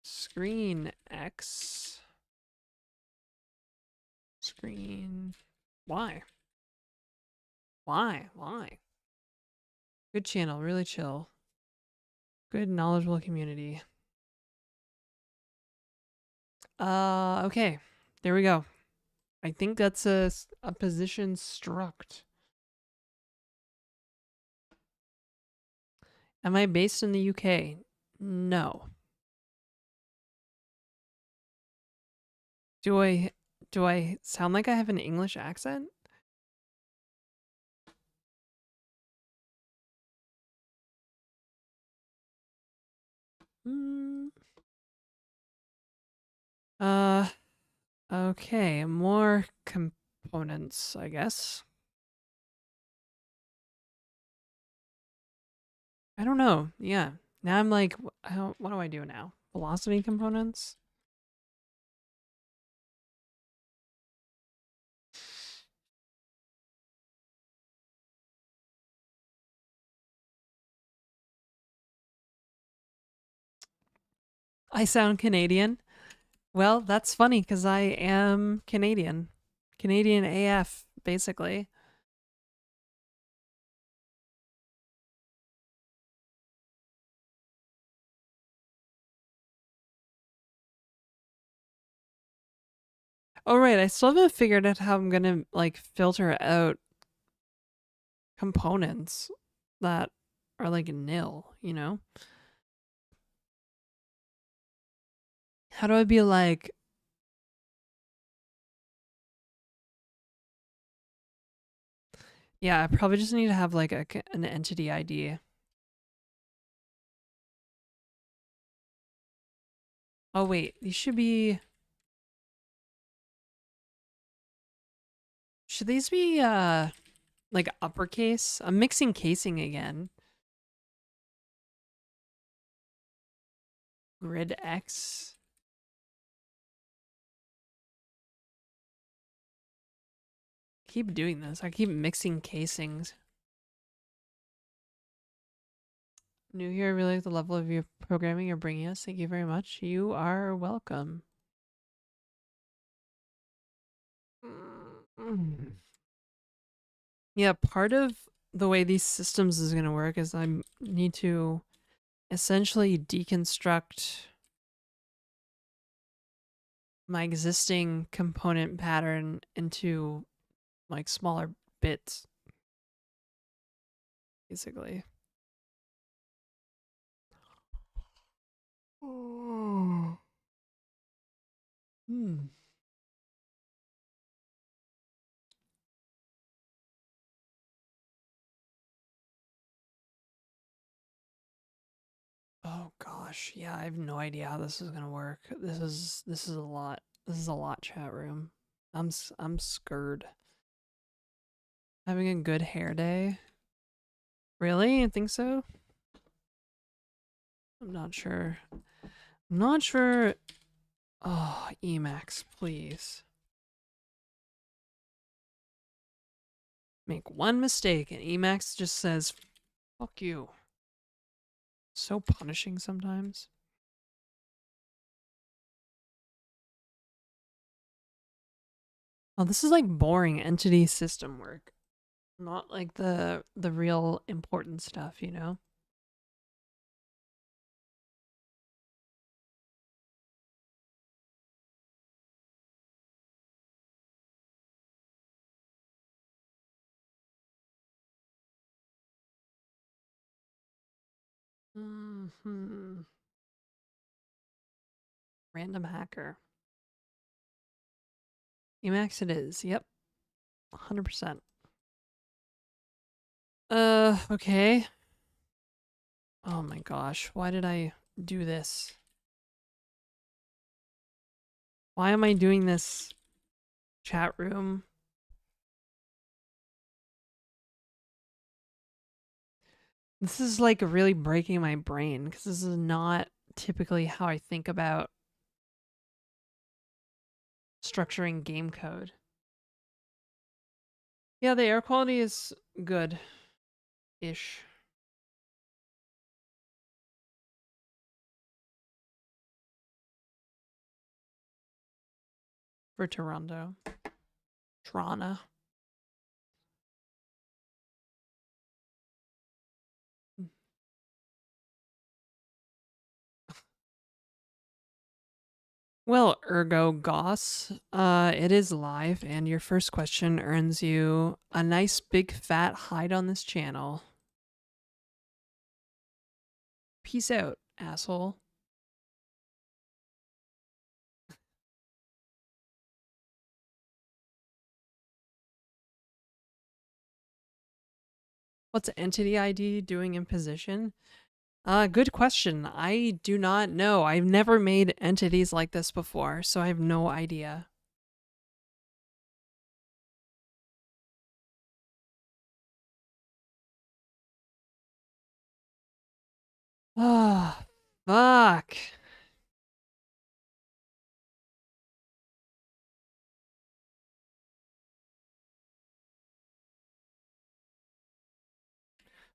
Screen X. Screen Y. Why? Good channel, really chill. Good knowledgeable community. Okay. There we go. I think that's a position struct. Am I based in the UK? No. Do I sound like I have an English accent? Mm. Okay, more components, I guess. I don't know. Yeah. Now I'm like, what do I do now? Velocity components? I sound Canadian. Well, that's funny because I am Canadian. Canadian AF, basically. Oh, right. I still haven't figured out how I'm going to like filter out components that are like nil, you know? How do I be like, yeah, I probably just need to have like an entity ID. Oh, wait. These should be, should these be like uppercase? I'm mixing casing again. Grid X. Keep doing this. I keep mixing casings. New here, I really like the level of your programming you're bringing us. Thank you very much. You are welcome. Yeah, part of the way these systems is going to work is I need to essentially deconstruct my existing component pattern into like smaller bits, basically. Hmm. gosh. Yeah, I have no idea how this is gonna work. This is a lot. This is a lot, chat room. I'm scared. Having a good hair day. Really? You think so? I'm not sure. I'm not sure. Oh, Emacs, please. Make one mistake and Emacs just says, fuck you. So punishing sometimes. Oh, this is like boring entity system work. Not like the real important stuff, you know? Hmm. Random hacker. Emacs it is. Yep. 100%. Okay. Oh my gosh. Why did I do this? Why am I doing this chat room? This is like really breaking my brain because this is not typically how I think about structuring game code. Yeah, the air quality is good-ish. For Toronto. Toronto. Well, ergo goss, it is live, and your first question earns you a nice big fat hide on this channel. Peace out, asshole. What's entity ID doing in position? Good question. I do not know. I've never made entities like this before, so I have no idea. Ah, fuck.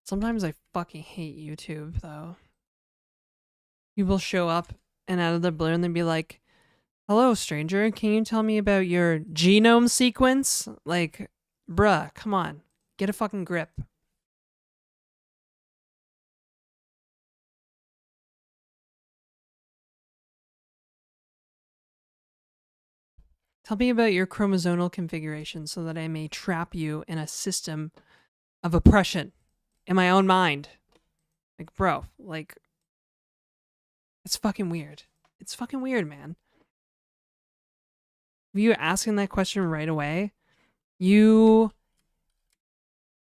Sometimes I fucking hate YouTube, though. People show up and out of the blue and they'd be like, hello, stranger, can you tell me about your genome sequence? Like, bruh, come on. Get a fucking grip. Tell me about your chromosomal configuration so that I may trap you in a system of oppression in my own mind. Like, bro, like, it's fucking weird. It's fucking weird, man. If you asking that question right away, you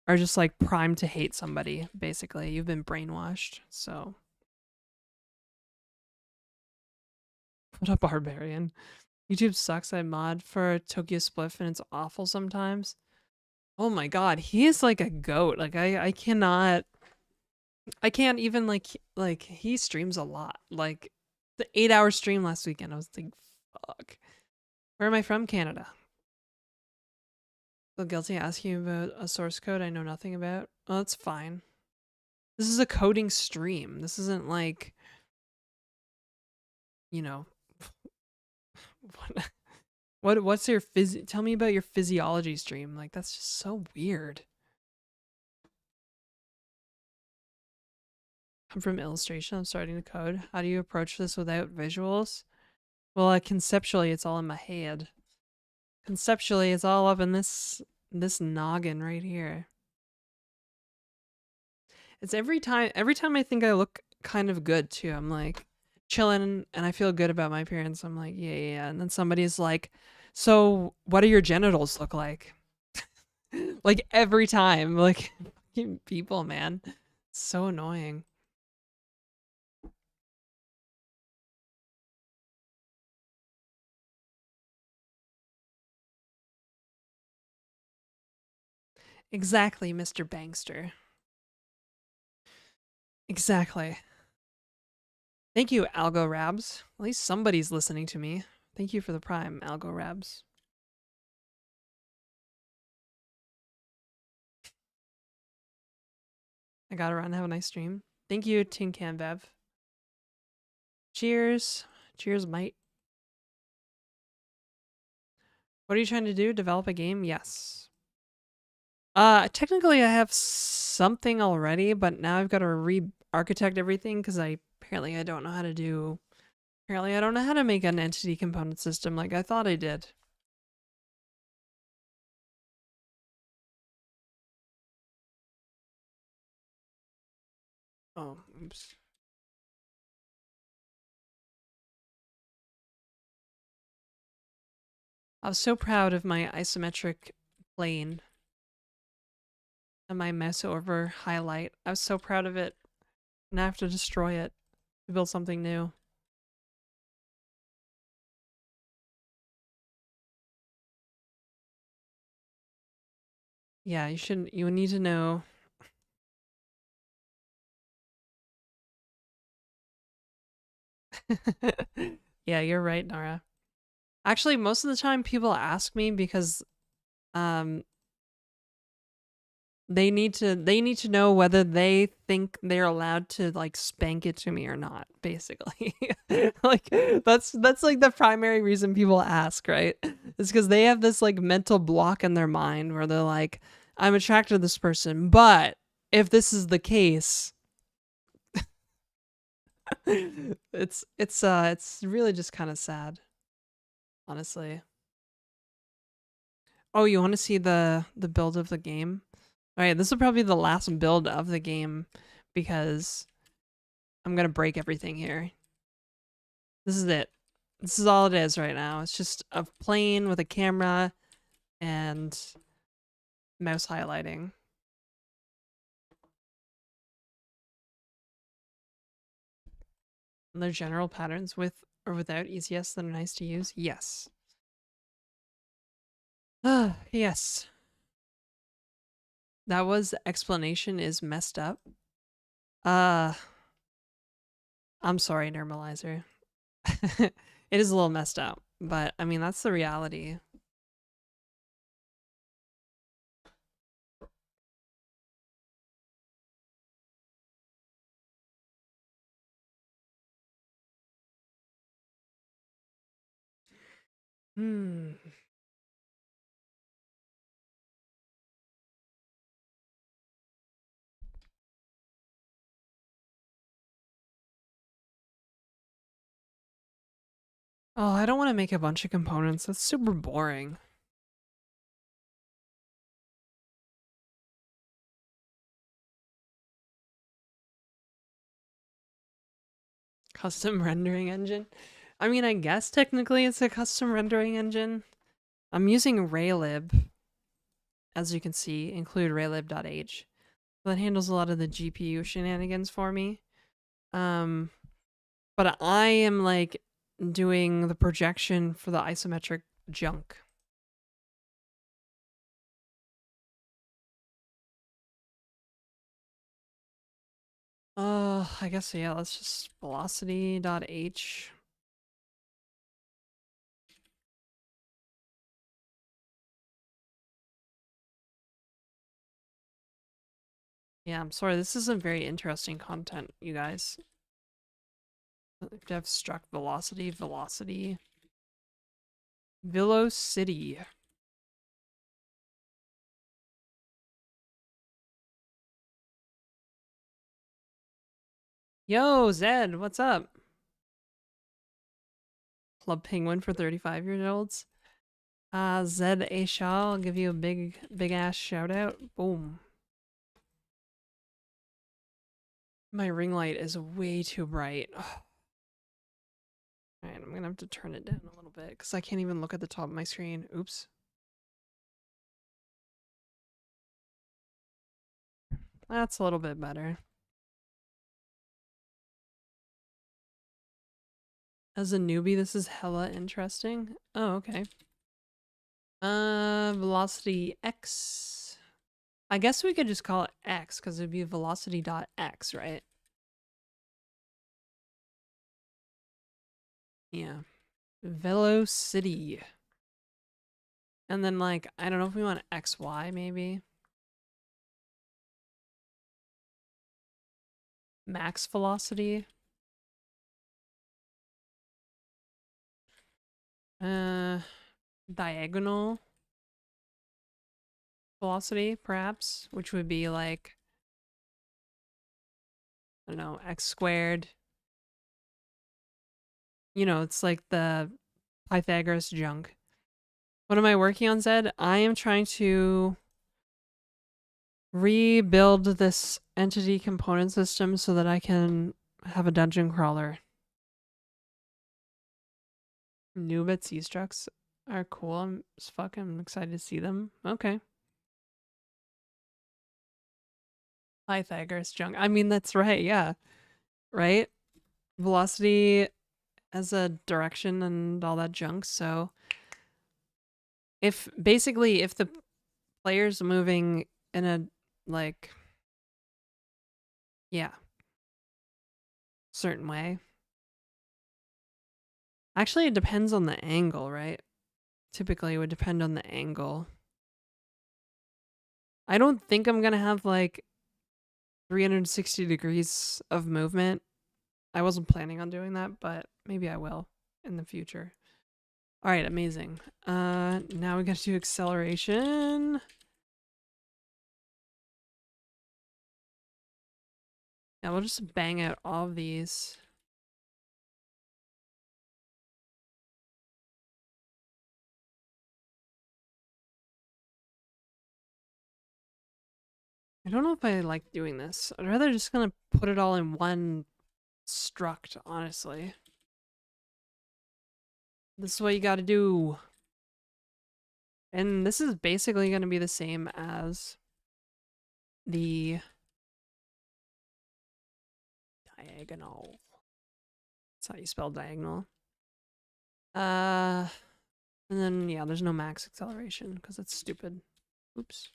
are just like primed to hate somebody, basically. You've been brainwashed, so. What a barbarian. YouTube sucks. I mod for Tokyo Spliff and it's awful sometimes. Oh my god, he is like a goat. Like I cannot I can't even like he streams a lot. Like the 8-hour stream last weekend, I was like, fuck. Where am I from? Canada. Feel guilty asking you about a source code I know nothing about. Oh, that's fine. This is a coding stream. This isn't like, you know, what's your tell me about your physiology stream. Like that's just so weird. I'm from illustration. I'm starting to code. How do you approach this without visuals? Well, conceptually, it's all in my head. Conceptually, it's all up in this noggin right here. It's every time I think I look kind of good too. I'm like chilling and I feel good about my appearance. I'm like, yeah. And then somebody's like, so what do your genitals look like? Like every time, like people, man. It's so annoying. Exactly, Mr. Bangster. Exactly. Thank you, Algo Rabs. At least somebody's listening to me. Thank you for the prime, Algo Rabs. I gotta run. Have a nice stream. Thank you, Tin Can Bev. Cheers. Cheers, mate. What are you trying to do? Develop a game? Yes. Technically I have something already, but now I've got to re-architect everything because apparently I don't know how to do. Apparently I don't know how to make an entity component system like I thought I did. Oh, oops. I was so proud of my isometric plane and my mouse over highlight. I was so proud of it. Now I have to destroy it to build something new. Yeah, you need to know. Yeah, you're right, Nara. Actually, most of the time people ask me because um they need to know whether they think they're allowed to like spank it to me or not, basically. Like that's like the primary reason people ask, right? It's because they have this like mental block in their mind where they're like, I'm attracted to this person, but if this is the case, it's really just kind of sad, honestly. Oh, you want to see the build of the game? All right, this will probably be the last build of the game because I'm gonna break everything here. This is it. This is all it is right now. It's just a plane with a camera and mouse highlighting. And their general patterns with or without ECS that are nice to use? Yes. Yes. That was explanation is messed up. Uh, I'm sorry, Normalizer. It is a little messed up, but I mean, that's the reality. Hmm. Oh, I don't want to make a bunch of components. That's super boring. Custom rendering engine? I mean, I guess technically it's a custom rendering engine. I'm using raylib, as you can see, include raylib.h. That handles a lot of the GPU shenanigans for me. But I am like doing the projection for the isometric junk. I guess yeah, let's just velocity.h. Yeah, I'm sorry, this isn't very interesting content, you guys. We have to have struct velocity, velocity. Velocity. Yo, Zed, what's up? Club Penguin for 35-year-olds. Zed A. Shaw, I'll give you a big ass shout out. Boom. My ring light is way too bright. Alright, I'm gonna have to turn it down a little bit because I can't even look at the top of my screen. Oops. That's a little bit better. As a newbie, this is hella interesting. Oh, okay. Velocity X. I guess we could just call it x because it'd be velocity dot x, right? Yeah. Velocity. And then like, I don't know if we want xy maybe. Max velocity. Diagonal velocity, perhaps, which would be like, I don't know, x squared. You know, it's like the Pythagoras junk. What am I working on, Zed? I am trying to rebuild this entity component system so that I can have a dungeon crawler. Noob at sea structs are cool. I'm fucking excited to see them. Okay. Pythagoras junk. I mean, that's right. Yeah. Right? Velocity as a direction and all that junk. So if basically if the player's moving in a like, yeah, certain way. Actually, it depends on the angle, right? Typically, it would depend on the angle. I don't think I'm gonna have like 360 degrees of movement. I wasn't planning on doing that, but maybe I will in the future. All right, amazing. Now we got to do acceleration. Yeah, we'll just bang out all of these. I don't know if I like doing this. I'd rather just gonna put it all in one struct, honestly. This is what you gotta do. And this is basically gonna be the same as the diagonal. That's how you spell diagonal. And then, yeah, there's no max acceleration because it's stupid. Oops.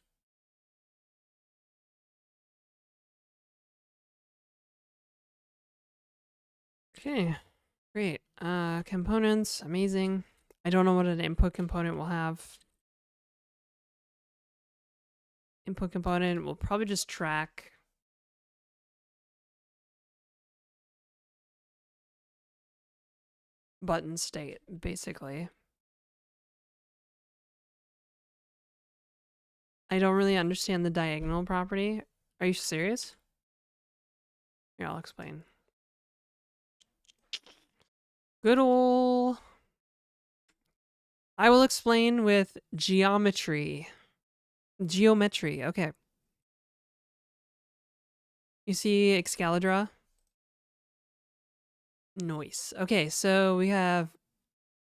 Okay, great. Components, amazing. I don't know what an input component will have. Input component will probably just track button state, basically. I don't really understand the diagonal property. Are you serious? Here, I'll explain. Good ol'... I will explain with geometry. Geometry, okay. You see Excalibur? Nice. Okay, so we have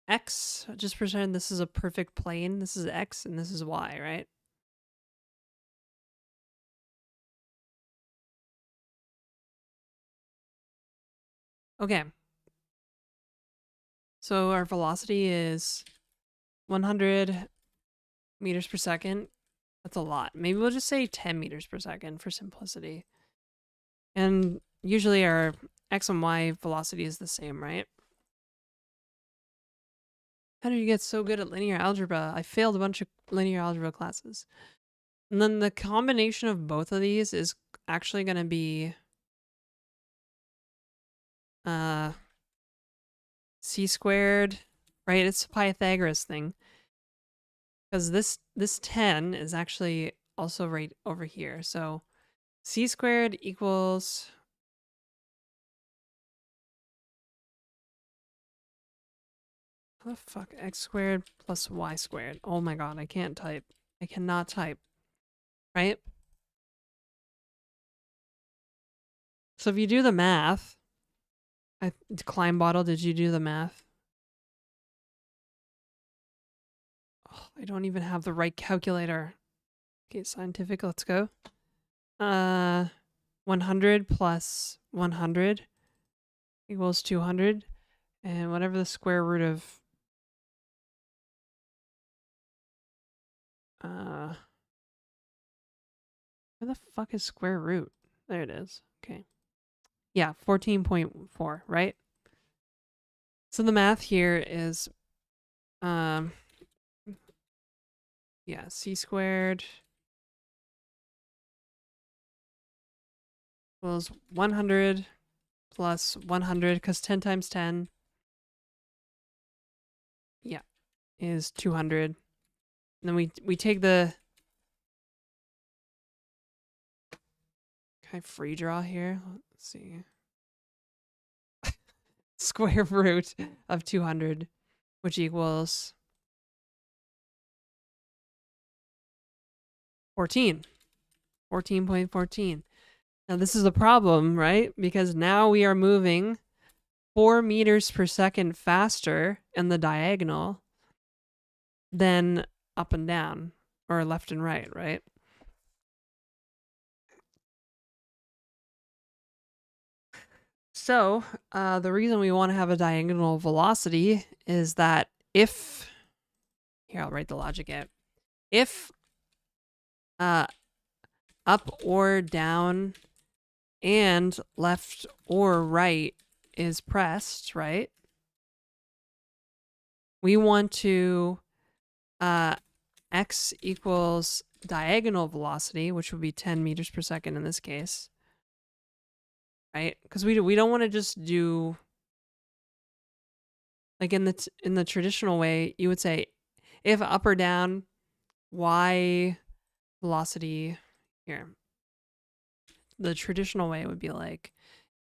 X. Just pretend this is a perfect plane. This is X and this is Y, right? Okay. So our velocity is 100 meters per second. That's a lot. Maybe we'll just say 10 meters per second for simplicity. And usually our X and Y velocity is the same, right? How did you get so good at linear algebra? I failed a bunch of linear algebra classes. And then the combination of both of these is actually going to be c squared, right? It's a Pythagoras thing. Because this 10 is actually also right over here. So c squared equals... How the fuck? X squared plus y squared. Oh my god, I can't type. I cannot type. Right? So if you do the math... Climb bottle, did you do the math? Oh, I don't even have the right calculator. Okay, scientific, let's go. 100 plus 100 equals 200. And whatever the square root of... Where the fuck is square root? There it is. Okay. Yeah, 14.4, right? So the math here is, yeah, c squared equals 100 plus 100, because 10 times 10, yeah, is 200. And then we take the, can I free draw here? Let's see. Square root of 200, which equals 14. 14.14. Now this is a problem, right? Because now we are moving 4 meters per second faster in the diagonal than up and down, or left and right, right? So the reason we want to have a diagonal velocity is that if, here I'll write the logic out. If up or down and left or right is pressed, right? We want to x equals diagonal velocity, which would be 10 meters per second in this case, right? Because we don't want to just do, like in the traditional way, you would say if up or down, y velocity here. The traditional way would be like,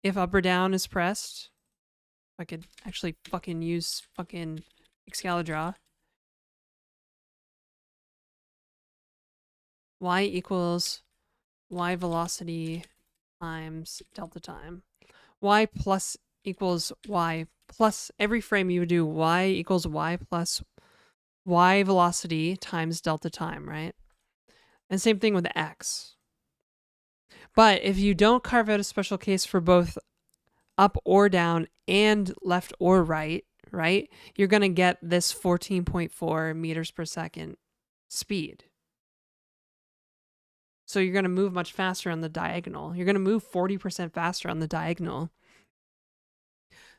if up or down is pressed, if I could actually fucking use fucking Excalibur, y equals y velocity times delta time. Y plus equals y plus, every frame you would do y equals y plus y velocity times delta time, right? And same thing with x. But if you don't carve out a special case for both up or down and left or right, right, you're going to get this 14.4 meters per second speed. So you're going to move much faster on the diagonal. You're going to move 40% faster on the diagonal.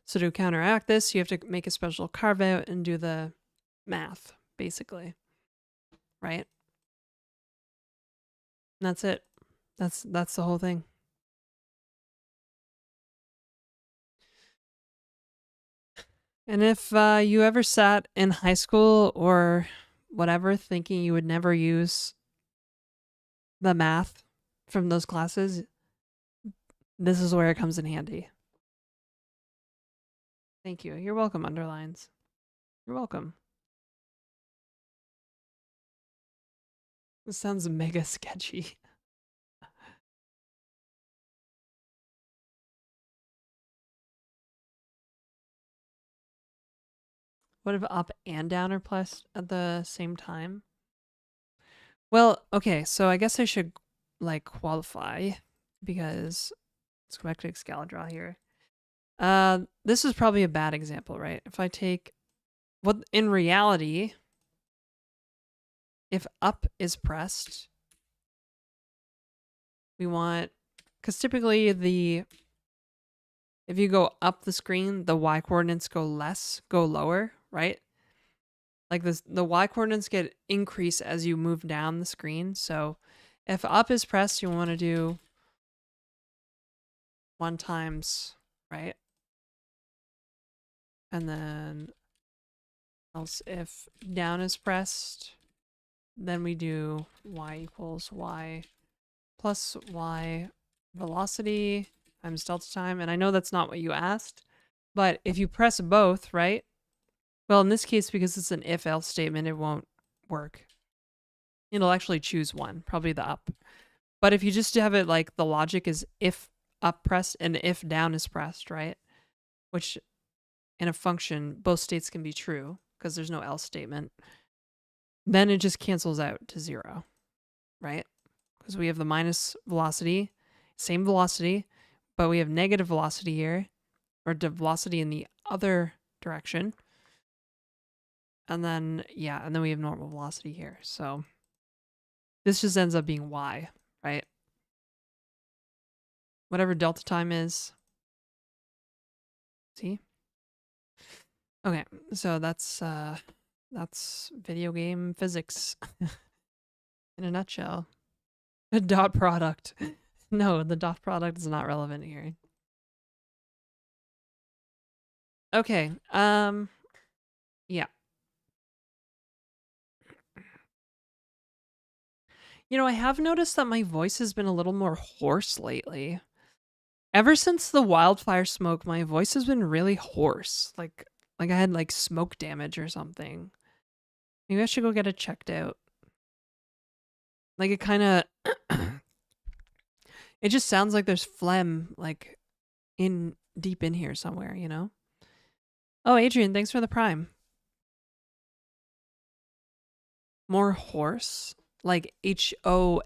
So to counteract this, you have to make a special carve out and do the math, basically. Right? And that's it. That's the whole thing. And if you ever sat in high school or whatever thinking you would never use the math from those classes, this is where it comes in handy. Thank you. You're welcome, underlines. You're welcome. This sounds mega sketchy. What if up and down are pressed at the same time? Well, okay, so I guess I should like qualify, because let's go back to Excalibur here. This is probably a bad example, right? If I take, what in reality, if up is pressed, we want, because typically if you go up the screen, the y coordinates go lower, right? Like this, the y coordinates get increase as you move down the screen. So if up is pressed, you want to do 1 times, right? And then else if down is pressed, then we do y equals y plus y velocity times delta time. And I know that's not what you asked, but if you press both, right? Well, in this case, because it's an if-else statement, it won't work. It'll actually choose one, probably the up. But if you just have it like the logic is if up pressed and if down is pressed, right? Which in a function, both states can be true because there's no else statement. Then it just cancels out to 0, right? Because we have the minus velocity, same velocity, but we have negative velocity here, or the velocity in the other direction. And then, yeah, and then we have normal velocity here. So this just ends up being y, right? Whatever delta time is. See? Okay, so that's video game physics in a nutshell. A dot product. No, the dot product is not relevant here. Okay, yeah. You know, I have noticed that my voice has been a little more hoarse lately. Ever since the wildfire smoke, my voice has been really hoarse. Like I had like smoke damage or something. Maybe I should go get it checked out. Like it kind of it just sounds like there's phlegm like in deep in here somewhere, you know? Oh, Adrian, thanks for the prime. More hoarse? Like HOARSE,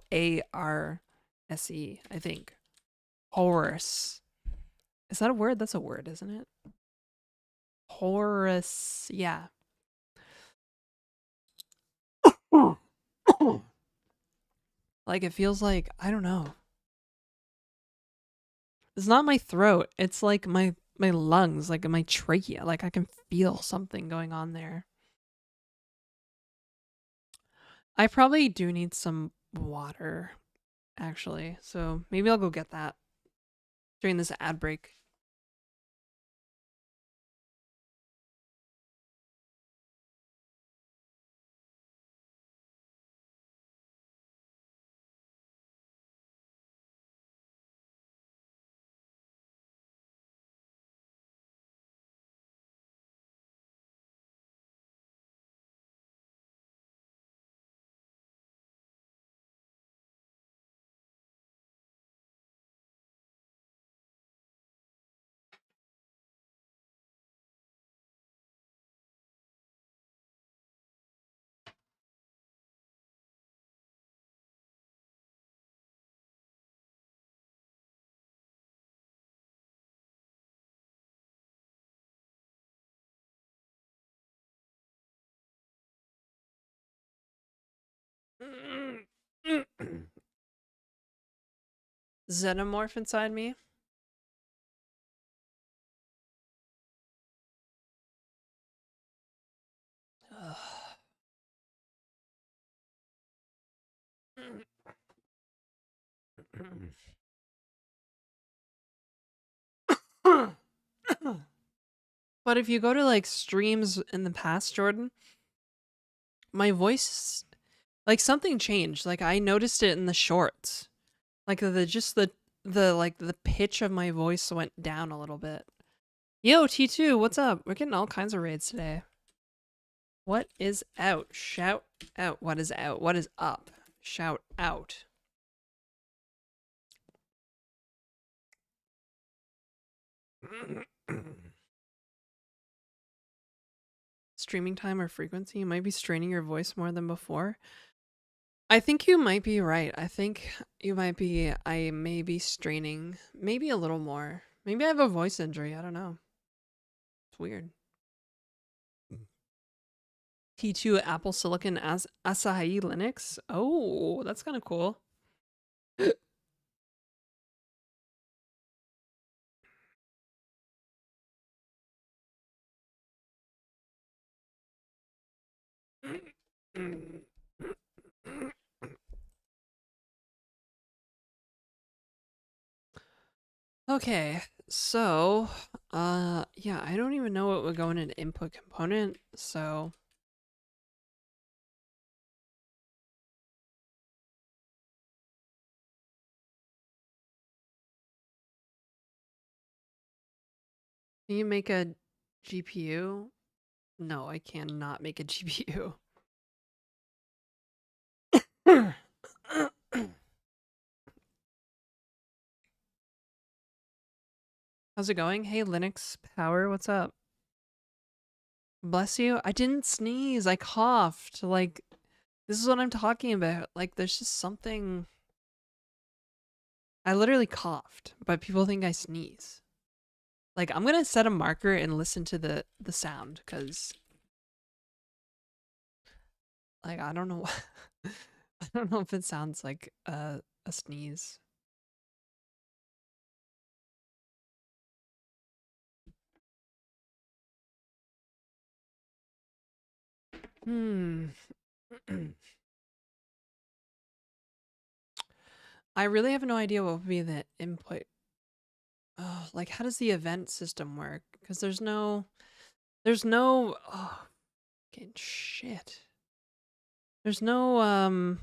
I think. Hoarse. Is that a word? That's a word, isn't it? Horace. Yeah. Like it feels like, I don't know. It's not my throat. It's like my lungs, like my trachea. Like I can feel something going on there. I probably do need some water, actually. So maybe I'll go get that during this ad break. Xenomorph inside me. But if you go to like streams in the past, Jordan, my voice, like something changed. Like I noticed it in the shorts. Like the like the pitch of my voice went down a little bit. Yo, T2, what's up? We're getting all kinds of raids today. What is out? Shout out. What is out? What is up? Shout out. Streaming time or frequency? You might be straining your voice more than before. I think you might be right. I think I may be straining maybe a little more. Maybe I have a voice injury. I don't know. It's weird. T2 Apple Silicon as Asahi Linux. Oh, that's kind of cool. Okay, so yeah, I don't even know what would go in an input component, so can you make a GPU? No, I cannot make a GPU. How's it going? Hey, Linux Power, what's up? Bless you. I didn't sneeze. I coughed. Like, this is what I'm talking about. Like, there's just something. I literally coughed, but people think I sneeze. Like, I'm gonna set a marker and listen to the sound, cause like I don't know. I don't know if it sounds like a sneeze. Hmm. I really have no idea what would be the input. Oh, like how does the event system work? Because there's no oh fucking shit. There's no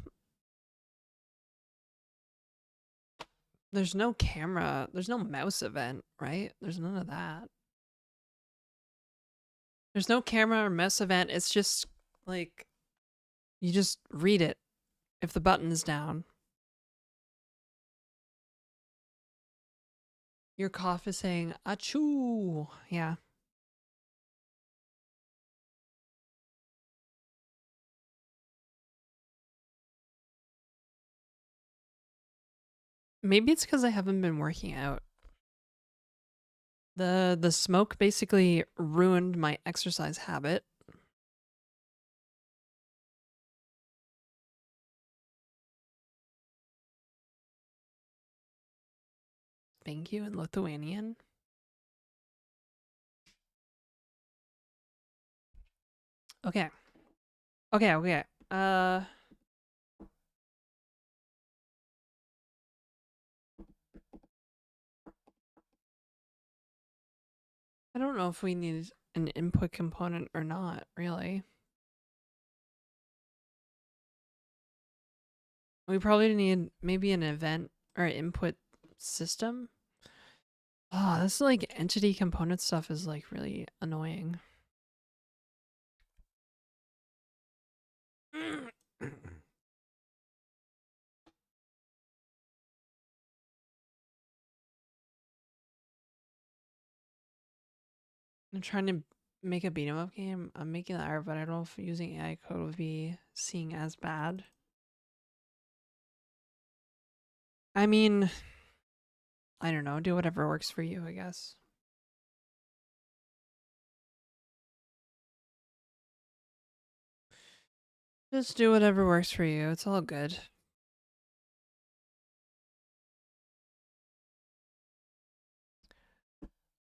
there's no camera, there's no mouse event, right? There's none of that. There's no camera or mouse event. It's just like you just read it if the button is down. Your cough is saying achoo. Yeah. Maybe it's because I haven't been working out. The smoke basically ruined my exercise habit. Thank you in Lithuanian. Okay. Okay. I don't know if we need an input component or not, really. We probably need maybe an event or input system. Oh, this like entity component stuff is like really annoying. I'm trying to make a beat 'em up game. I'm making that art, but I don't know if using AI code would be seen as bad. I mean, I don't know. Do whatever works for you, I guess. Just do whatever works for you. It's all good.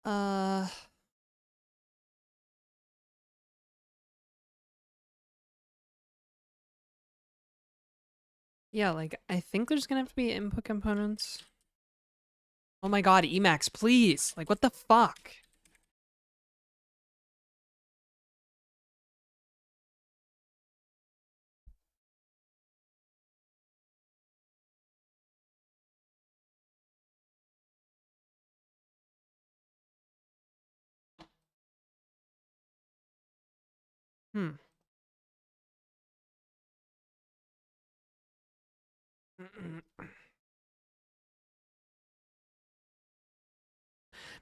Uh, yeah, like I think there's gonna have to be input components. Oh my god, Emacs, please! Like, what the fuck? Hmm.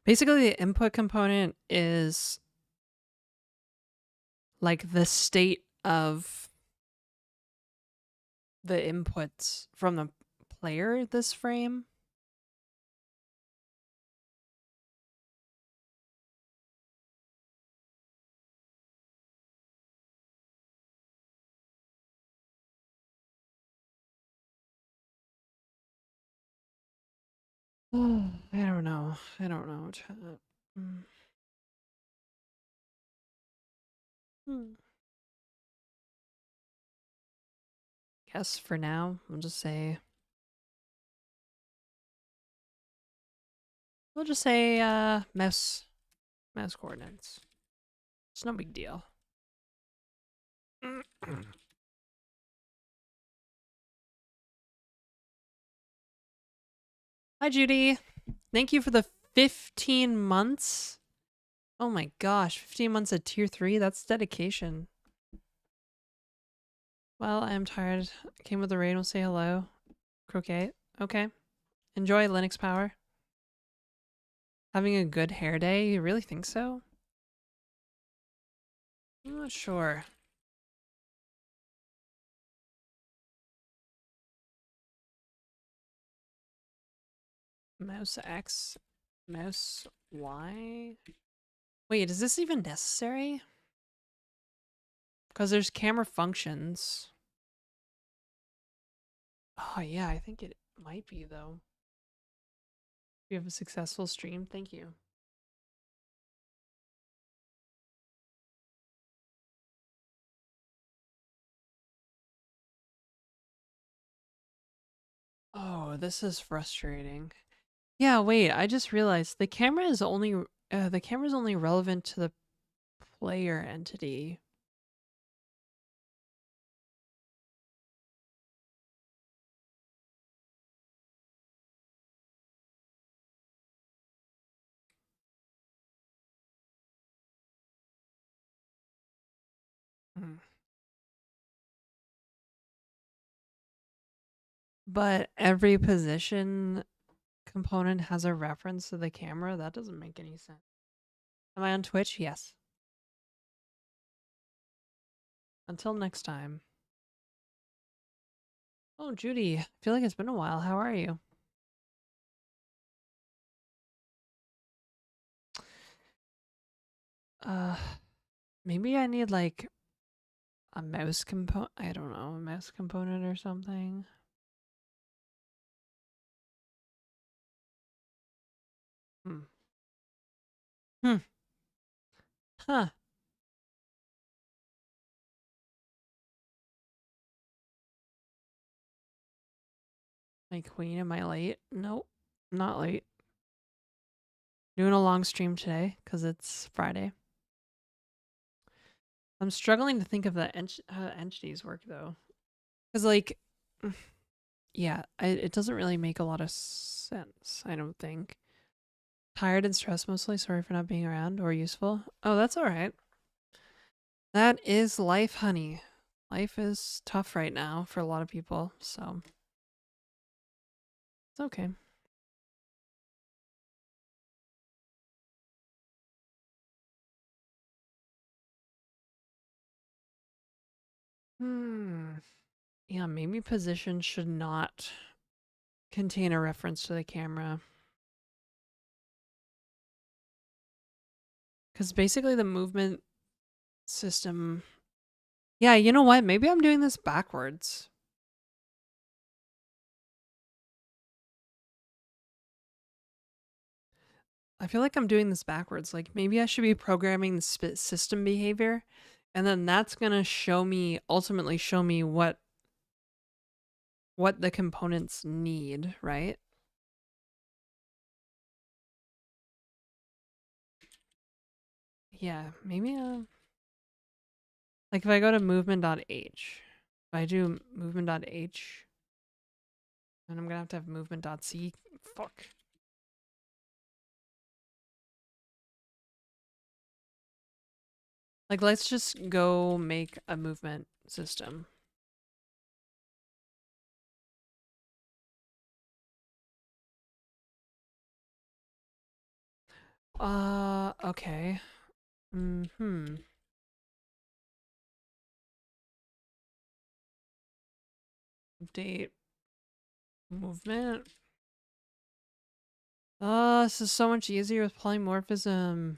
Basically, the input component is like the state of the inputs from the player this frame. I don't know. I don't know. Chat. Hmm. Guess for now, we'll just say mouse coordinates. It's no big deal. Hi Judy. Thank you for the 15 months. Oh my gosh, 15 months at tier 3? That's dedication. Well, I am tired. Came with the raid, will say hello. Croquet. Okay. Enjoy Linux Power. Having a good hair day? You really think so? I'm not sure. Mouse X. Mouse Y? Wait, is this even necessary? Because there's camera functions. Oh yeah, I think it might be though. We have a successful stream. Thank you. Oh, this is frustrating. Yeah, wait, I just realized the camera is only relevant to the player entity. Hmm. But every position component has a reference to the camera? That doesn't make any sense. Am I on Twitch? Yes. Until next time. Oh, Judy, I feel like it's been a while. How are you? Uh, maybe I need like a mouse component. I don't know, a mouse component or something. Hmm. Hmm. Huh. My queen, am I late? Nope, not late. Doing a long stream today because it's Friday. I'm struggling to think of how entities work though. Because, like, yeah, it doesn't really make a lot of sense, I don't think. Tired and stressed mostly. Sorry for not being around or useful. Oh, that's all right. That is life, honey. Life is tough right now for a lot of people, so it's okay. Hmm. Yeah, maybe position should not contain a reference to the camera. Because basically the movement system. Yeah, you know what? Maybe I'm doing this backwards. I feel like I'm doing this backwards. Like maybe I should be programming the system behavior, and then that's gonna ultimately show me what the components need, right? Yeah, maybe like if I go to movement.h, if I do movement.h, then I'm gonna have to have movement.c. Fuck. Like let's just go make a movement system. Okay. Mm-hmm. Update movement. Oh, this is so much easier with polymorphism.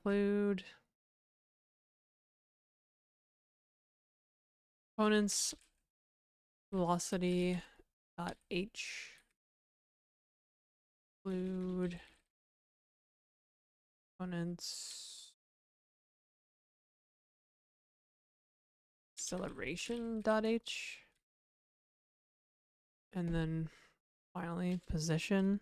Include components velocity dot h. Include components acceleration dot h. And then finally position.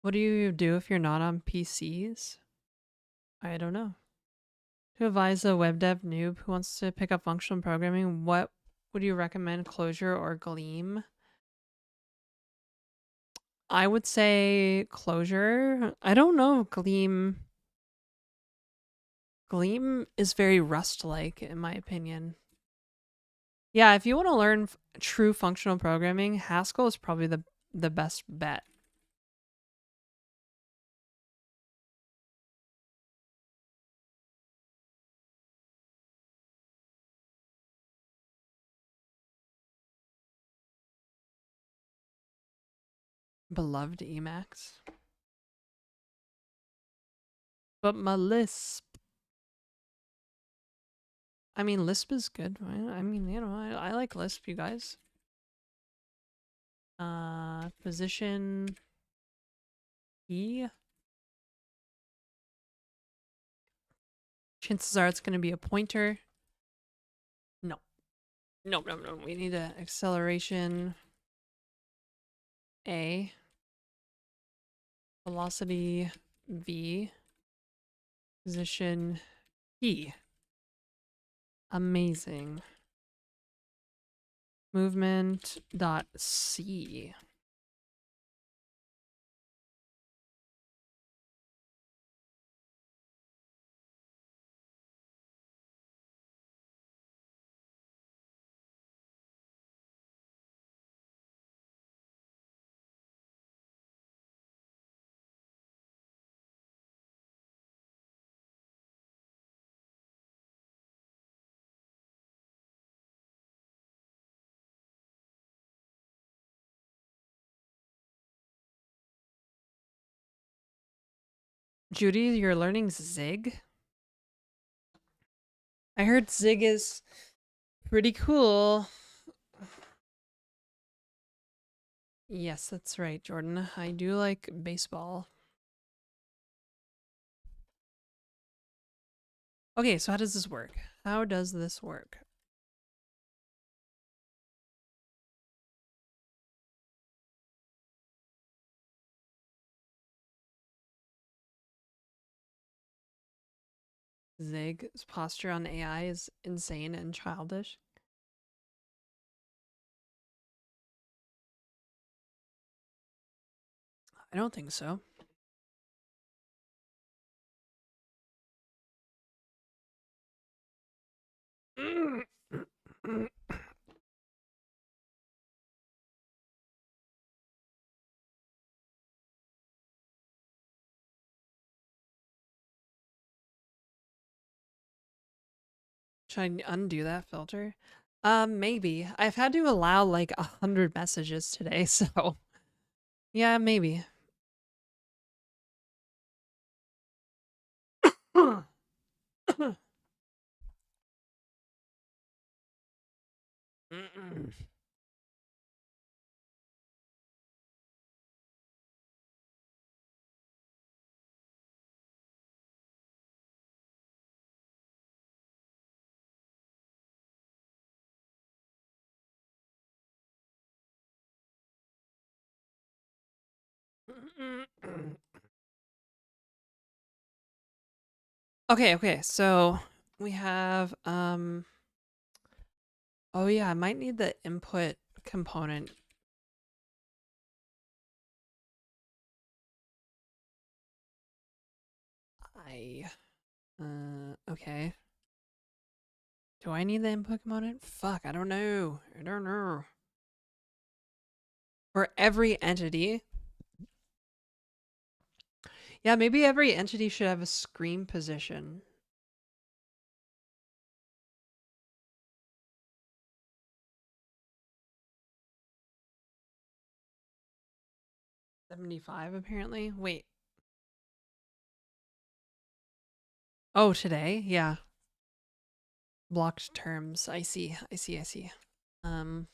What do you do if you're not on PCs? I don't know. To advise a web dev noob who wants to pick up functional programming, what would you recommend, Clojure or Gleam? I would say Clojure. I don't know if Gleam. Gleam is very Rust-like, in my opinion. Yeah, if you want to learn true functional programming, Haskell is probably the best bet. Beloved Emacs. But my Lisp. I mean, Lisp is good. I mean, you know, I like Lisp, you guys. Position E. Chances are it's going to be a pointer. No. No. We need an acceleration A. Velocity V. Position E. Amazing. Movement dot C. Judy, you're learning Zig? I heard Zig is pretty cool. Yes, that's right, Jordan. I do like baseball. Okay, so how does this work? How does this work? Zig's posture on AI is insane and childish. I don't think so. Should I undo that filter? Maybe. I've had to allow like 100 messages today, so yeah, maybe. Okay, so we have oh yeah, I might need the input component. Okay. Do I need the input component? Fuck, I don't know. I don't know. For every entity. Yeah, maybe every entity should have a screen position. $75 apparently. Wait. Oh, today? Yeah. Blocked terms. I see. Um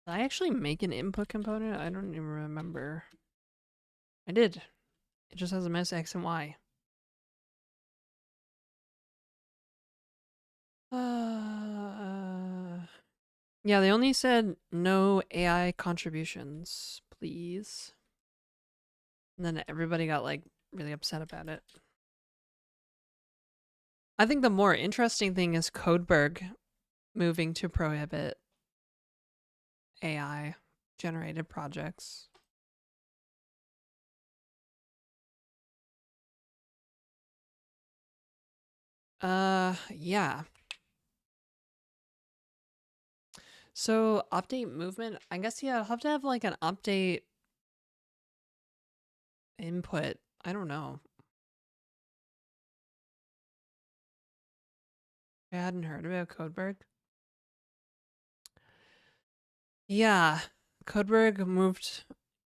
Did I actually make an input component? I don't even remember. I did. It just has a miss X and Y. Yeah, they only said no AI contributions, please. And then everybody got like really upset about it. I think the more interesting thing is Codeberg moving to prohibit AI generated projects. Yeah. So update movement, I guess, yeah, I'll have to have like an update input. I don't know. I hadn't heard about Codeberg. Yeah, Codeberg moved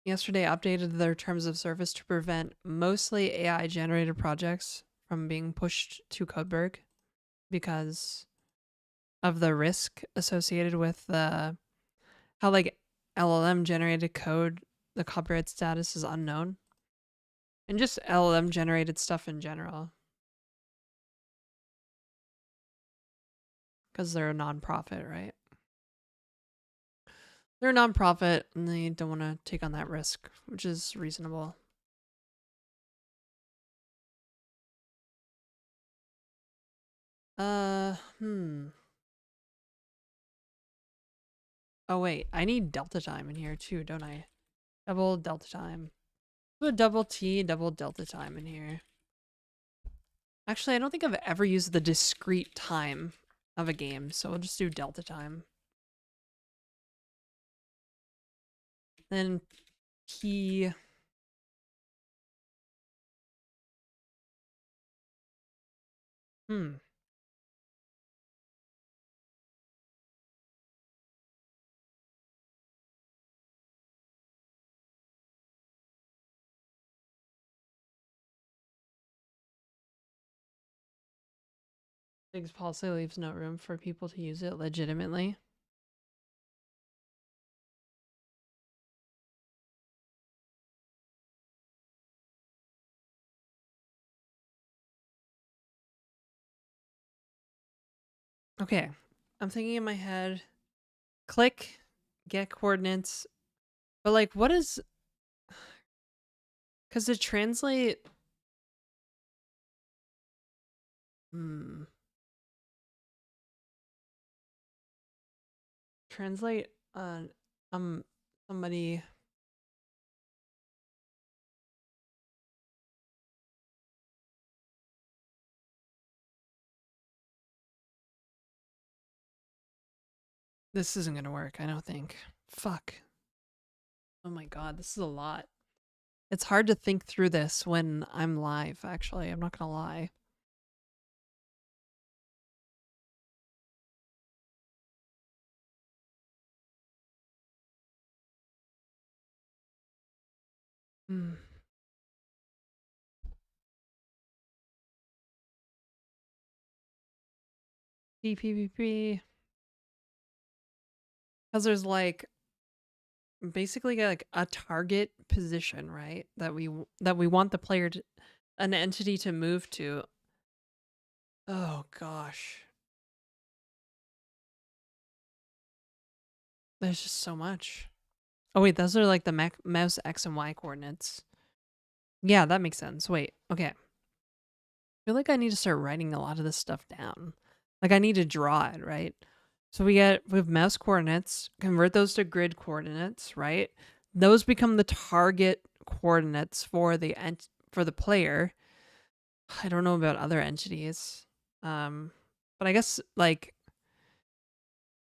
yesterday updated their terms of service to prevent mostly AI generated projects from being pushed to Codeberg because of the risk associated with the how like LLM generated code, the copyright status is unknown. And just LLM generated stuff in general. Because they're a nonprofit, right? They're a nonprofit and they don't want to take on that risk, which is reasonable. Oh wait, I need delta time in here too, don't I? Double delta time. Put double T, double delta time in here. Actually, I don't think I've ever used the discrete time of a game, so we'll just do delta time. Then P. Big's policy leaves no room for people to use it legitimately. Okay, I'm thinking in my head, click, get coordinates, but like what is, because to translate, translate somebody, this isn't gonna work, I don't think. Fuck. Oh my god, this is a lot. It's hard to think through this when I'm live, actually, I'm not gonna lie. PPP. Because there's like basically like a target position, right? That we want the player to, an entity to move to. Oh gosh. There's just so much. Oh wait, those are like the mouse X and Y coordinates. Yeah, that makes sense. Wait, okay. I feel like I need to start writing a lot of this stuff down. Like I need to draw it, right? So we have mouse coordinates, convert those to grid coordinates, right? Those become the target coordinates for the player. I don't know about other entities. But I guess like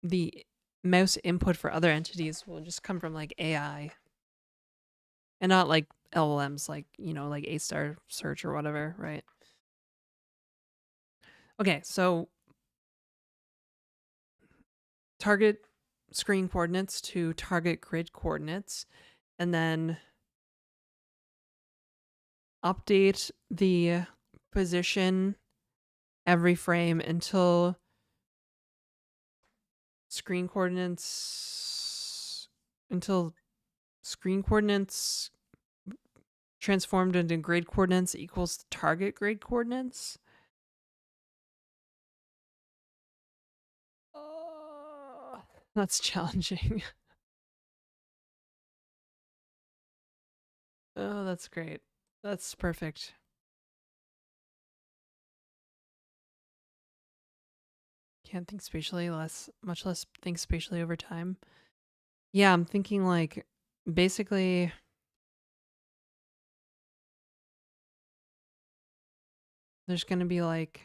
the mouse input for other entities will just come from like AI and not like LLMs, like, you know, like A-star search or whatever, right? Okay, so target screen coordinates to target grid coordinates, and then update the position every frame until screen coordinates transformed into grid coordinates equals target grid coordinates. That's challenging. Oh, that's great. That's perfect. Can't think spatially, much less think spatially over time. Yeah, I'm thinking like basically there's gonna be like,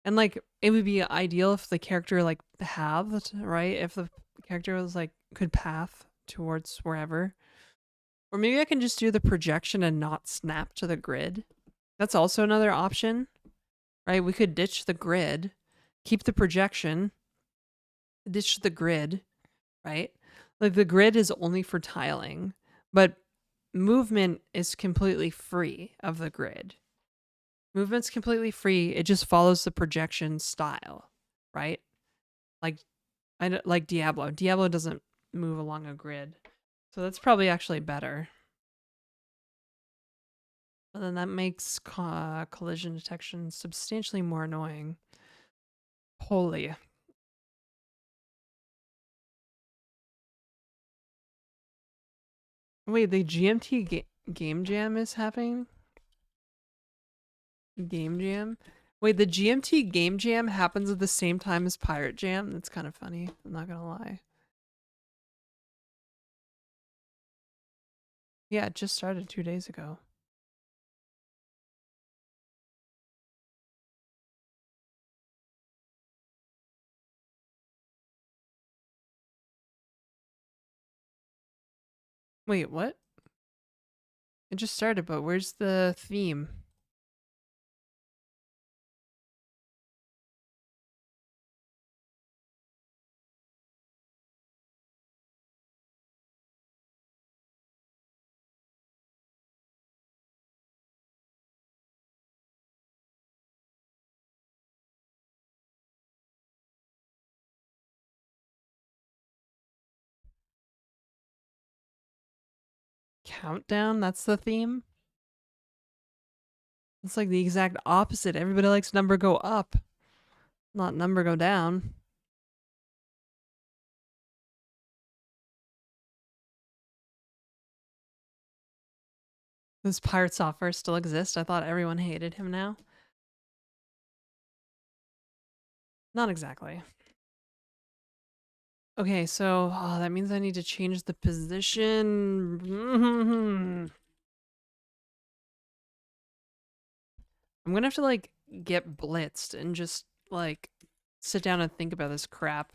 and like it would be ideal if the character like pathed, right? If the character was like could path towards wherever. Or maybe I can just do the projection and not snap to the grid. That's also another option, right? We could ditch the grid, keep the projection, ditch the grid, right? Like the grid is only for tiling, but movement is completely free of the grid. Movement's completely free. It just follows the projection style, right? Like like Diablo. Diablo doesn't move along a grid. So that's probably actually better. But then that makes collision detection substantially more annoying. Holy. Wait, the GMT game jam is happening? Game jam? Wait, the GMT game jam happens at the same time as Pirate Jam? That's kind of funny. I'm not gonna lie. Yeah, it just started 2 days ago. Wait, what? It just started, but where's the theme? Countdown? That's the theme? It's like the exact opposite. Everybody likes number go up, not number go down. Does Pirate Software still exist? I thought everyone hated him now. Not exactly. Okay, so that means I need to change the position. I'm gonna have to like get blitzed and just like sit down and think about this crap.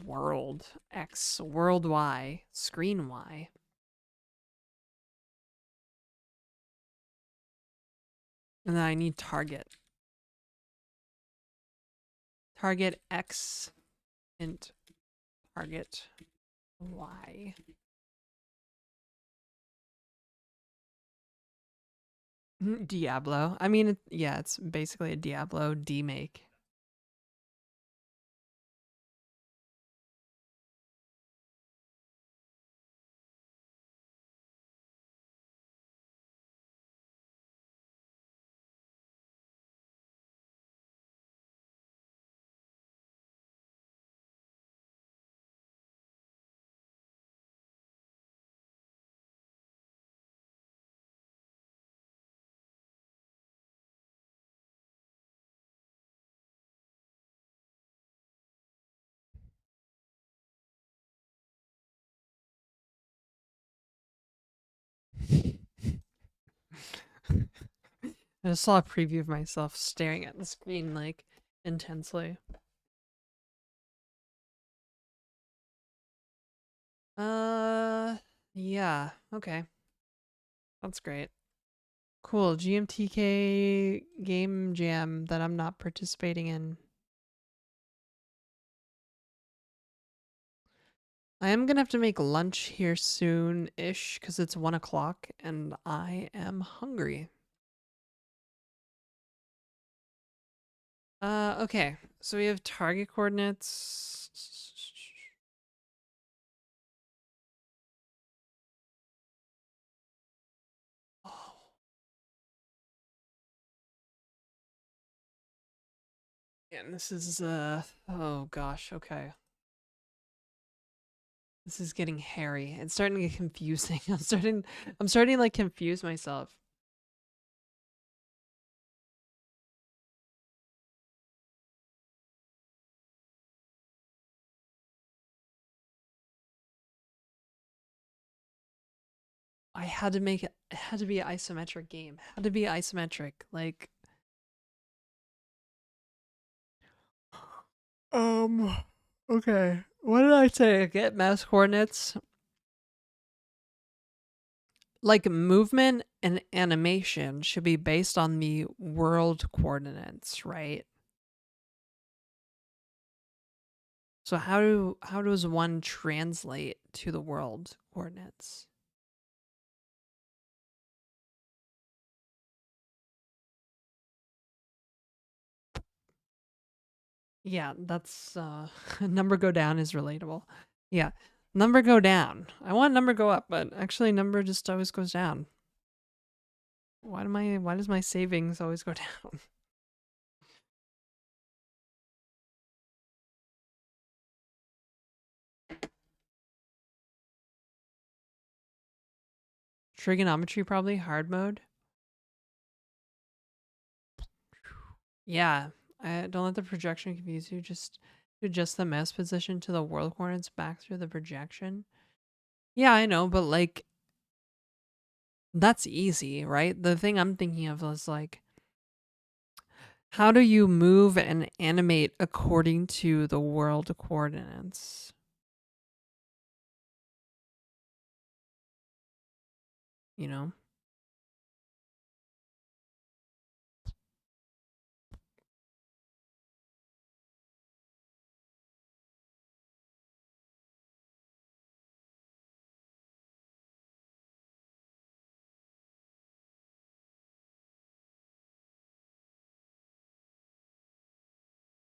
World X, world Y, screen Y. And then I need target. Target X int target Y. Diablo. I mean, yeah, it's basically a Diablo demake. I just saw a preview of myself staring at the screen like intensely. Yeah, okay. That's great. Cool, GMTK game jam that I'm not participating in. I am gonna have to make lunch here soon-ish because it's 1 o'clock and I am hungry. Okay, so we have target coordinates. Oh. And this is, oh gosh, okay. This is getting hairy. It's starting to get confusing. I'm starting to like confuse myself. I had to make it, it had to be an isometric game. It had to be isometric. Like, okay. What did I say? Get mouse coordinates. Like movement and animation should be based on the world coordinates, right? So how does one translate to the world coordinates? Yeah, that's number go down is relatable. Yeah. Number go down. I want number go up, but actually number just always goes down. Why does my savings always go down? Trigonometry probably hard mode. Yeah. I don't let the projection confuse you. Just adjust the mouse position to the world coordinates back through the projection. Yeah, I know, but like that's easy, right? The thing I'm thinking of is like how do you move and animate according to the world coordinates? You know?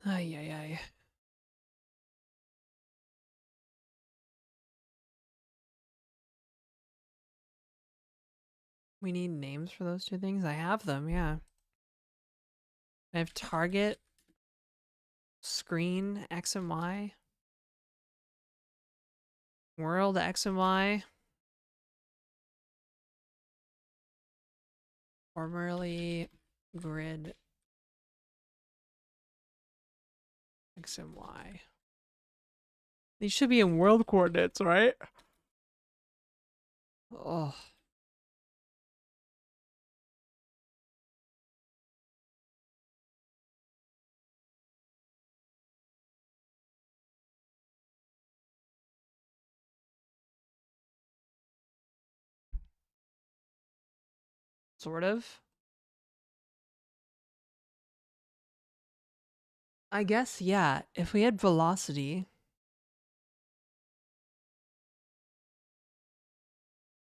Ay, ay, ay. We need names for those two things. I have them, yeah. I have target, screen, X and Y, world, X and Y, formerly grid, X and Y. These should be in world coordinates, right? Oh, sort of. I guess, yeah. If we had velocity,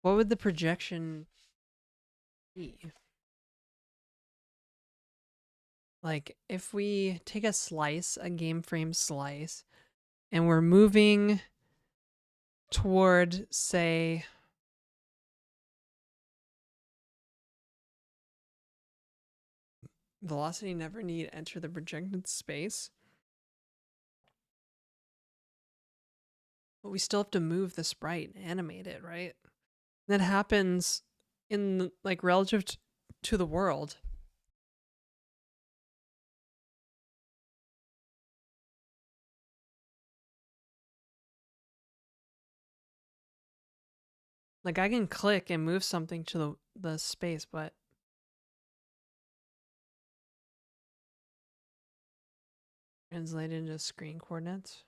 what would the projection be? Like, if we take a slice, a game frame slice, and we're moving toward, say, velocity never need enter the projected space, but we still have to move the sprite and animate it, right? That happens in like relative to the world. Like I can click and move something to the space, but translate into screen coordinates.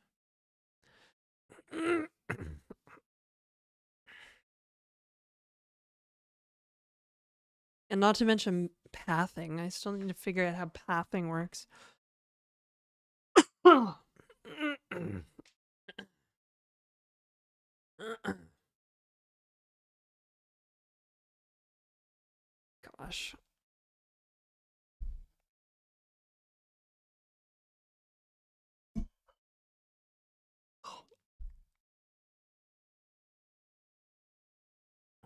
And not to mention pathing. I still need to figure out how pathing works. Gosh.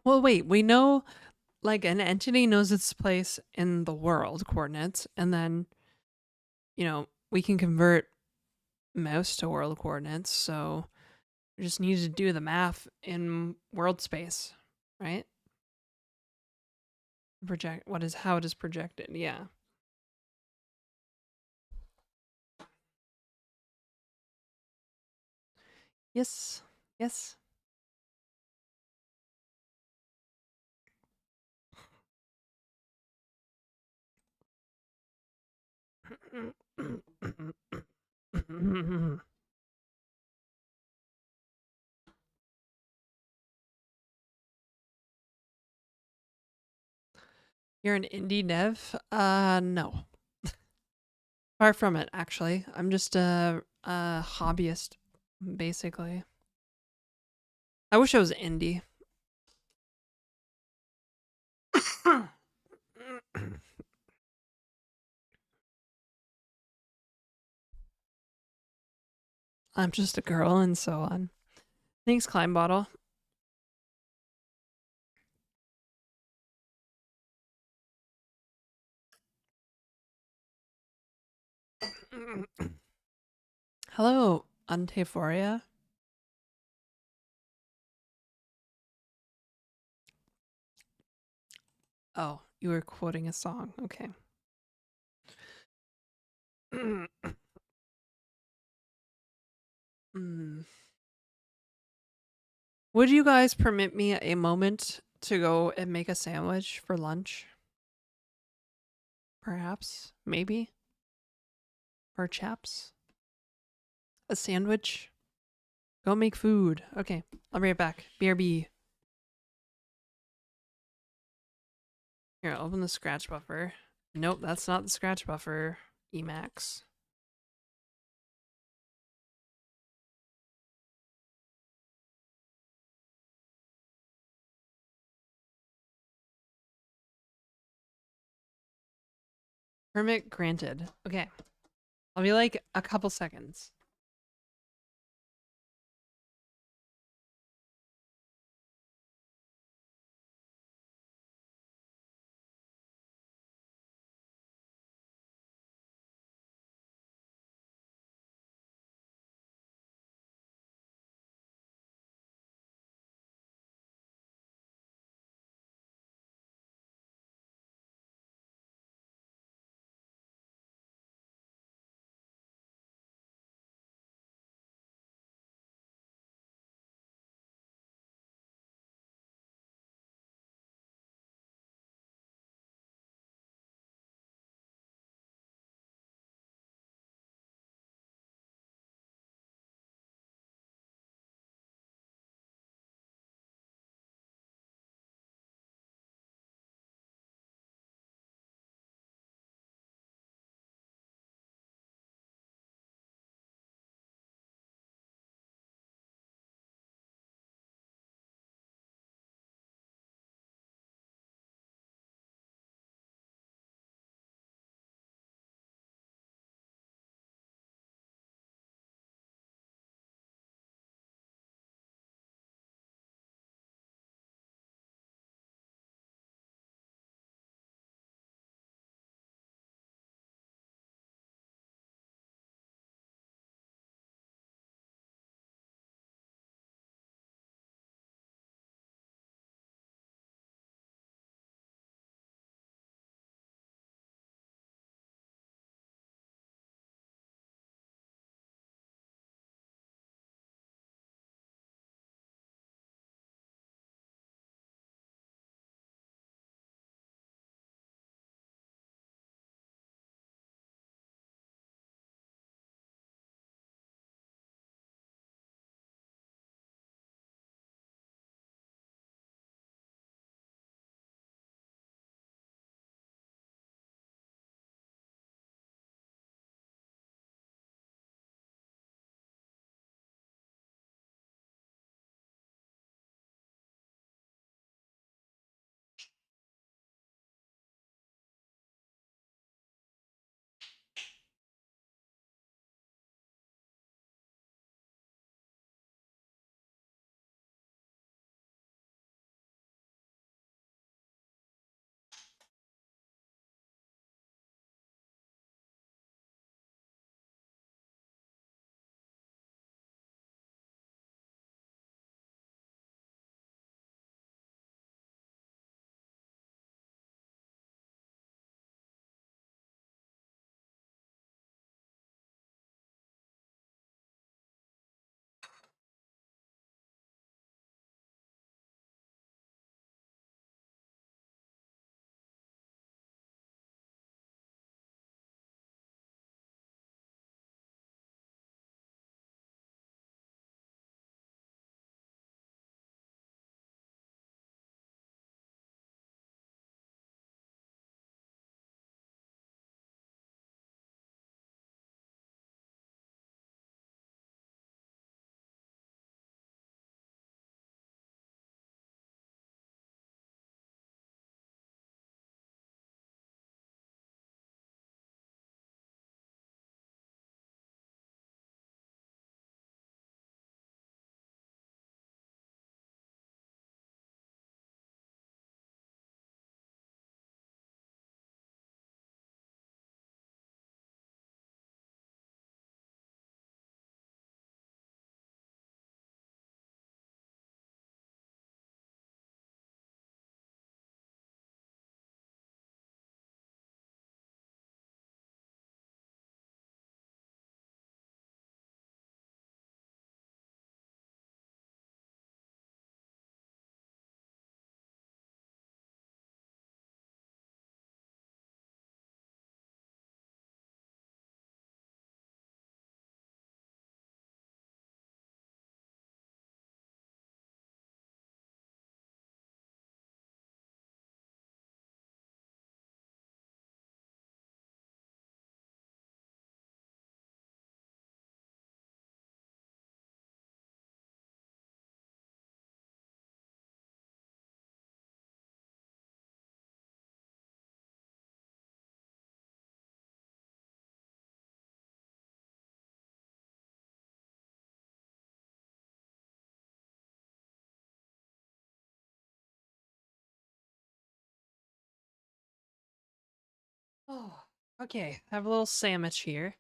Well, wait, we know like an entity knows its place in the world coordinates, and then, we can convert mouse to world coordinates. So we just need to do the math in world space, right? Project how it is projected. Yeah. Yes. Yes. You're an indie dev? No. Far from it, actually. I'm just a hobbyist basically. I wish I was indie. I'm just a girl and so on. Thanks, Climb Bottle. Hello, Antephoria. Oh, you were quoting a song. Okay. Mm. Would you guys permit me a moment to go and make a sandwich for lunch? Perhaps? Maybe? Perhaps? A sandwich? Go make food. Okay, I'll be right back. BRB. Here, I'll open the scratch buffer. Nope, that's not the scratch buffer. Emacs. Permit granted. Okay. I'll be like a couple seconds. Oh, okay. I have a little sandwich here.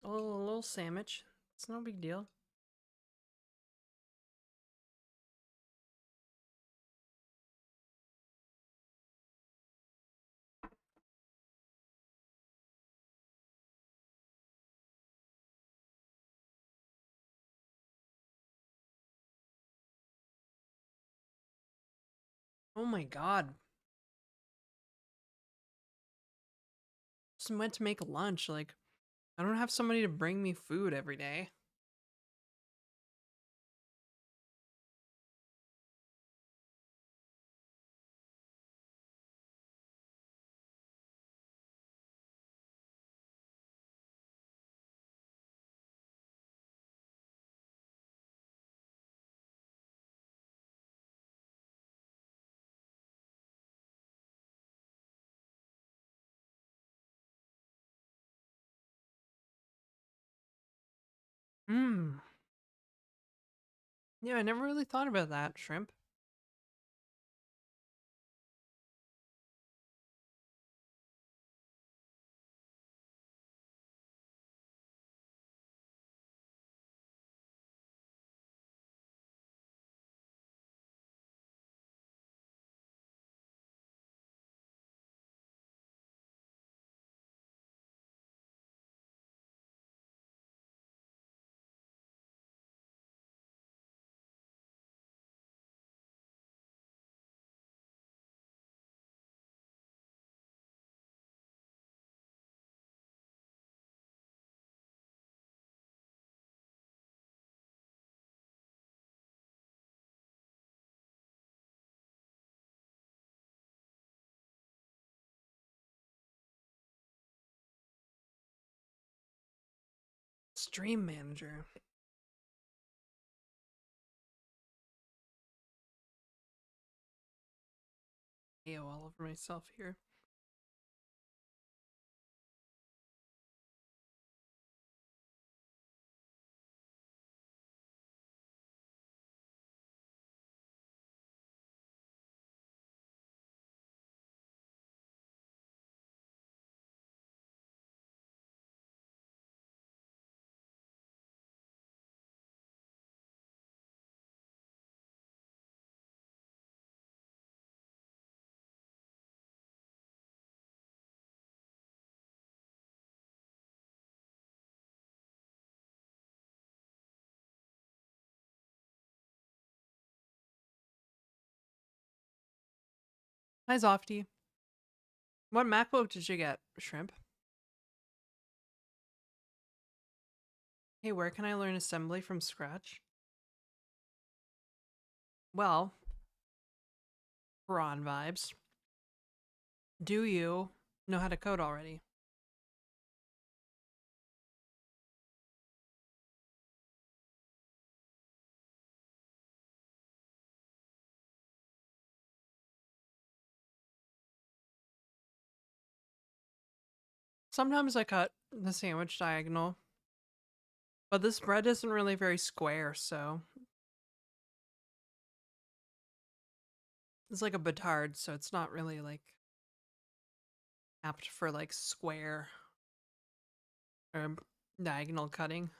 A little sandwich. It's no big deal. Oh my god. Just went to make lunch. Like, I don't have somebody to bring me food every day. Mmm. Yeah, I never really thought about that, shrimp. Stream manager. AO all over myself here. Hi, Zofty. What MacBook did you get, shrimp? Hey, where can I learn assembly from scratch? Well, Ron vibes. Do you know how to code already? Sometimes I cut the sandwich diagonal, but this bread isn't really very square, so it's like a batard, so it's not really like apt for like square or diagonal cutting.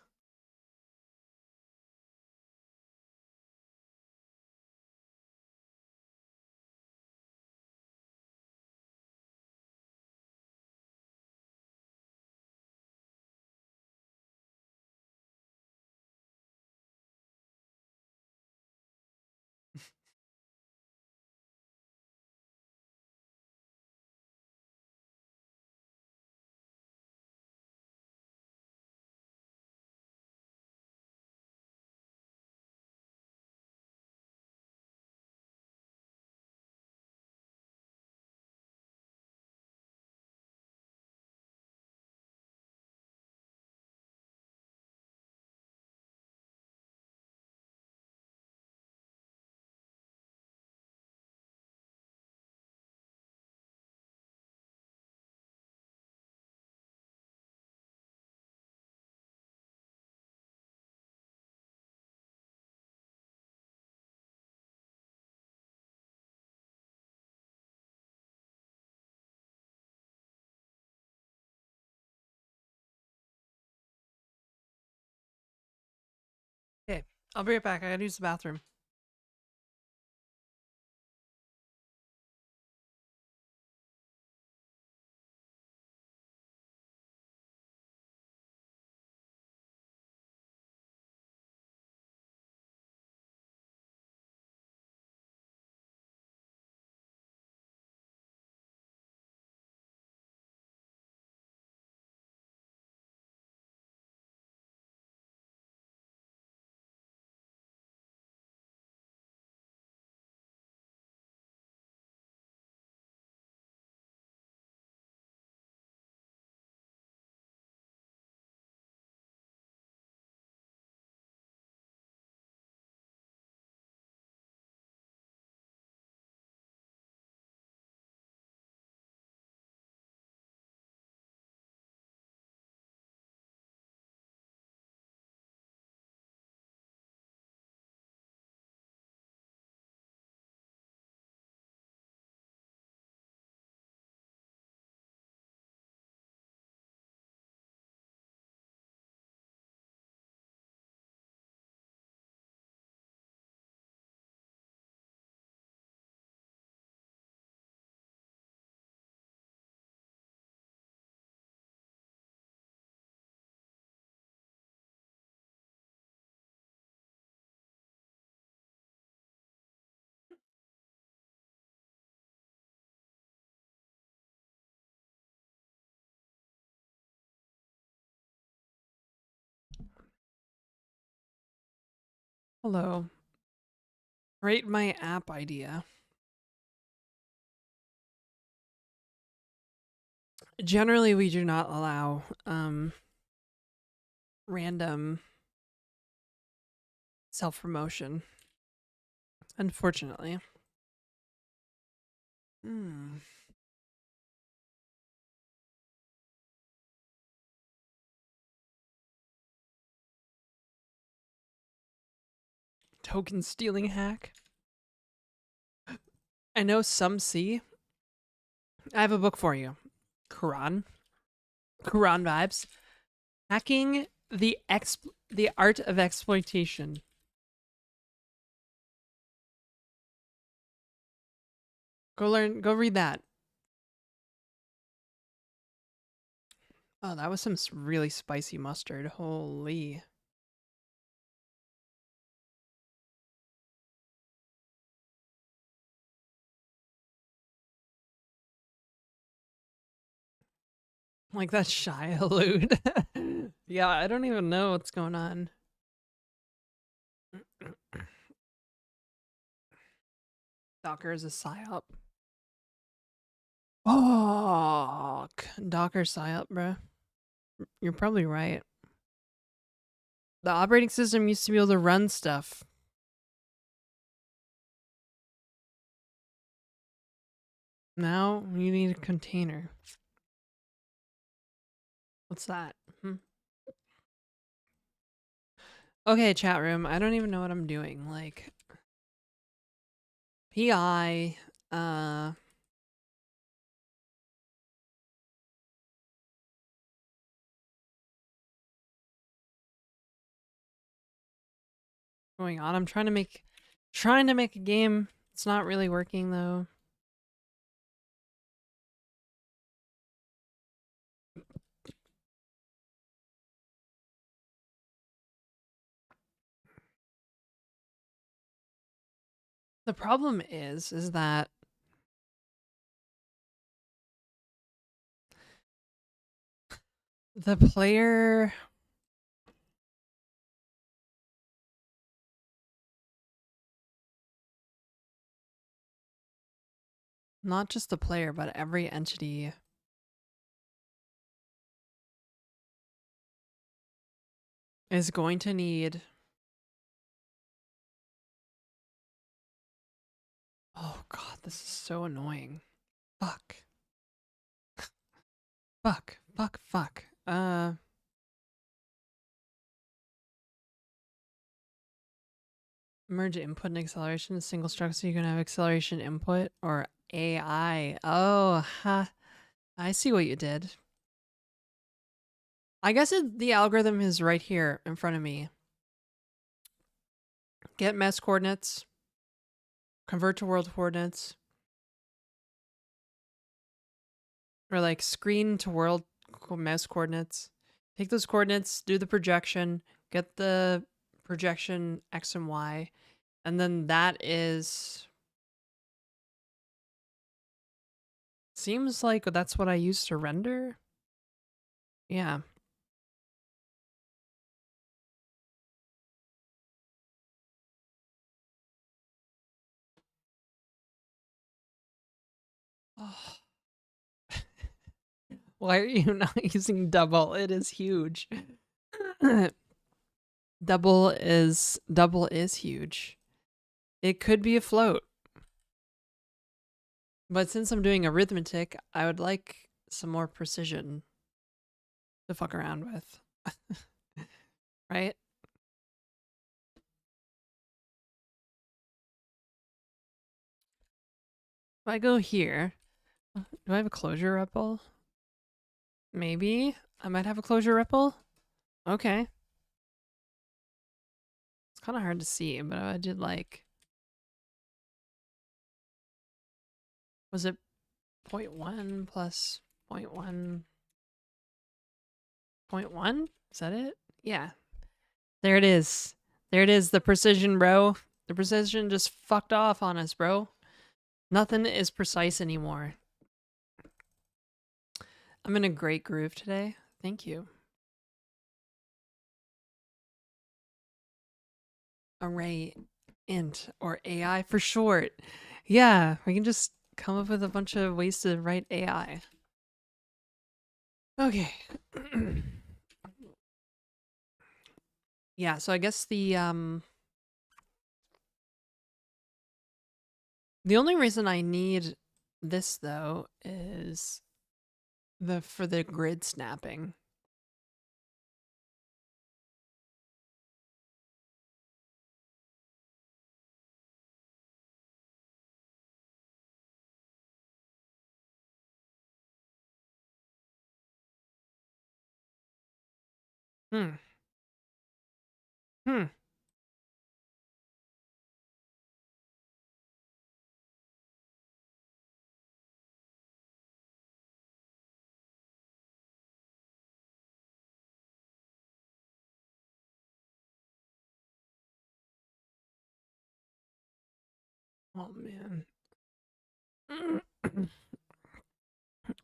I'll be right back. I gotta use the bathroom. Hello. Rate my app idea. Generally, we do not allow random self-promotion. Unfortunately. Token stealing hack. I know some see. I have a book for you. Quran vibes. Hacking the art of exploitation. Go read that. Oh, that was some really spicy mustard. Holy. Like that shy allude. Yeah, I don't even know what's going on. Docker is a psyop. Oh, Docker psyop, bro. You're probably right. The operating system used to be able to run stuff. Now you need a container. What's that? Okay, chat room. I don't even know what I'm doing. Like, PI, going on. I'm trying to make a game. It's not really working though. The problem is that the player not just the player, but every entity is going to need. Oh god, this is so annoying. Fuck. Fuck. Merge input and acceleration in a single structure so you can have acceleration input or AI. Oh, ha. I see what you did. I guess the algorithm is right here in front of me. Get mesh coordinates. Convert to world coordinates. Or like screen to world mesh coordinates. Take those coordinates, do the projection, get the projection X and Y, and then that is... Seems like that's what I use to render. Yeah. Oh. Why are you not using double? It is huge. double is huge. It could be a float. But since I'm doing arithmetic, I would like some more precision to fuck around with. Right? If I go here, do I have a closure ripple? Maybe. I might have a closure ripple. Okay. It's kind of hard to see, but I did like... Was it 0.1 plus 0.1? 0.1? Is that it? Yeah. There it is. There it is, the precision, bro. The precision just fucked off on us, bro. Nothing is precise anymore. I'm in a great groove today. Thank you. Array int or AI for short. Yeah, we can just come up with a bunch of ways to write AI. Okay. Yeah, so I guess the only reason I need this though is for the grid snapping. Hmm. Hmm. Oh man.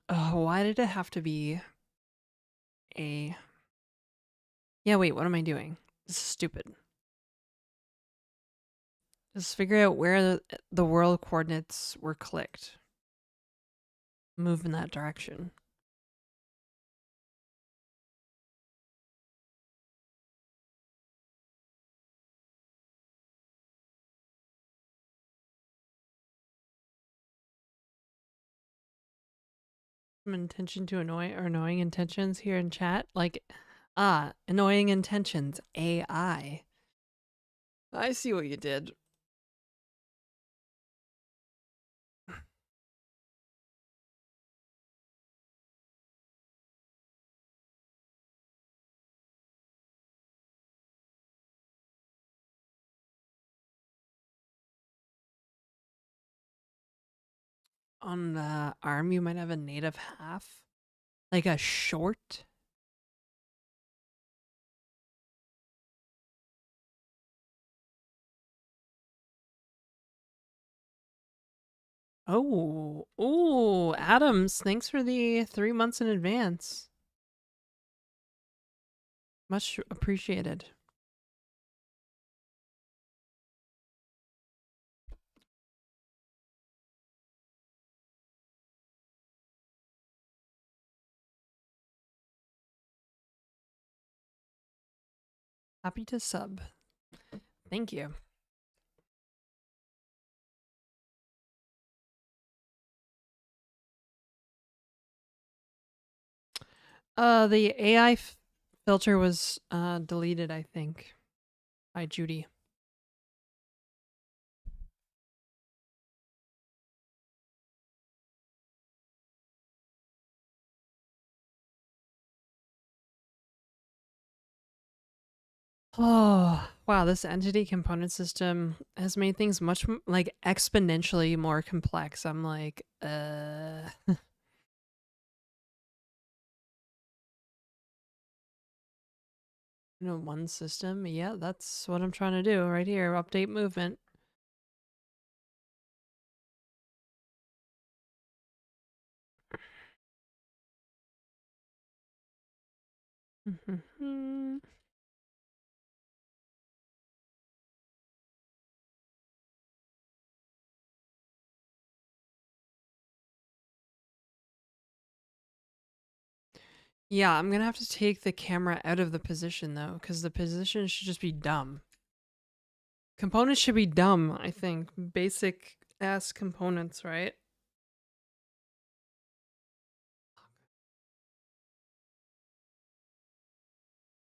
Oh, why did it have to be a... Yeah, wait, what am I doing? This is stupid. Just figure out where the world coordinates were clicked. Move in that direction. Some intention to annoy or annoying intentions here in chat. Like, annoying intentions, AI. I see what you did. On the arm, you might have a native half. Like a short. Oh, ooh, Adams, thanks for the 3 months in advance. Much appreciated. Happy to sub. Thank you. The AI filter was deleted, I think, by Judy. Oh, Wow, this entity component system has made things much like exponentially more complex. I'm like, one system. Yeah, that's what I'm trying to do right here. Update movement. Yeah, I'm gonna have to take the camera out of the position though, because the position should just be dumb. Components should be dumb, I think. Basic ass components, right?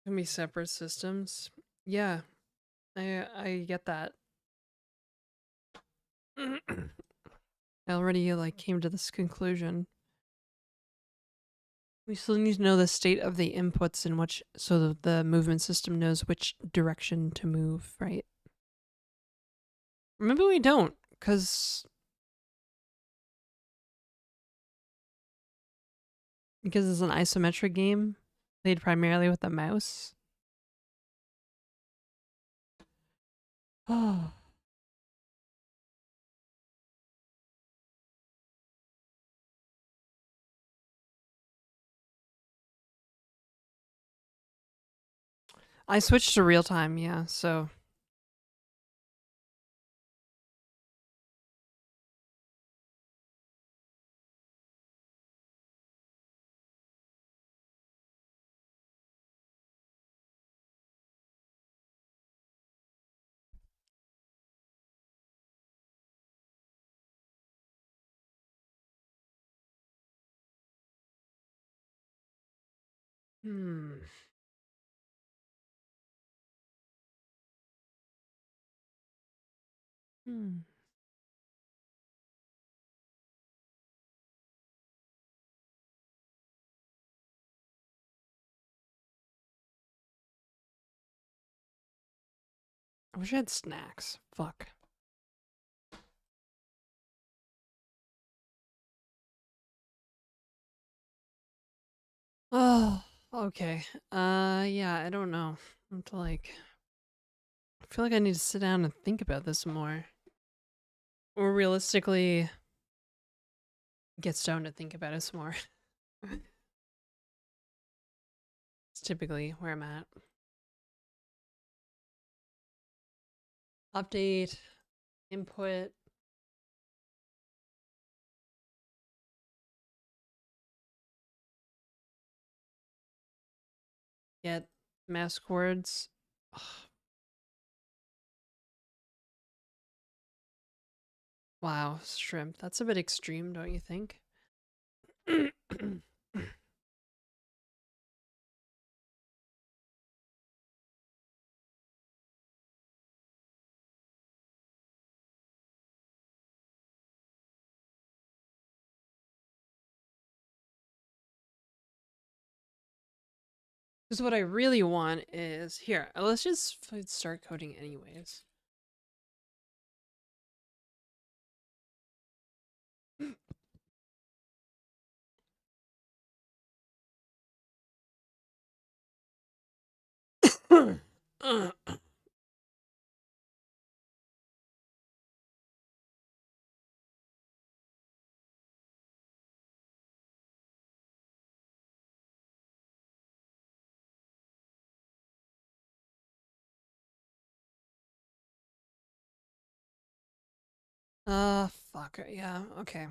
Can be separate systems. Yeah, I get that. I already like came to this conclusion. We still need to know the state of the inputs in which so that the movement system knows which direction to move, right? Maybe we don't, because it's an isometric game played primarily with the mouse. Oh. I switched to real time, yeah, so hmm. Hmm. I wish I had snacks. Fuck. Oh, okay. Yeah, I don't know. I'm to like, I feel like I need to sit down and think about this more. Or realistically, get stoned to think about it some more. It's typically where I'm at. Update, input. Get mask chords. Wow, shrimp. That's a bit extreme, don't you think? Because what I really want is here. Let's just start coding anyways. Fuck. Yeah, okay.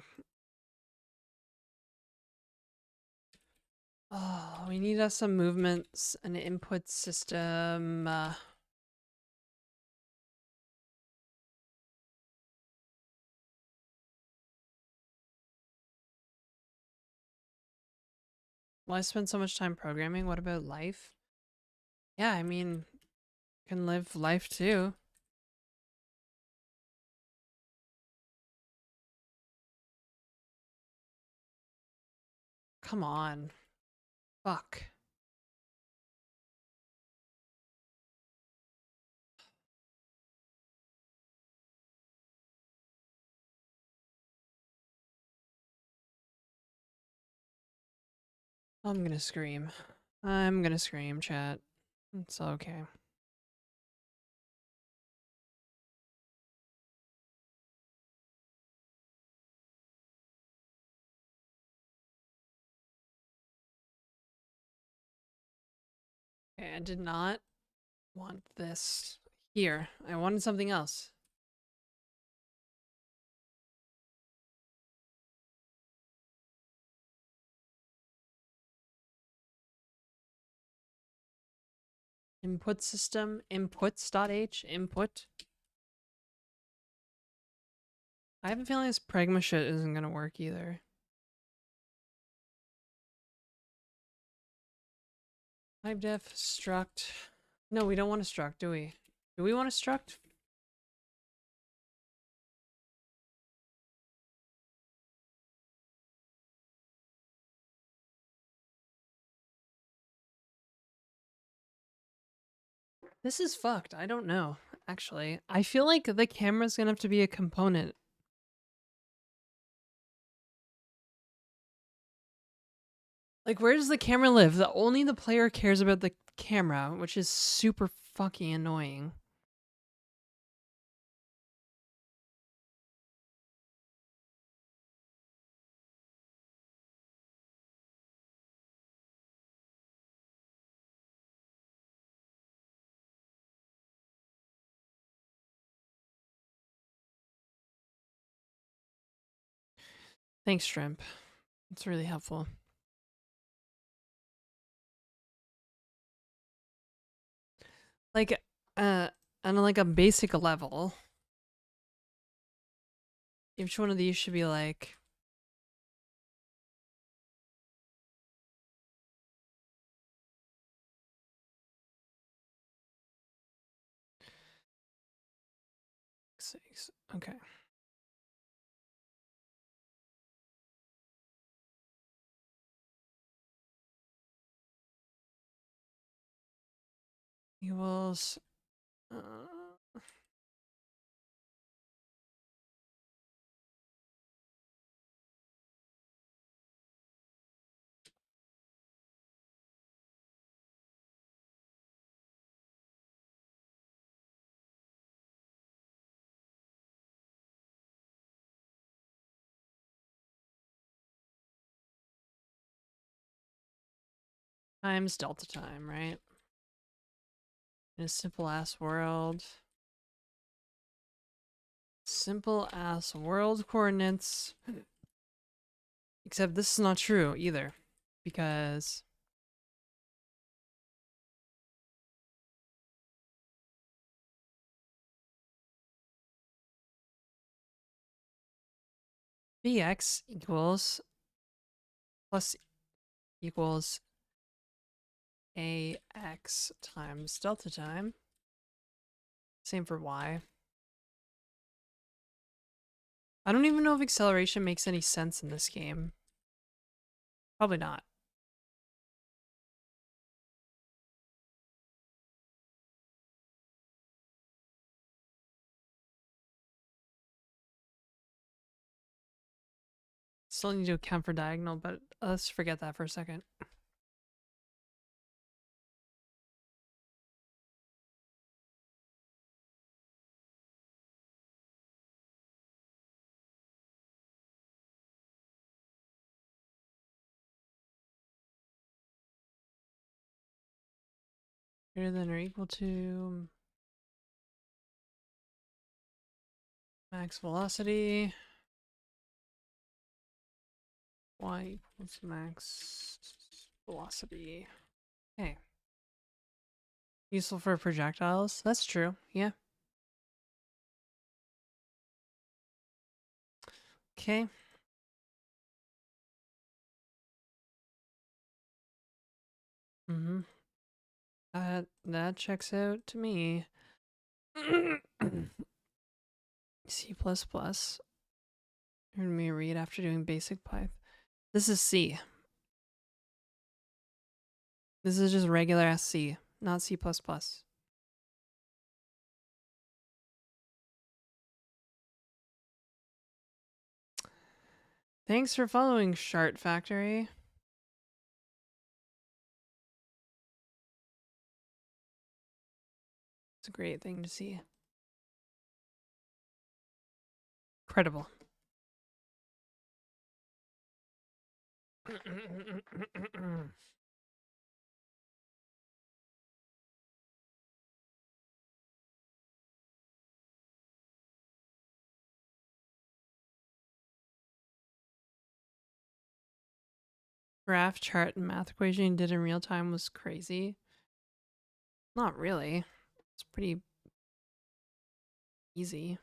Oh, we need us some movements, an input system. Well, I spend so much time programming. What about life? Yeah, I mean, can live life too. Come on. Fuck. I'm gonna scream. I'm gonna scream, chat. It's okay. Okay, I did not want this here. I wanted something else. Input system, inputs.h, input. I have a feeling this pragma shit isn't gonna work either. Type def struct. No, we don't want a struct, do we? Do we want a struct? This is fucked. I don't know, actually. I feel like the camera's gonna have to be a component. Like, where does the camera live? Only the player cares about the camera, which is super fucking annoying. Thanks, Shrimp. It's really helpful. Like, on like a basic level, each one of these should be like, six. Okay. Equals, times delta time, right? In a simple ass world. Simple ass world coordinates. Except this is not true either. Because Vx equals plus equals ax times delta time. Same for y. I don't even know if acceleration makes any sense in this game. Probably not. Still need to account for diagonal, but let's forget that for a second. Greater than or equal to max velocity. Y equals max velocity. Okay. Useful for projectiles. That's true. Yeah. Okay. Mm-hmm. That checks out to me. C++. Heard me read after doing basic Python. This is C. This is just regular ass C, not C++. Thanks for following, Shart Factory. It's a great thing to see. Incredible. Graph, chart, and math equation you did in real time was crazy. Not really. It's pretty easy,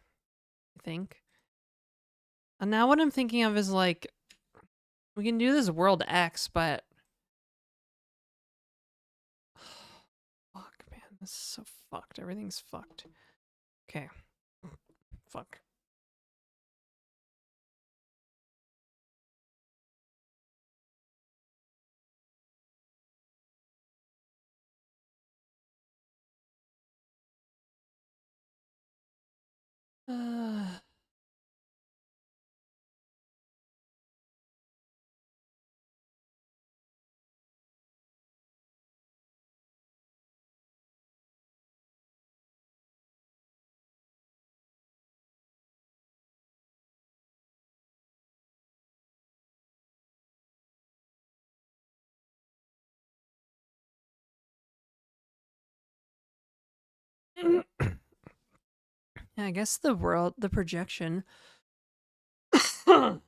I think. And now what I'm thinking of is like, we can do this world X, but fuck, man, this is so fucked. Everything's fucked. Okay. Fuck. Yeah, I guess the projection. Hey,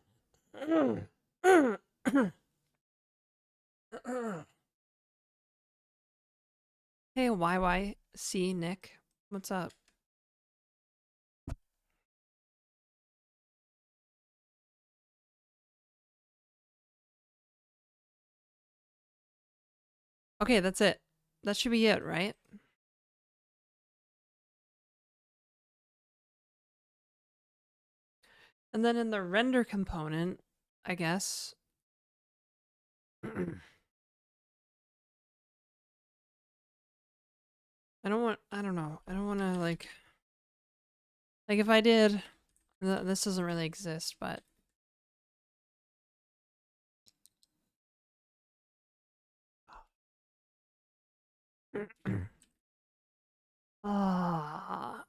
YYC Nick, what's up? Okay, that's it. That should be it, right? And then in the render component, I guess. I don't know. I don't want to like if I did, this doesn't really exist, but. Ah.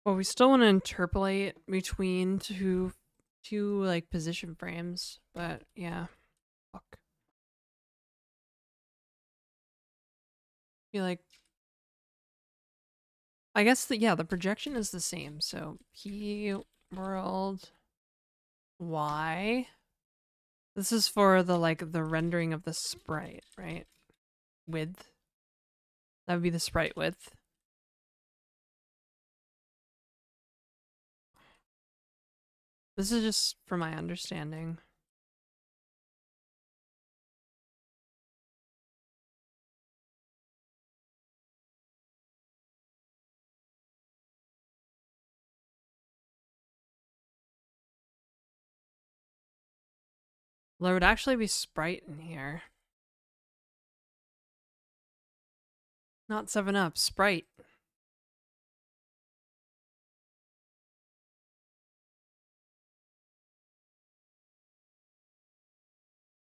Well, we still want to interpolate between two like position frames, but yeah. Fuck. Feel like I guess the projection is the same. So P world Y. This is for the the rendering of the sprite, right? Width. That would be the sprite width. This is just for my understanding. There would actually be sprite in here. Not 7-Up, sprite.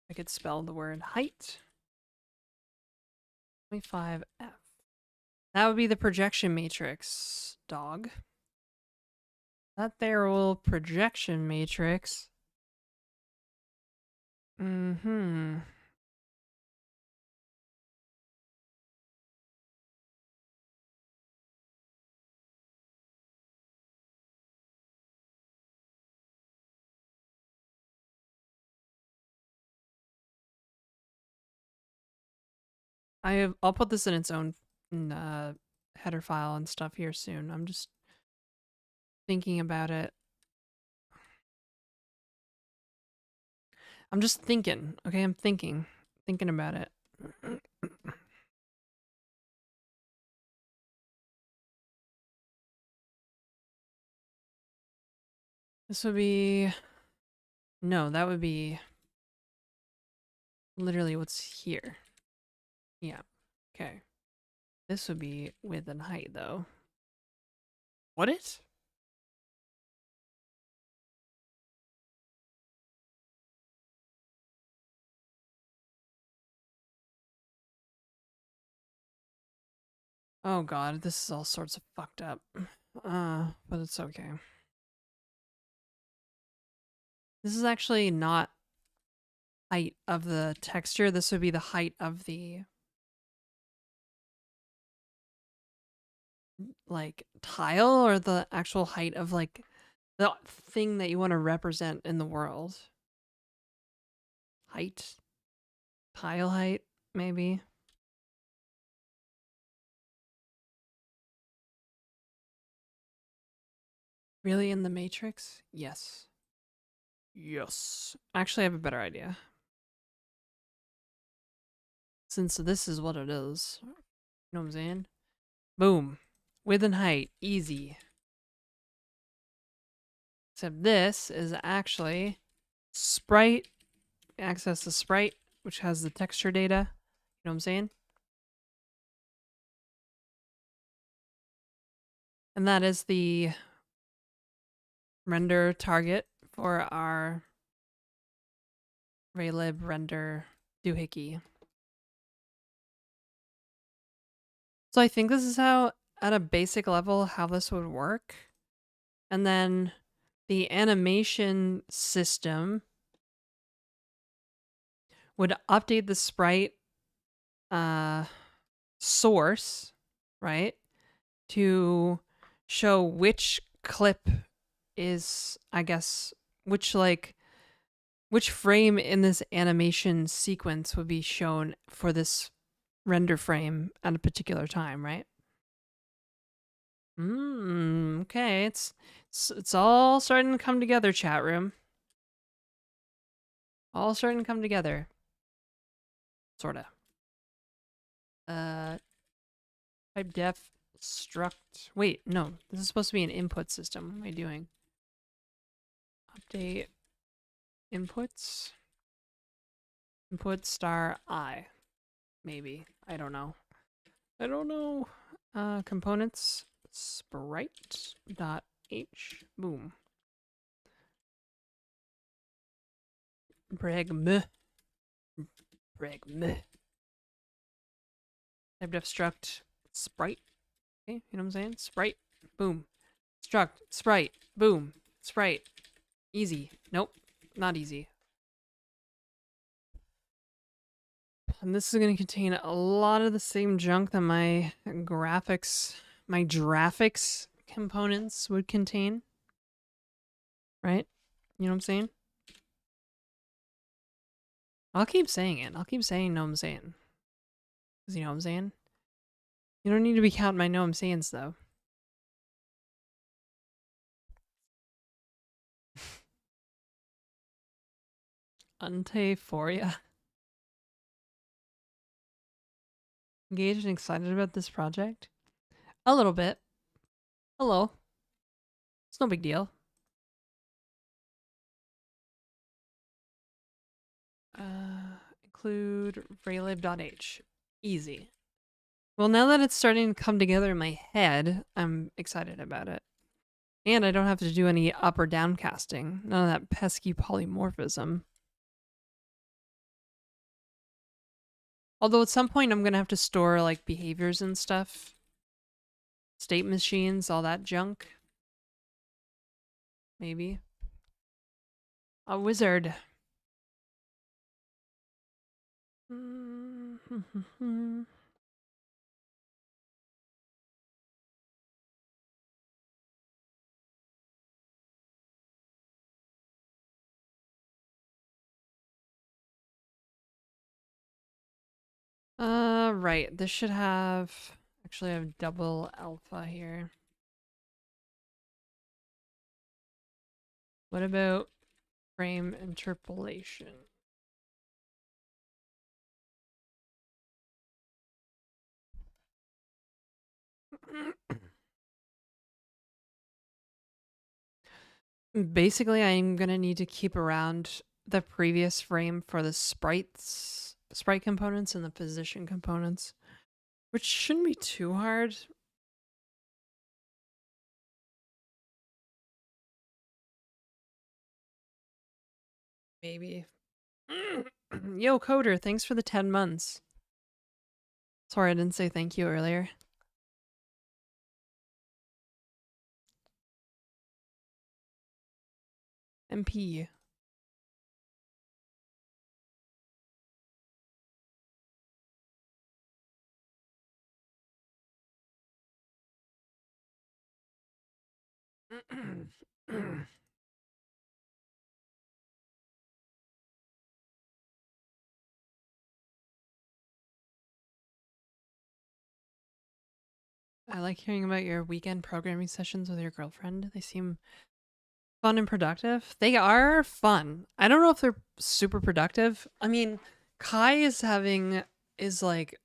I could spell the word height. 25F. That would be the projection matrix, dog. That there will projection matrix. Mm-hmm. I'll put this in its own header file and stuff here soon. I'm just thinking about it. I'm just thinking. Okay, I'm thinking about it. This would be no, that would be literally what's here. Yeah. Okay. This would be width and height, though. What is? Oh god, this is all sorts of fucked up. But it's okay. This is actually not height of the texture. This would be the height of the like tile, or the actual height of like the thing that you want to represent in the world. Height? Tile height, maybe. Really in the Matrix? Yes. Yes. Actually, I have a better idea. Since this is what it is. You know what I'm saying? Boom. Width and height. Easy. Except this is actually sprite. Access the sprite, which has the texture data. You know what I'm saying? And that is the render target for our Raylib render doohickey. So I think this is how, at a basic level, how this would work. And then the animation system would update the sprite source, right? To show which clip is, I guess, which frame in this animation sequence would be shown for this render frame at a particular time, right? Okay, it's all starting to come together, chat room. All starting to come together. Sorta. Type def struct. Wait, no, this is supposed to be an input system. What am I doing? Update inputs. Input star I. Maybe. I don't know. I don't know. Components sprite dot h. Boom. Bragm. Type def struct sprite. Okay, you know what I'm saying? Sprite. Boom. Struct. Sprite. Boom. Sprite. Easy. Nope. Not easy. And this is going to contain a lot of the same junk that my graphics components would contain. Right? You know what I'm saying? I'll keep saying it. I'll keep saying know what I'm saying. Because you know what I'm saying? You don't need to be counting my know what I'm sayings, though. Untaphoria. Engaged and excited about this project? A little bit. Hello. It's no big deal. Include raylib.h. Easy. Well, now that it's starting to come together in my head, I'm excited about it. And I don't have to do any up or down casting. None of that pesky polymorphism. Although at some point I'm going to have to store like behaviors and stuff. State machines, all that junk. Maybe. A wizard. Right. This should have... Actually, I have double alpha here. What about frame interpolation? Basically, I'm gonna need to keep around the previous frame for the sprite components and the position components. Which shouldn't be too hard. Maybe. Yo, Coder, thanks for the 10 months. Sorry, I didn't say thank you earlier. MP. I like hearing about your weekend programming sessions with your girlfriend. They seem fun and productive. They are fun. I don't know if they're super productive. I mean, Kai is like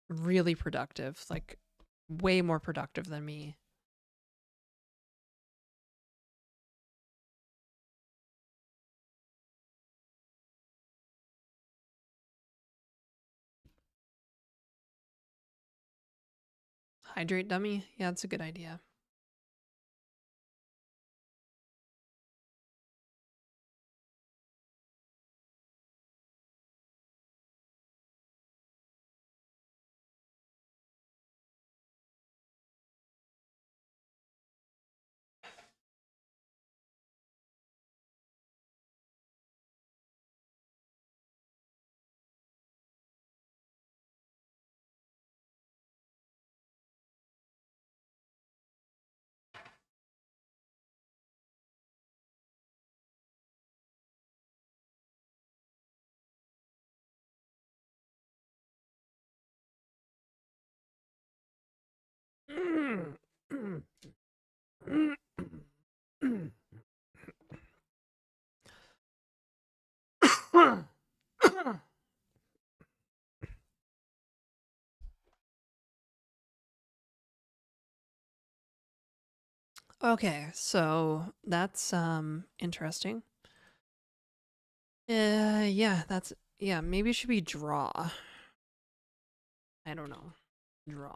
really productive, like way more productive than me. Hydrate dummy? Yeah, that's a good idea. Okay, so that's interesting. Yeah, maybe it should be draw. I don't know. Draw.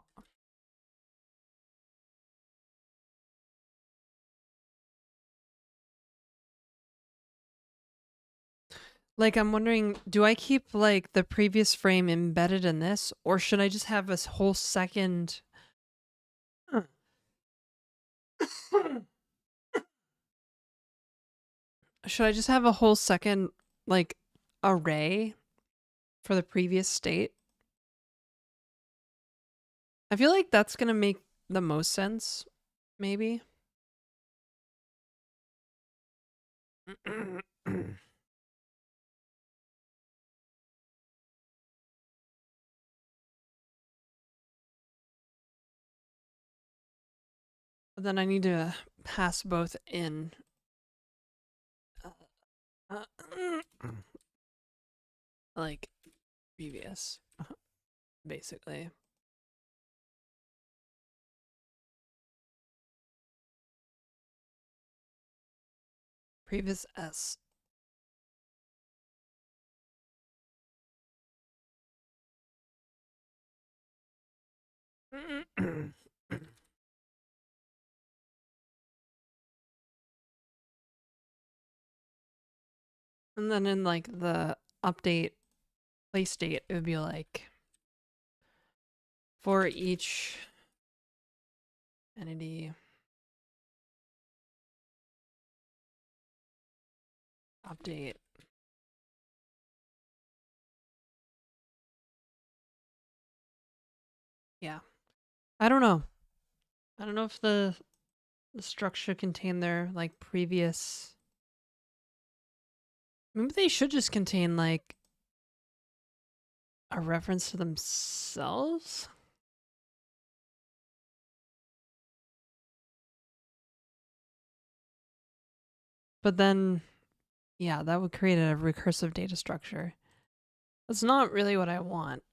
Like, I'm wondering, do I keep like the previous frame embedded in this, or should I just have a whole second? Should I just have a whole second like array for the previous state? I feel like that's gonna make the most sense, maybe. But then I need to pass both in. Like previous, basically. Previous S. And then in like the update play state, it would be like for each entity update. Yeah. I don't know. I don't know if the structure contain their like previous. Maybe they should just contain like a reference to themselves. But then, yeah, that would create a recursive data structure. That's not really what I want.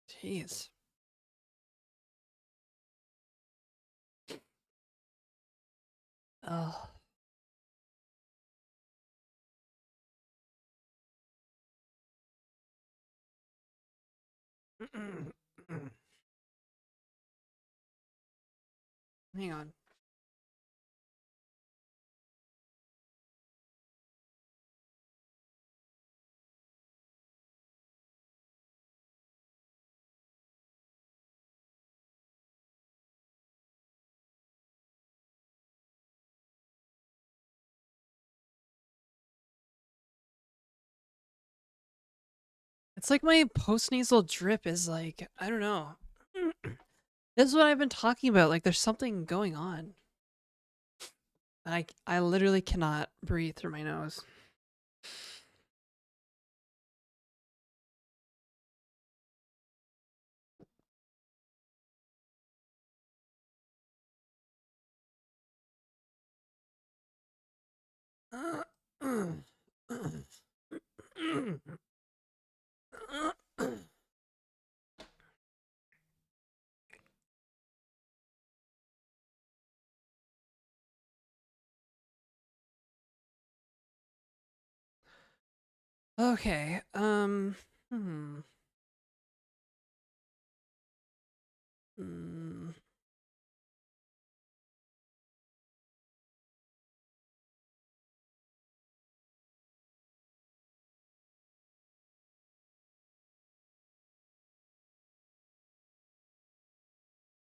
Jeez. Oh. Hang on. It's like my postnasal drip is like, I don't know. This is what I've been talking about. Like, there's something going on. I literally cannot breathe through my nose. Okay. Hmm. Hmm.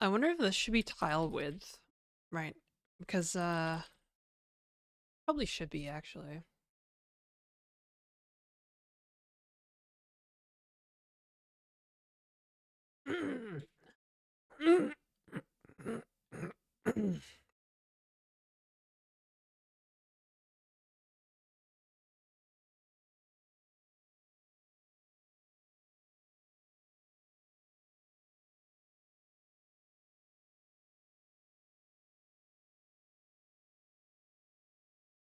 I wonder if this should be tile width, right? Because probably should be actually.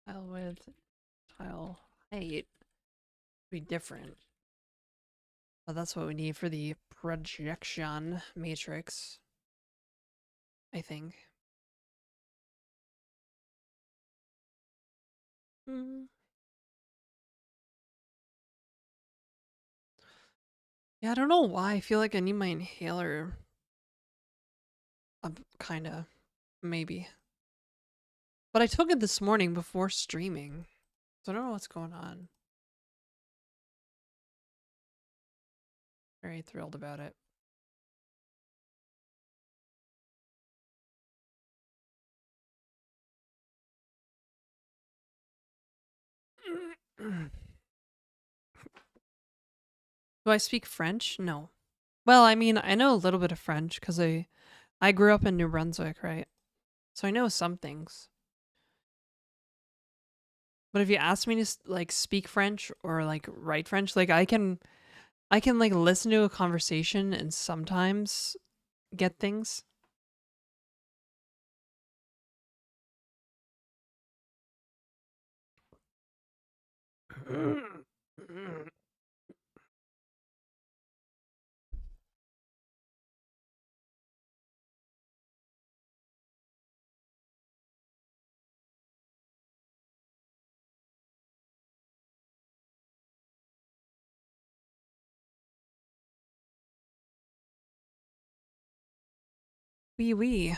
Tile width, tile height be different. But that's what we need for the projection matrix, I think. Mm. Yeah, I don't know why. I feel like I need my inhaler. Kinda. Maybe. But I took it this morning before streaming. So I don't know what's going on. Very thrilled about it. Do I speak French? No. Well, I mean, I know a little bit of French because I grew up in New Brunswick, right? So I know some things. But if you ask me to like speak French or like write French, like I can like listen to a conversation and sometimes get things. Wee wee.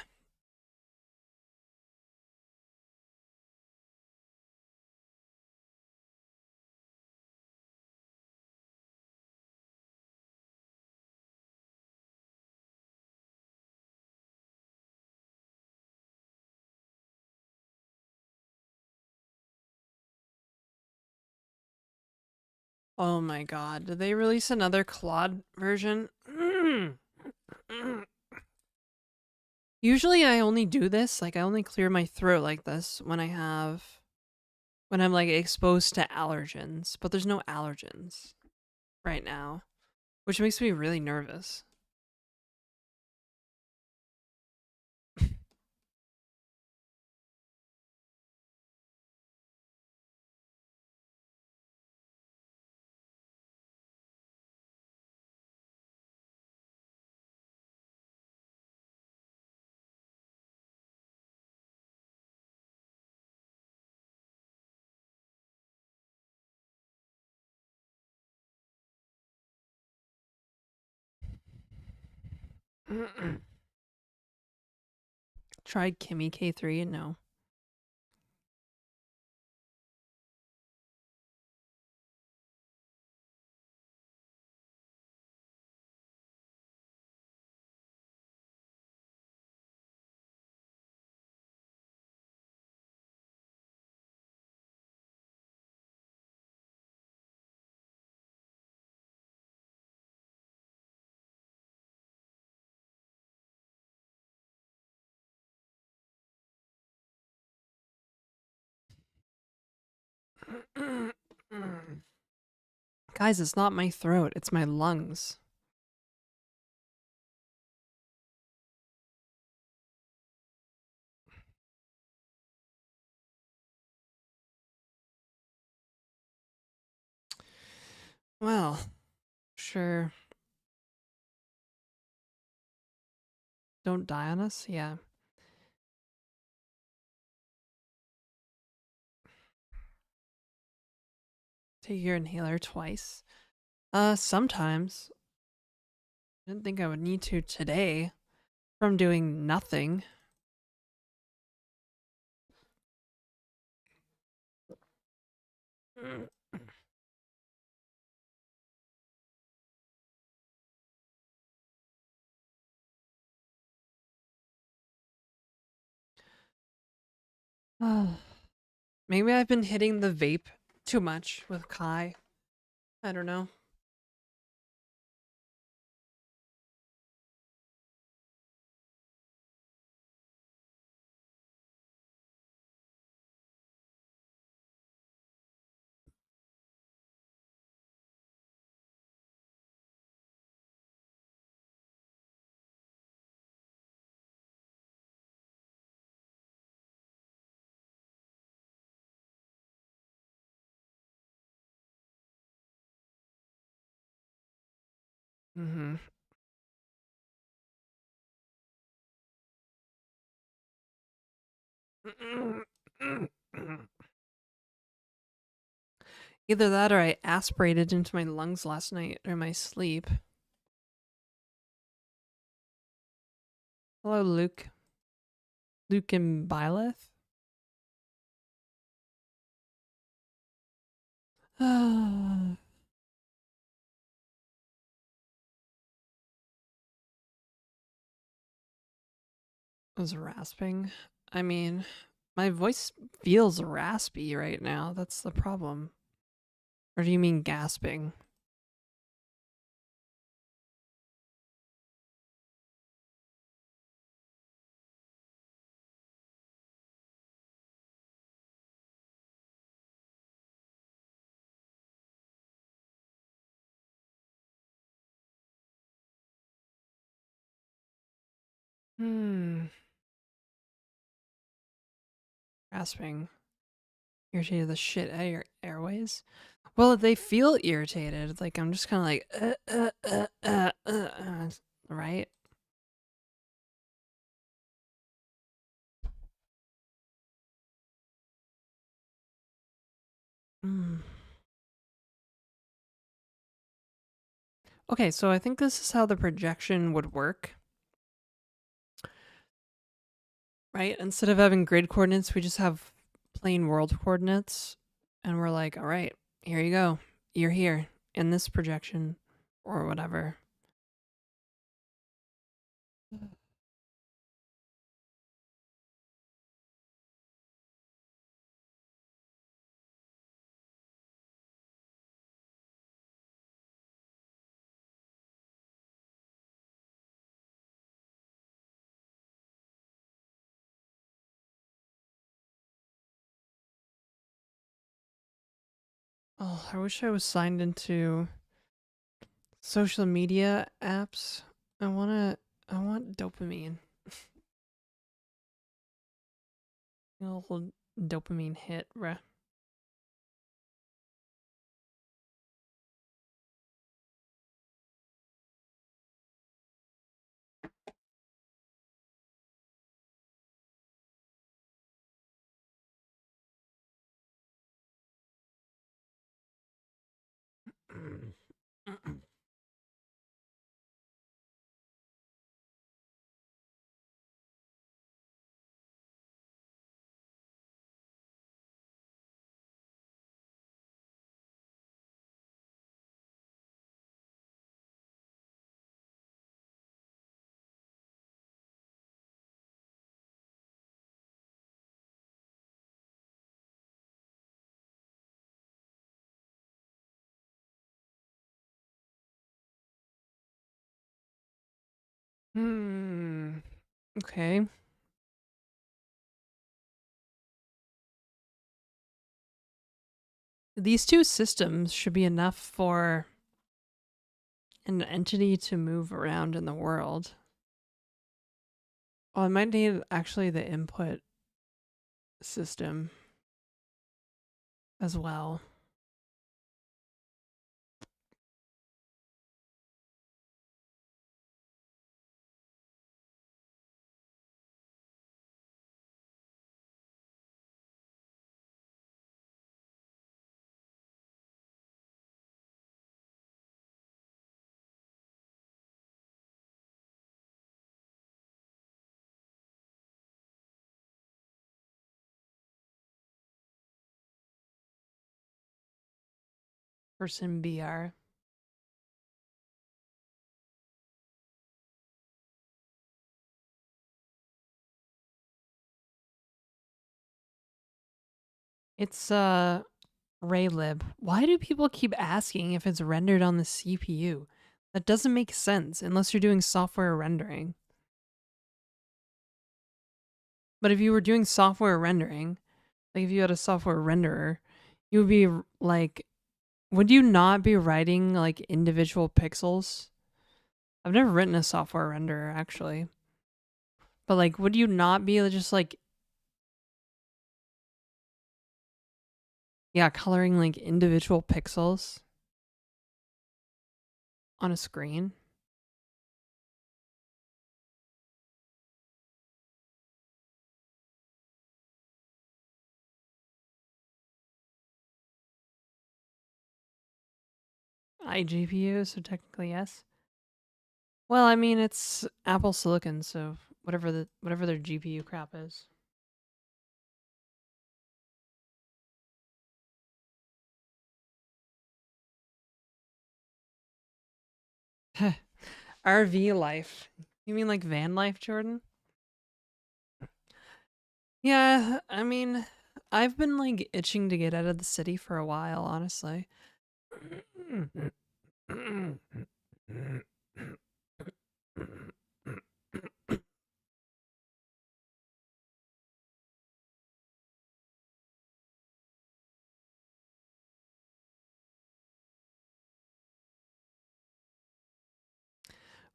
Oh my god. Did they release another Claude version? Usually I only do this, like I only clear my throat like this when I'm like exposed to allergens, but there's no allergens right now, which makes me really nervous. Tried Kimmy K3? No. Guys, it's not my throat, it's my lungs. Well, sure. Don't die on us? Yeah. Take your inhaler twice. Sometimes. I didn't think I would need to today from doing nothing. Maybe I've been hitting the vape too much with Kai. I don't know. Mm-hmm. Either that or I aspirated into my lungs last night or my sleep. Hello, Luke. Luke and Byleth? Was rasping. I mean, my voice feels raspy right now. That's the problem. Or do you mean gasping? Hmm. Rasping. Irritated the shit out of your airways? Well, they feel irritated. Like, I'm just kind of like, right? Mm. Okay, so I think this is how the projection would work, right? Instead of having grid coordinates, we just have plain world coordinates. And we're like, all right, here you go. You're here in this projection or whatever. Oh, I wish I was signed into social media apps. I want dopamine. A little dopamine hit, bruh. Okay. These two systems should be enough for an entity to move around in the world. Oh, I might need actually the input system as well. Person BR. It's Raylib. Why do people keep asking if it's rendered on the CPU? That doesn't make sense unless you're doing software rendering. But if you were doing software rendering, like if you had a software renderer, you would be like, would you not be writing like individual pixels? I've never written a software renderer actually. But like, would you not be just like, yeah, coloring like individual pixels on a screen? iGPU, so technically yes. Well, I mean it's Apple Silicon, so whatever their GPU crap is. RV life. You mean like van life, Jordan? Yeah, I mean, I've been like itching to get out of the city for a while, honestly.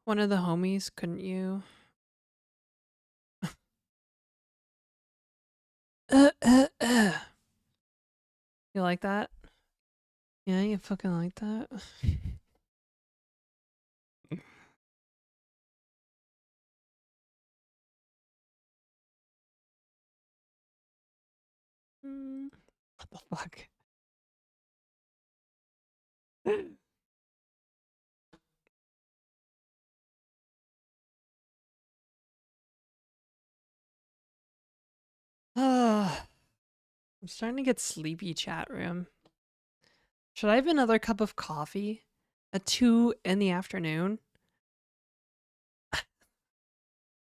One of the homies, couldn't you? You like that? Yeah, you fucking like that? What the fuck? I'm starting to get sleepy, chat room. Should I have another cup of coffee at 2 in the afternoon?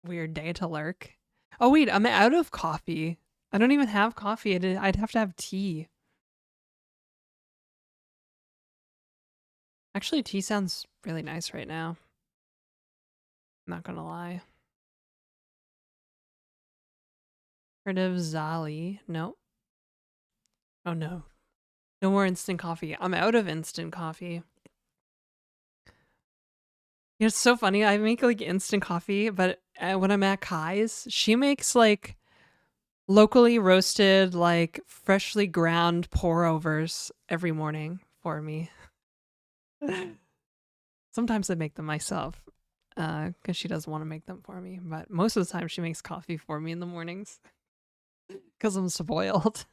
Weird day to lurk. Oh wait, I'm out of coffee. I don't even have coffee. I'd have to have tea. Actually, tea sounds really nice right now. Not gonna lie. Heard of Zali? No. Oh no. No more instant coffee. I'm out of instant coffee. You know, it's so funny. I make like instant coffee, but when I'm at Kai's, she makes like locally roasted, like freshly ground pour overs every morning for me. Sometimes I make them myself because she doesn't want to make them for me. But most of the time, she makes coffee for me in the mornings because I'm spoiled.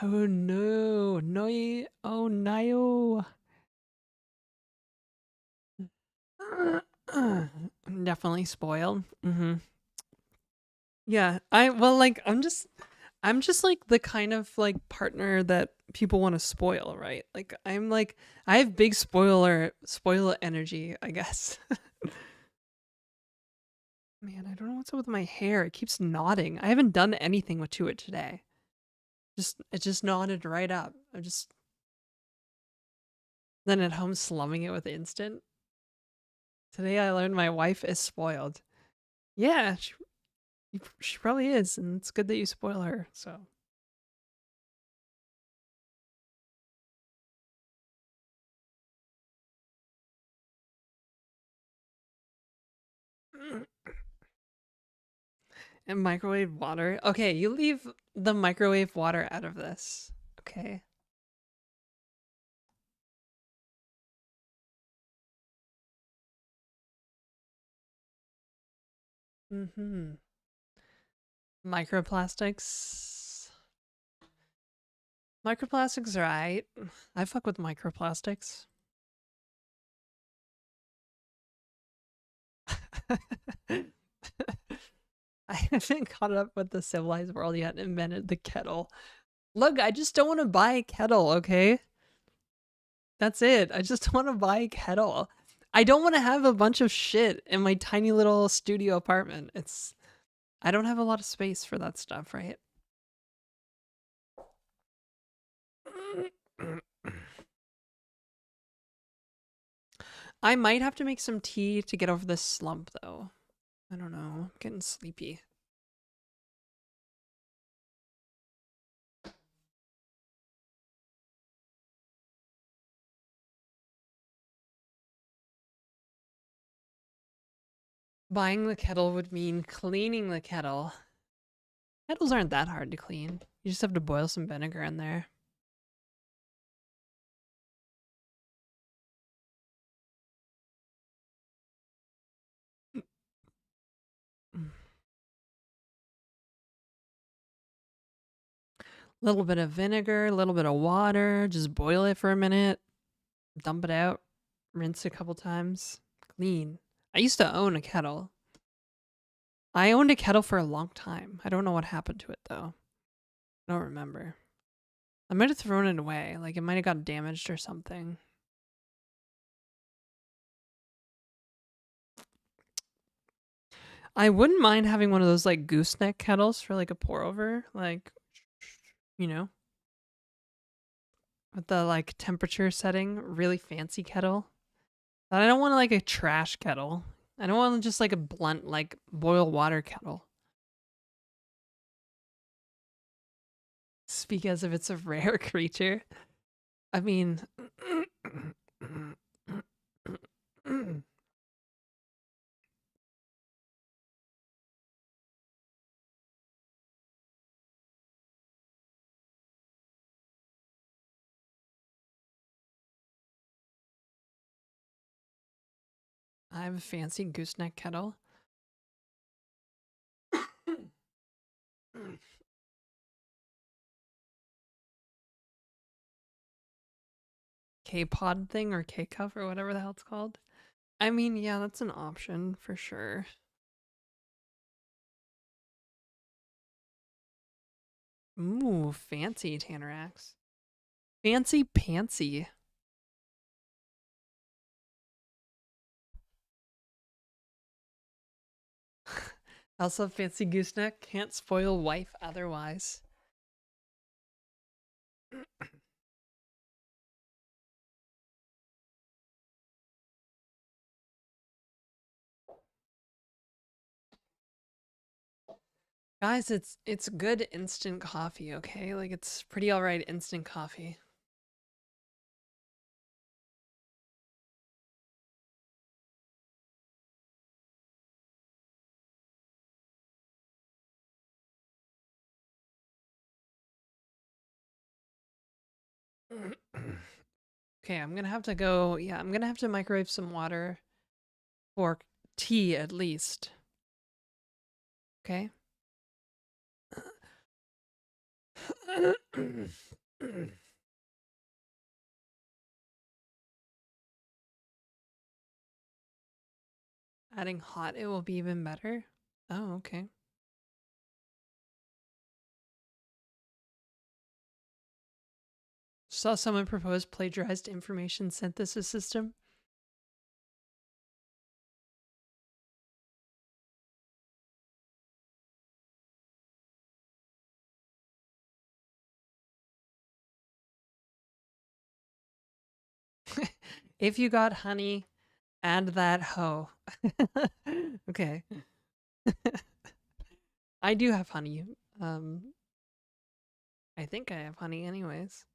Oh no, no, oh no. I'm definitely spoiled. Yeah, I'm just like the kind of like partner that people want to spoil, right? Like I'm like I have big spoiler energy, I guess. Man, I don't know what's up with my hair. It keeps nodding. I haven't done anything to it today. It just nodded right up. I just Then at home slumming it with instant. Today I learned my wife is spoiled. Yeah, she probably is, and it's good that you spoil her, so. And microwave water. Okay, you leave the microwave water out of this. Okay. Mm-hmm. Microplastics. Microplastics are right. I fuck with microplastics. I haven't caught up with the civilized world yet and invented the kettle. Look, I just don't want to buy a kettle, okay? That's it. I just want to buy a kettle. I don't want to have a bunch of shit in my tiny little studio apartment. I don't have a lot of space for that stuff, right? I might have to make some tea to get over this slump, though. I don't know. I'm getting sleepy. Buying the kettle would mean cleaning the kettle. Kettles aren't that hard to clean. You just have to boil some vinegar in there. Little bit of vinegar, a little bit of water, just boil it for a minute, dump it out, rinse a couple times, clean. I used to own a kettle. I owned a kettle for a long time. I don't know what happened to it though. I don't remember. I might have thrown it away. Like it might have got damaged or something. I wouldn't mind having one of those like gooseneck kettles for like a pour over, like, you know, with the like temperature setting, really fancy kettle. But I don't want like a trash kettle. I don't want just like a blunt like boil water kettle. Speak as if it's a rare creature. I mean, I have a fancy gooseneck kettle. K-pod thing or K-cup or whatever the hell it's called. I mean, yeah, that's an option for sure. Ooh, fancy Tanarax. Fancy pantsy. Also, fancy gooseneck can't spoil wife otherwise. Guys, it's good instant coffee, okay? Like it's pretty alright instant coffee. Okay, I'm gonna have to go. Yeah, I'm gonna have to microwave some water for tea at least. Okay. Adding hot, it will be even better. Oh, okay. Saw someone propose plagiarized information synthesis system. If you got honey, add that hoe. Okay. I do have honey. I think I have honey anyways.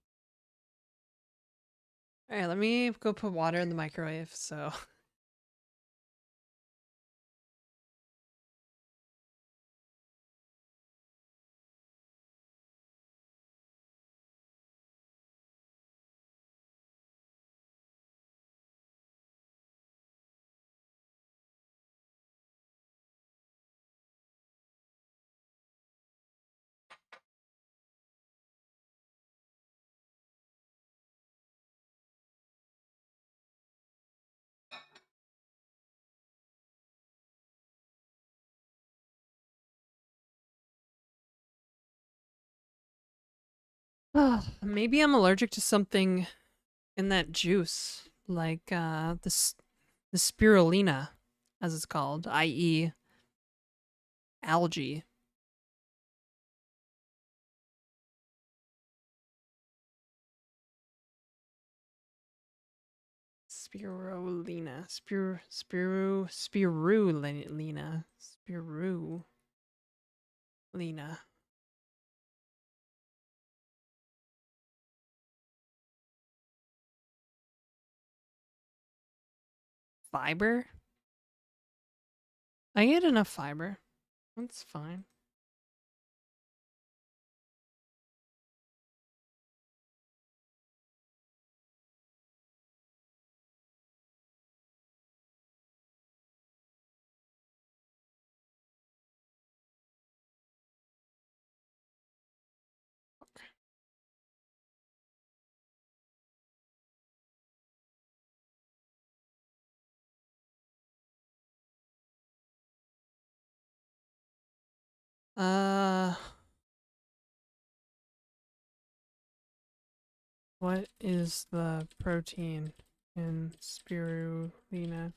Alright, let me go put water in the microwave, so. Maybe I'm allergic to something in that juice, like the spirulina, as it's called, i.e., algae. Spirulina, spirulina. Fiber? I get enough fiber. That's fine. Uh, what is the protein in spirulina?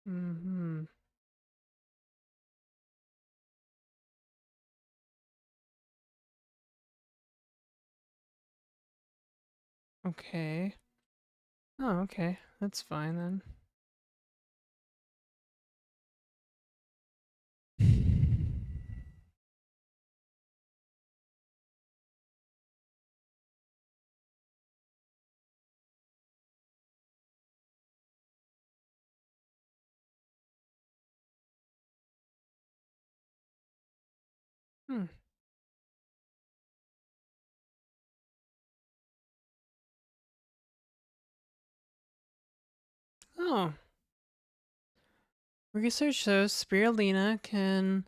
Mm-hmm. Okay. Oh, okay. That's fine then. Hmm. Oh. Research shows spirulina can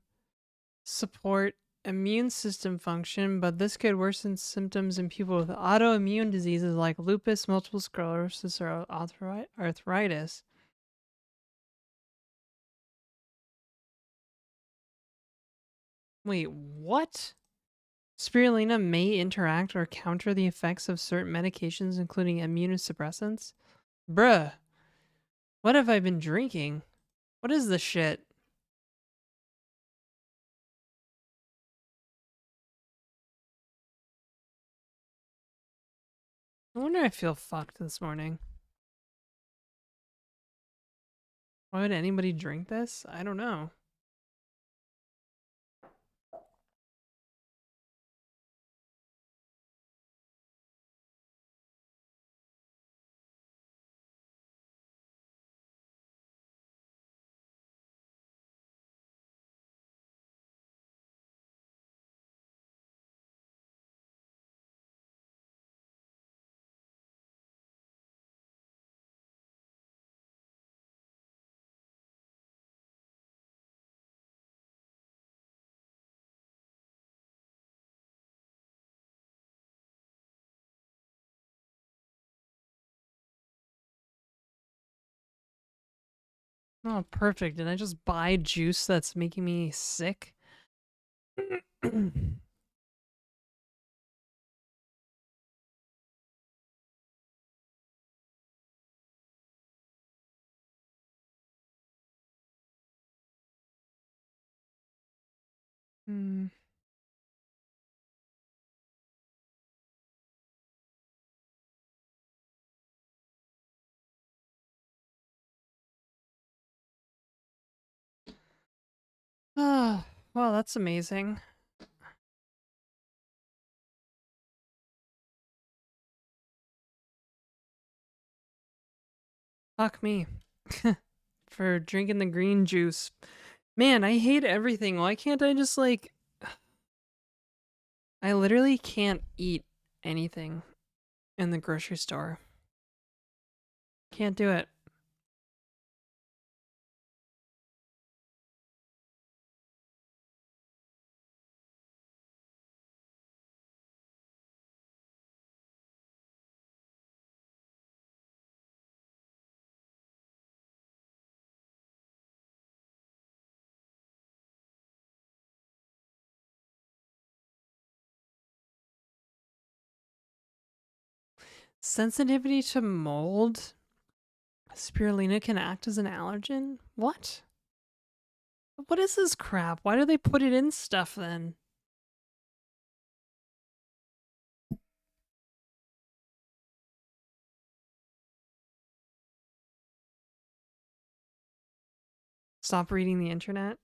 support immune system function, but this could worsen symptoms in people with autoimmune diseases like lupus, multiple sclerosis, or arthritis. Wait, what? Spirulina may interact or counter the effects of certain medications, including immunosuppressants? Bruh, what have I been drinking? What is this shit? No wonder I feel fucked this morning. Why would anybody drink this? I don't know. Oh, perfect. Did I just buy juice that's making me sick? Hmm. Oh, well, that's amazing. Fuck me. For drinking the green juice. Man, I hate everything. Why can't I just, like... I literally can't eat anything in the grocery store. Can't do it. Sensitivity to mold? Spirulina can act as an allergen? What? What is this crap? Why do they put it in stuff then? Stop reading the internet?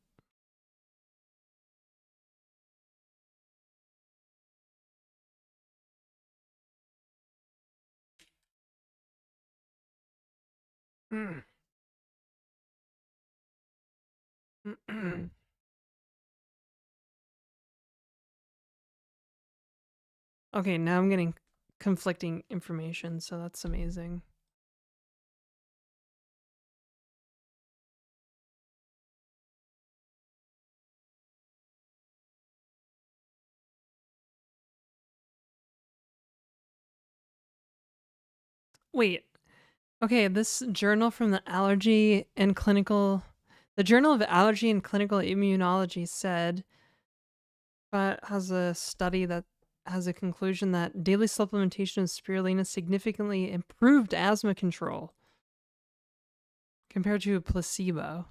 Mm. Okay, now I'm getting conflicting information, so that's amazing. Wait. Okay, this journal from the Journal of Allergy and Clinical Immunology said, has a study that has a conclusion that daily supplementation of spirulina significantly improved asthma control compared to a placebo.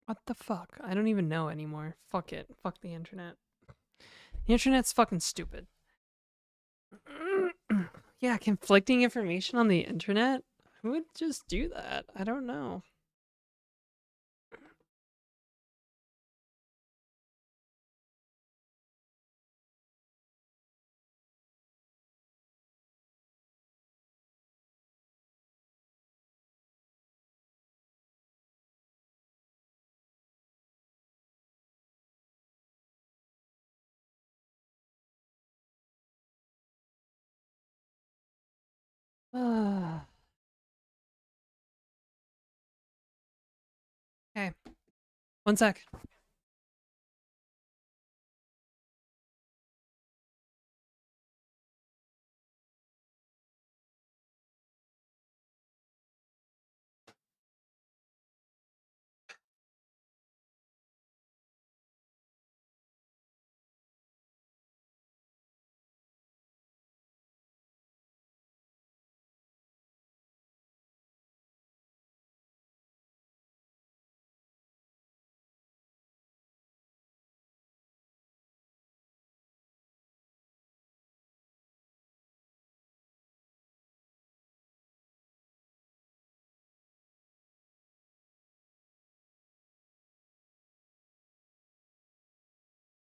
What the fuck? I don't even know anymore. Fuck it. Fuck the internet. The internet's fucking stupid. Yeah, conflicting information on the internet? Who would just do that? I don't know. Okay, one sec.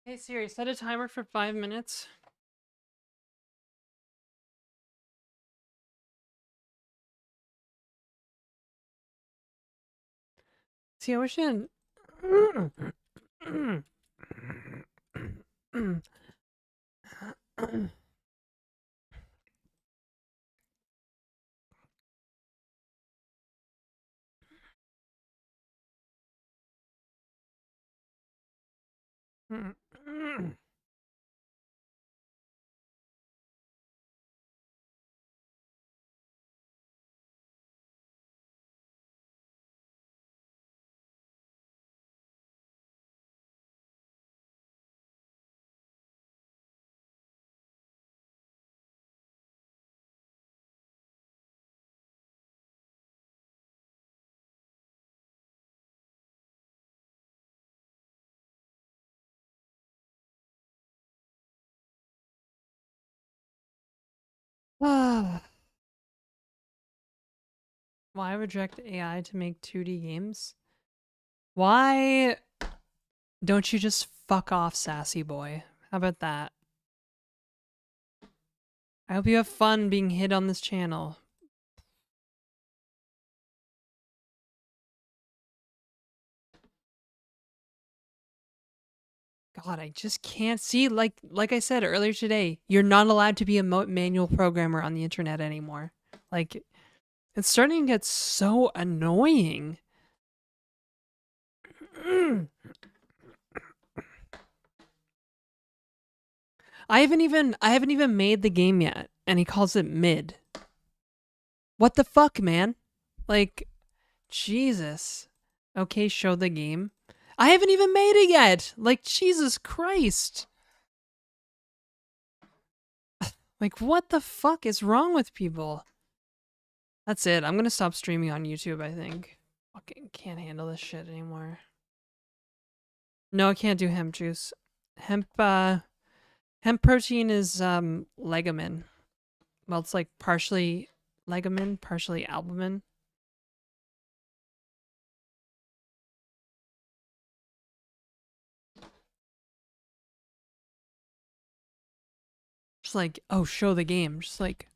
Hey Siri, set a timer for 5 minutes. See, I wish I had... Why reject AI to make 2D games? Why don't you just fuck off, sassy boy? How about that? I hope you have fun being hid on this channel. God, I just can't see. Like I said earlier today, you're not allowed to be a manual programmer on the internet anymore. Like, it's starting to get so annoying. I haven't even made the game yet, and he calls it mid. What the fuck, man? Like, Jesus. Okay, show the game. I haven't even made it yet. Like, Jesus Christ. Like, what the fuck is wrong with people? That's it. I'm gonna stop streaming on YouTube, I think. Fucking can't handle this shit anymore. No, I can't do hemp juice. Hemp protein is legumin. Well, it's like partially legumin, partially albumin. Just like, oh, show the game. Just like,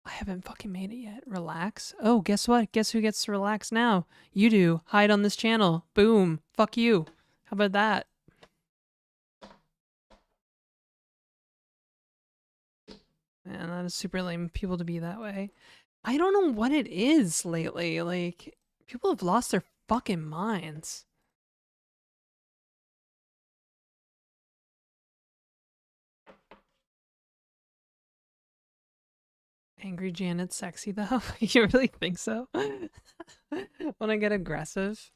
I haven't fucking made it yet. Relax. Oh, guess what? Guess who gets to relax now? You do. Hide on this channel. Boom. Fuck you. How about that? Man, that is super lame. People to be that way. I don't know what it is lately. Like, people have lost their fucking minds. Angry Janet's sexy though? You really think so? When I get aggressive?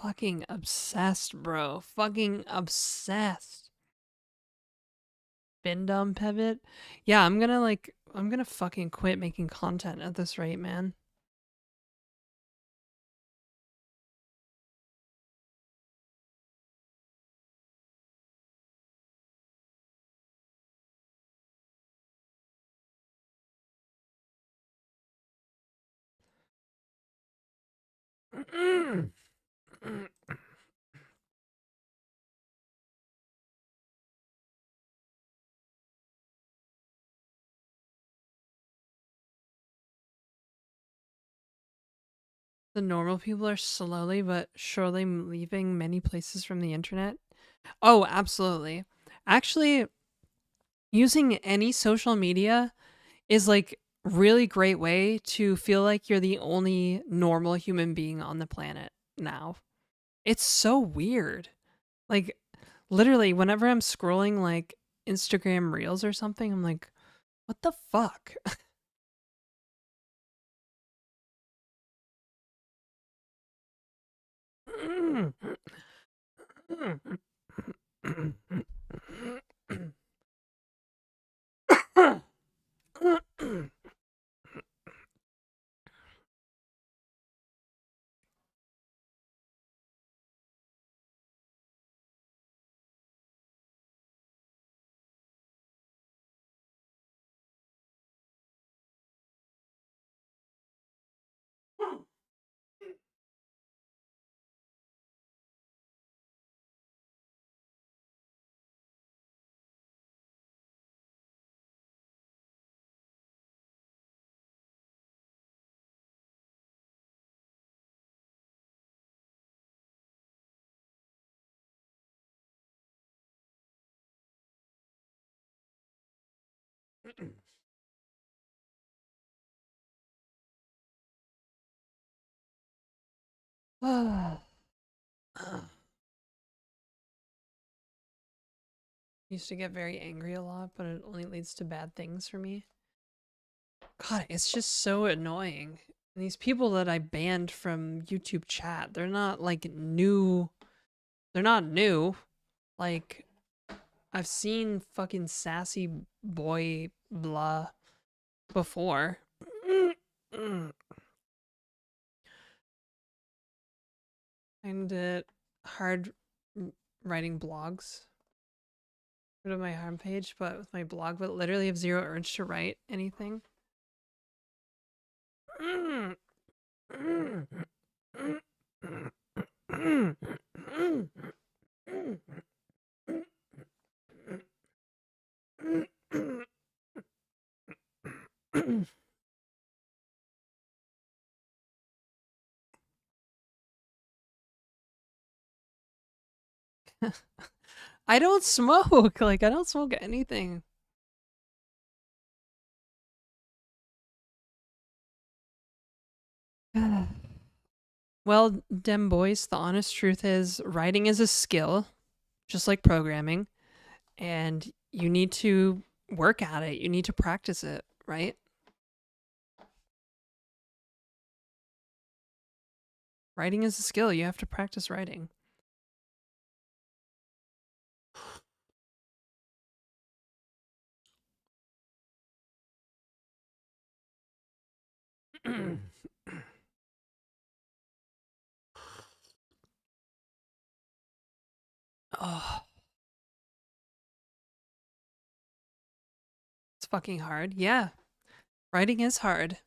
Fucking obsessed, bro. Fucking obsessed. Bin dumb pivot? Yeah, I'm gonna fucking quit making content at this rate, man. The normal people are slowly but surely leaving many places from the internet. Oh, absolutely. Actually, using any social media is like really great way to feel like you're the only normal human being on the planet now. It's so weird. Like literally whenever I'm scrolling like Instagram Reels or something, I'm like, what the fuck? Used to get very angry a lot, but it only leads to bad things for me. God, it's just so annoying. And these people that I banned from YouTube chat, they're not like new. They're not new. Like, I've seen fucking sassy boy blah before. Find it hard writing blogs. Go to my homepage, but with my blog, but literally have zero urge to write anything. I don't smoke. Like, I don't smoke anything. Well, dem boys, the honest truth is writing is a skill, just like programming, and you need to work at it. You need to practice it, right? Writing is a skill. You have to practice writing. Oh, it's fucking hard. Yeah, writing is hard.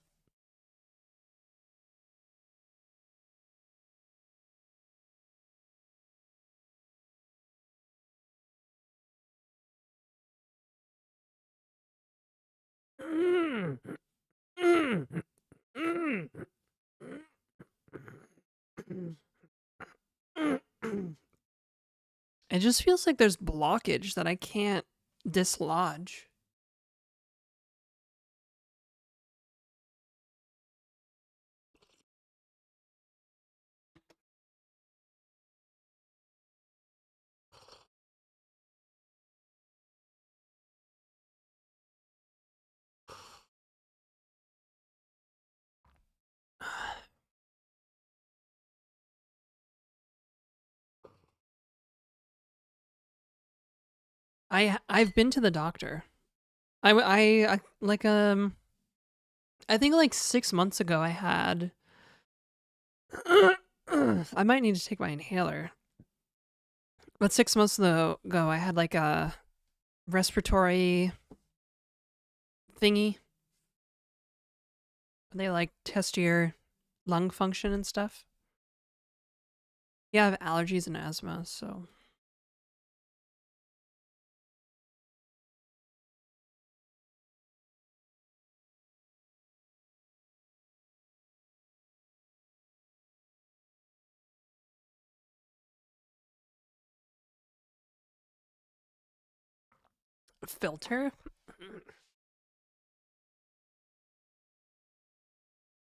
It just feels like there's blockage that I can't dislodge. I've been to the doctor. I like I think like 6 months ago I had I might need to take my inhaler. But 6 months ago I had like a respiratory thingy. They like test your lung function and stuff. Yeah, I have allergies and asthma, so filter.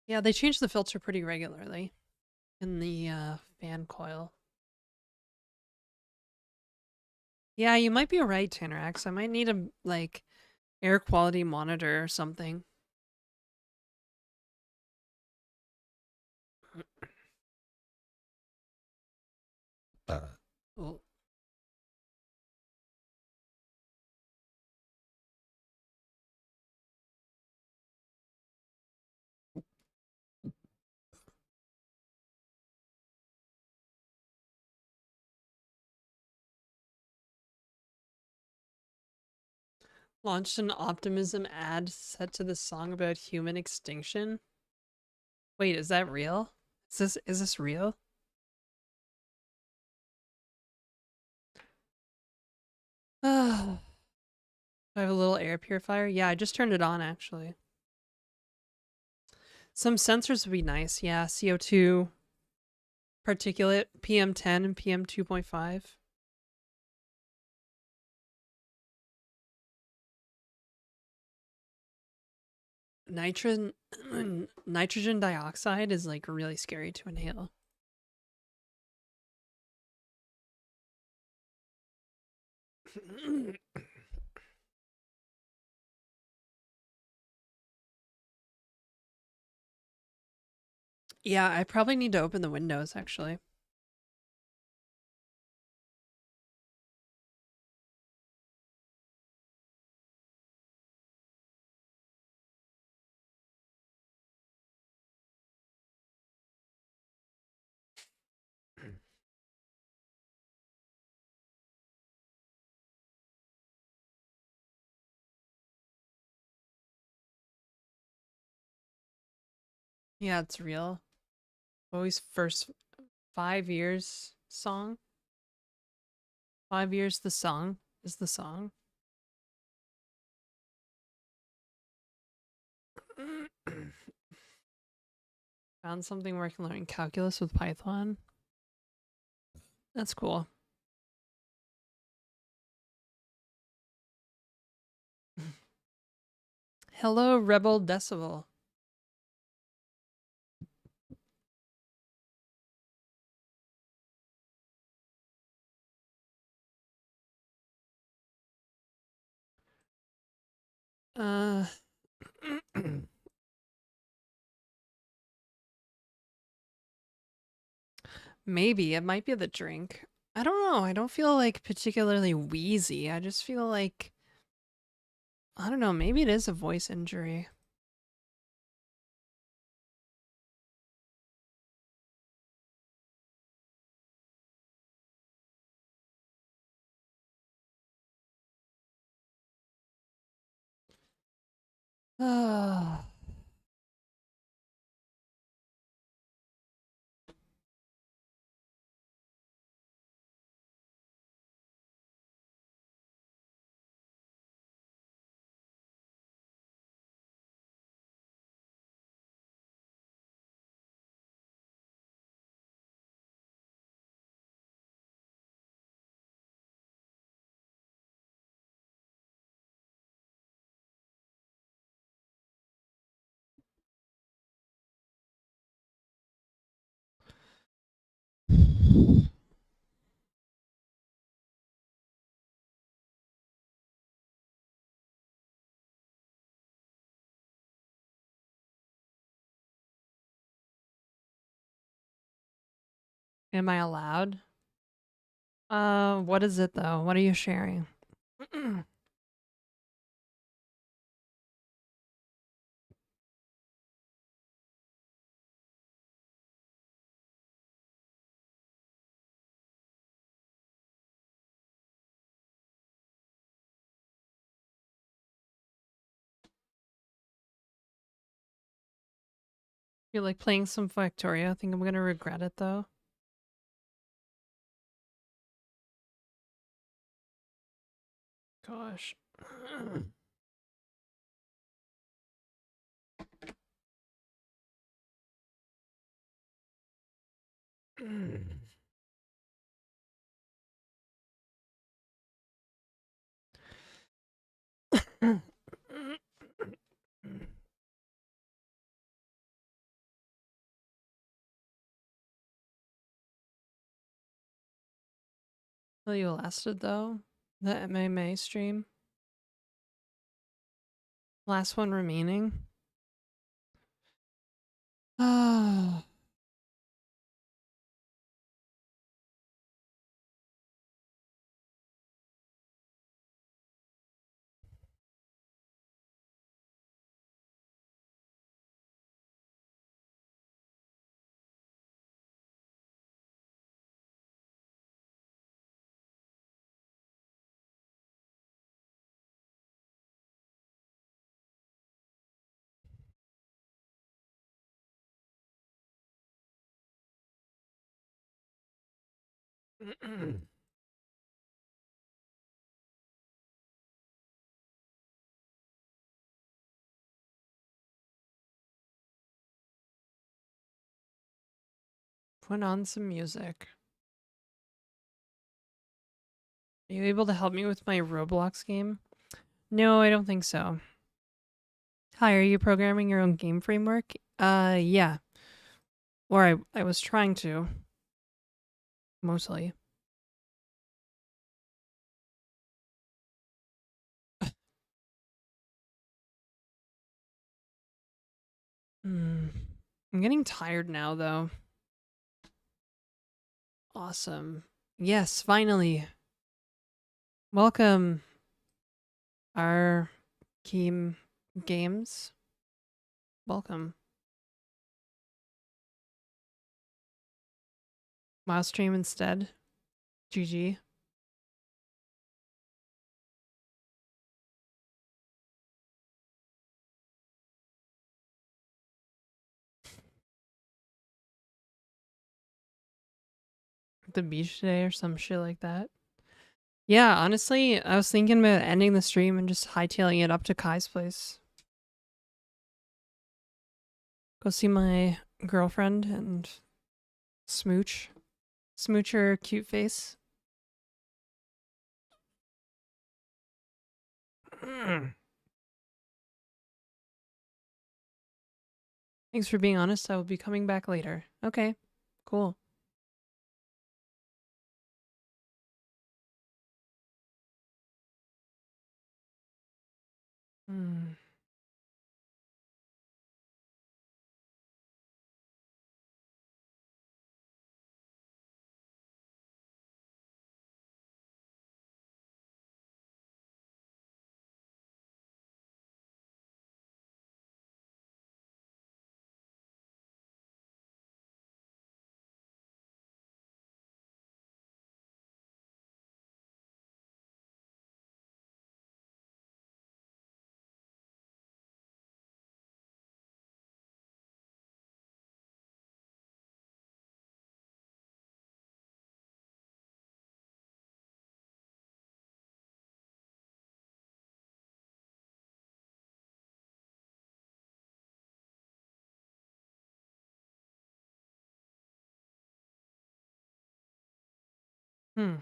Yeah, they change the filter pretty regularly in the fan coil. Yeah, you might be right, Tanrax. I might need a like air quality monitor or something. Oh. Launched an optimism ad set to the song about human extinction. Wait, is that real? Is this real? I have a little air purifier. Yeah, I just turned it on actually. Some sensors would be nice. Yeah, CO2, particulate, PM10 and PM2.5. Nitrogen nitrogen dioxide is like really scary to inhale. Yeah, I probably need to open the windows actually. Yeah, it's real. Always first 5 years song. 5 years the song is the song. Found something where I can learn calculus with Python. That's cool. Hello, Rebel Decibel. Uh, maybe it might be the drink. I don't know. I don't feel like particularly wheezy. I just feel like I don't know. Maybe it is a voice injury. Am I allowed? What is it though? What are you sharing? You're like playing some Factorio. I think I'm gonna regret it though. Gosh. Well, you lasted though. The MMA stream. Last one remaining. Ah. Put on some music. Are you able to help me with my Roblox game? No, I don't think so. Hi, are you programming your own game framework? Yeah. Or I was trying to. Mostly. Hmm. I'm getting tired now, though. Awesome. Yes, finally. Welcome, our Keem Games. Welcome. Mouse stream instead. GG. the beach today or some shit like that. Yeah, honestly, I was thinking about ending the stream and just hightailing it up to Kai's place. Go see my girlfriend and smooch. Smooch her cute face. Thanks for being honest. I will be coming back later. Okay, cool. Hmm. Hmm.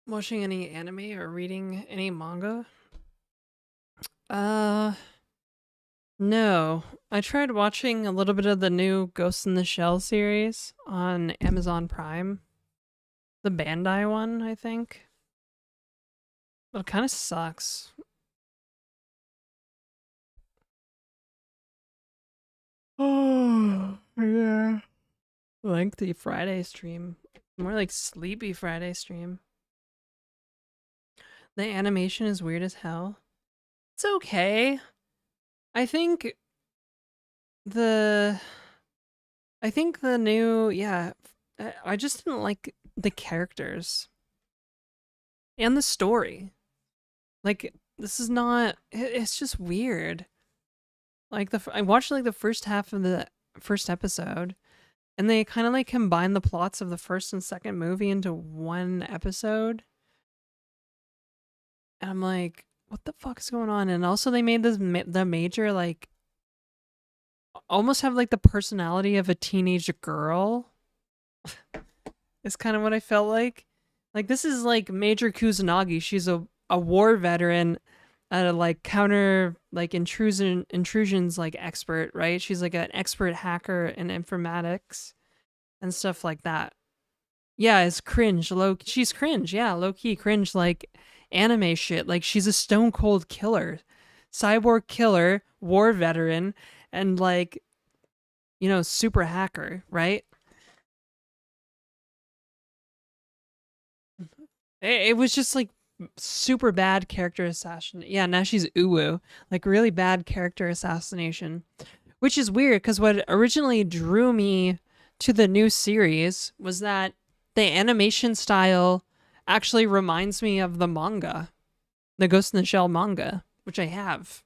Watching any anime or reading any manga? No. I tried watching a little bit of the new Ghost in the Shell series on Amazon Prime. The Bandai one, I think. But it kind of sucks. Oh, yeah. Lengthy Friday stream. More like sleepy Friday stream. The animation is weird as hell. It's okay. I think the new, yeah, I just didn't like the characters and the story. Like, this is not, it's just weird. Like, I watched like the first half of the first episode, and they kind of like combine the plots of the first and second movie into one episode. And I'm like, what the fuck is going on? And also they made this the major like almost have like the personality of a teenage girl. It's kind of what I felt like. Like, this is like Major Kusanagi. She's a war veteran, like counter like intrusions like expert, right? She's like an expert hacker in informatics and stuff like that. Yeah, it's cringe. She's cringe. Yeah, low key cringe, like anime shit. Like, she's a stone cold killer, cyborg killer, war veteran, and like, super hacker, right? It was just like super bad character assassination. Yeah, now she's uwu, like really bad character assassination, which is weird because what originally drew me to the new series was that the animation style actually reminds me of the manga, the Ghost in the Shell manga, which I have.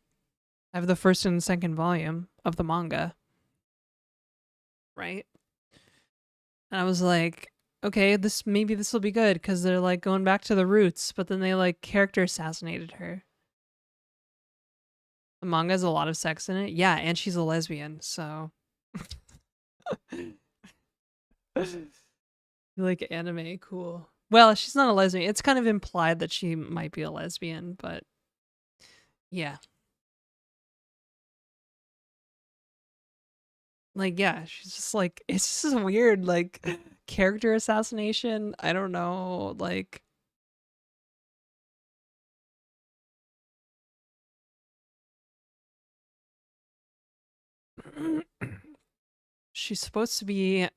I have the first and second volume of the manga, right? And I was like, okay, maybe this will be good because they're like going back to the roots, but then they like character assassinated her. The manga has a lot of sex in it. Yeah, and she's a lesbian, so like anime, cool. Well, she's not a lesbian. It's kind of implied that she might be a lesbian, but yeah. Like, yeah, she's just like, it's just weird, like character assassination. I don't know, like she's supposed to be,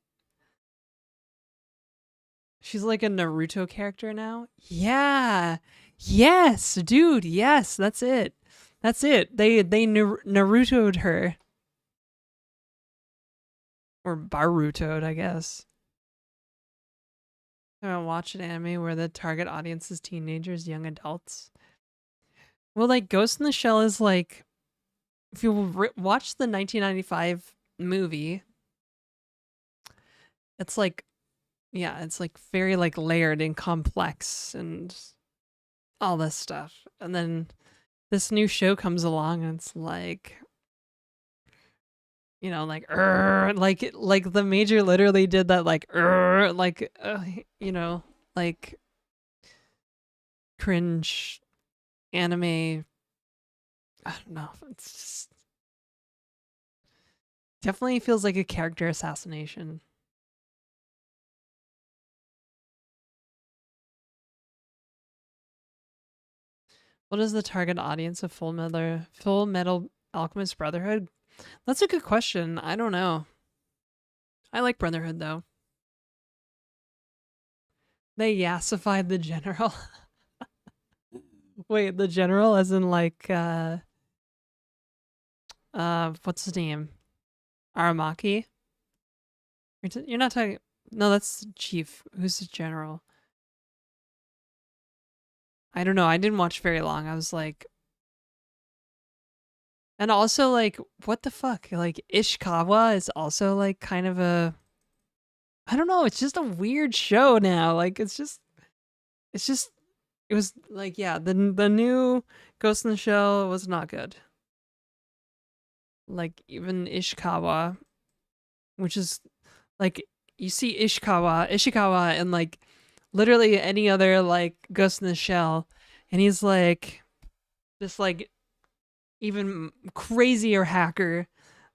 she's like a Naruto character now. Yeah. Yes, dude. Yes, that's it. That's it. They Naruto'd her. Or Baruto'd, I guess. haven't watched an anime where the target audience is teenagers, young adults. Well, like Ghost in the Shell is like, if you watch the 1995 movie, it's like, yeah, it's like very like layered and complex and all this stuff. And then this new show comes along and it's like, you know, like like the major literally did that like you know, like cringe anime. I don't know. It's just definitely feels like a character assassination. What is the target audience of Full Metal Alchemist Brotherhood? That's a good question. I don't know. I like Brotherhood though. They yassified the general. Wait, the general as in like what's his name? Aramaki? You're not talking. No, that's Chief. Who's the general? I don't know. I didn't watch very long. I was like, and also like, what the fuck? Like Ishikawa is also like kind of a. I don't know. It's just a weird show now. Like it's just. It was like yeah. The new Ghost in the Shell was not good. Like even Ishikawa, which is like you see Ishikawa, and like literally any other like Ghost in the Shell, and he's like this like even crazier hacker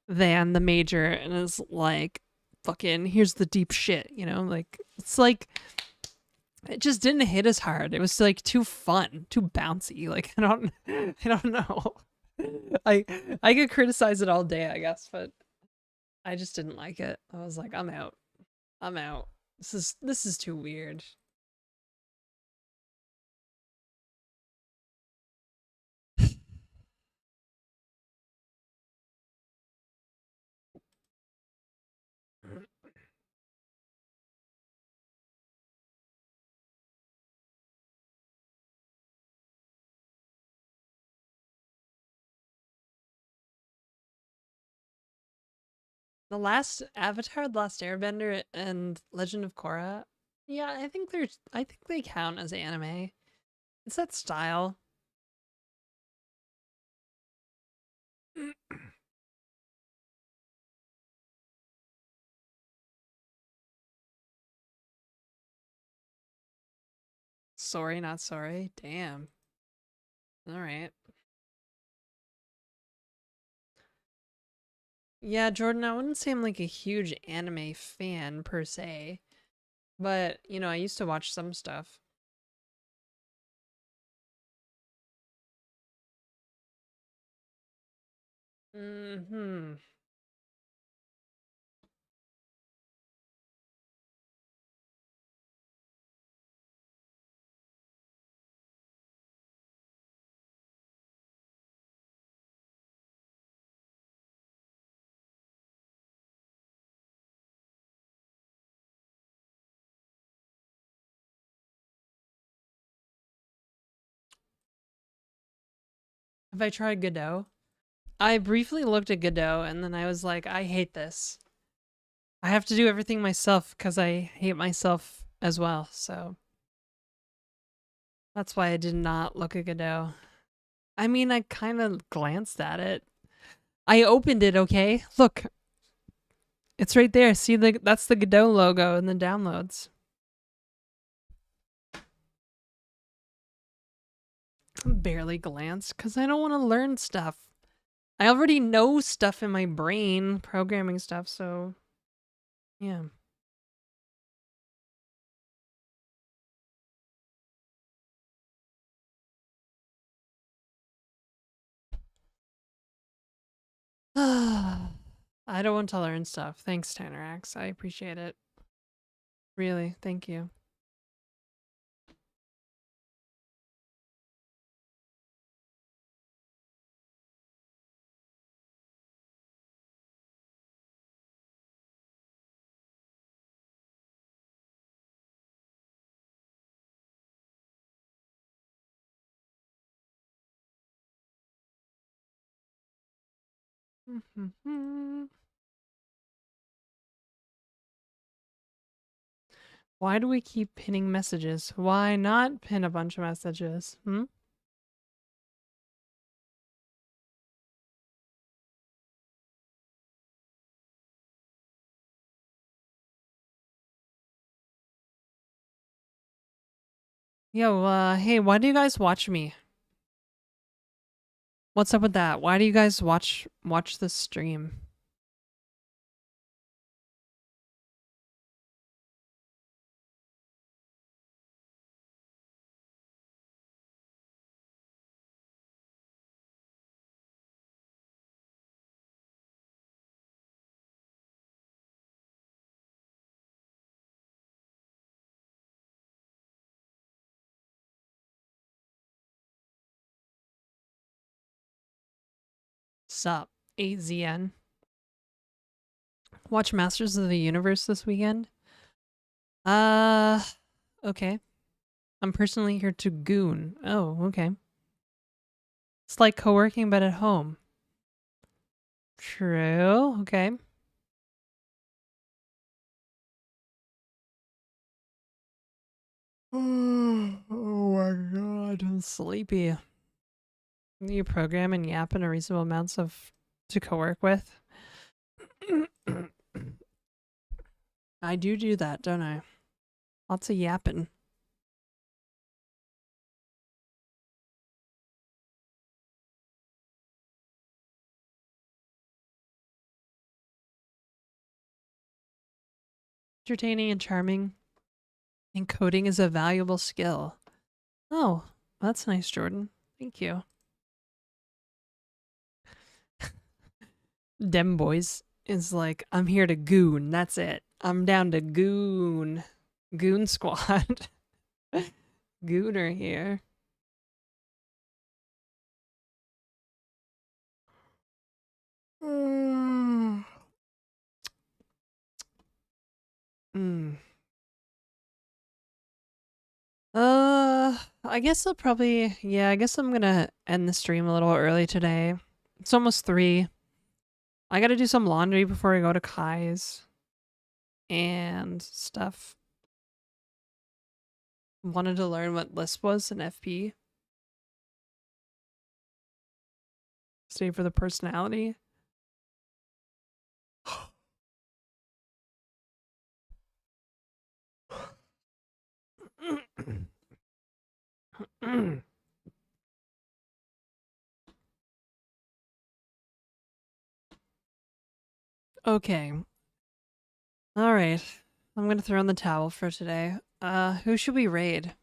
than the major, and is like fucking here's the deep shit, you know, like it's like it just didn't hit as hard. It was like too fun, too bouncy. Like I don't know. I I could criticize it all day, I guess, but I just didn't like it. I was like, I'm out. I'm out. This is too weird. The last Avatar, The Last Airbender, and Legend of Korra. Yeah, I think they count as anime. It's that style. Sorry, not sorry. Damn. All right. Yeah, Jordan, I wouldn't say I'm like a huge anime fan per se, but you know, I used to watch some stuff. Hmm. Have I tried Godot? I briefly looked at Godot and then I was like, I hate this. I have to do everything myself because I hate myself as well. So that's why I did not look at Godot. I mean, I kind of glanced at it. I opened it, okay? Look, it's right there. See that's the Godot logo in the downloads. Barely glanced because I don't want to learn stuff. I already know stuff in my brain, programming stuff, so yeah. I don't want to learn stuff. Thanks, Tanerax. I appreciate it. Really, thank you. Why do we keep pinning messages? Why not pin a bunch of messages? Hmm? Yo, hey, why do you guys watch me? What's up with that? Why do you guys watch the stream? Sup, 8ZN. Watch Masters of the Universe this weekend? Uh, okay. I'm personally here to goon. Oh, okay. It's like co-working but at home. True. Okay. Oh my god, I'm sleepy. You program and yap in a reasonable amounts of to co-work with. I do that, don't I? Lots of yapping. Entertaining and charming. And coding is a valuable skill. Oh, that's nice, Jordan. Thank you. Dem boys is like, I'm here to goon. That's it. I'm down to goon. Goon squad. Gooner here. Mm. I guess I'll probably, yeah, I guess I'm gonna end the stream a little early today. It's almost 3. I gotta do some laundry before I go to Kai's and stuff. Wanted to learn what Lisp was in FP. Stay for the personality. Okay. All right. I'm gonna throw in the towel for today. Who should we raid?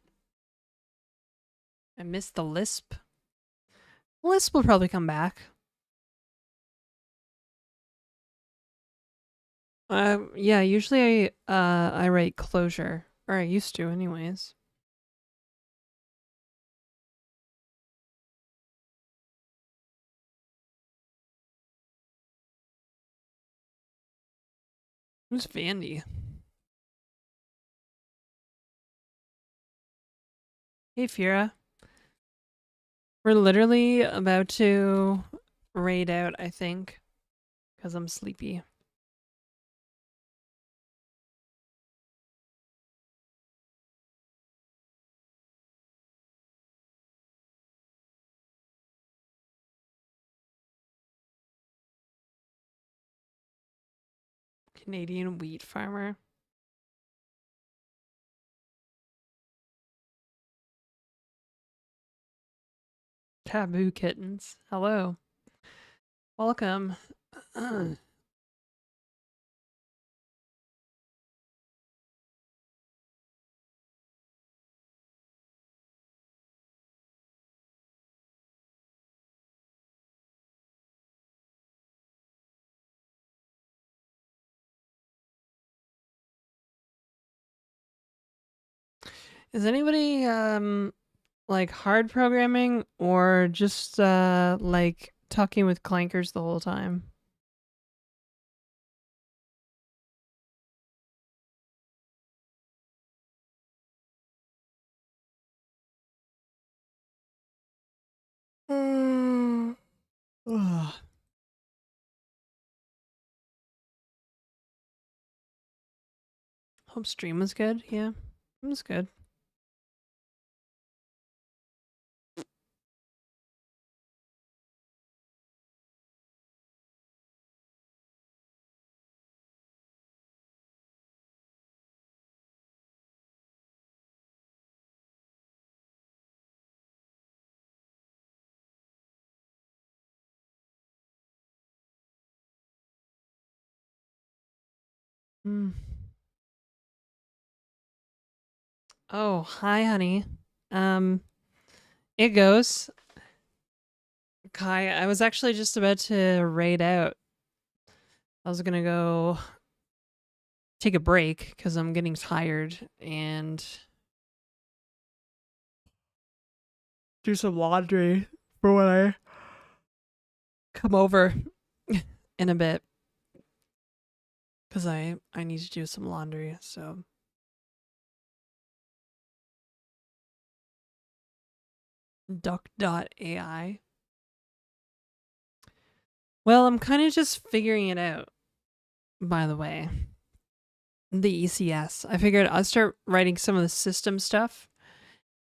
I missed the Lisp. Lisp will probably come back. Yeah, usually I write closure. Or I used to anyways. Who's Vandy? Hey Fira. We're literally about to raid out, I think. Because I'm sleepy. Canadian wheat farmer. Taboo kittens. Hello. Welcome. Is anybody like hard programming or just like talking with clankers the whole time? Ugh. Hope stream was good. Yeah, it was good. Mm. Oh, hi, honey. It goes. Kai, I was actually just about to raid out. I was gonna go take a break because I'm getting tired and do some laundry for when I come over in a bit. Because I need to do some laundry, so. Duck.ai. Well, I'm kind of just figuring it out, by the way. The ECS. I figured I'll start writing some of the system stuff,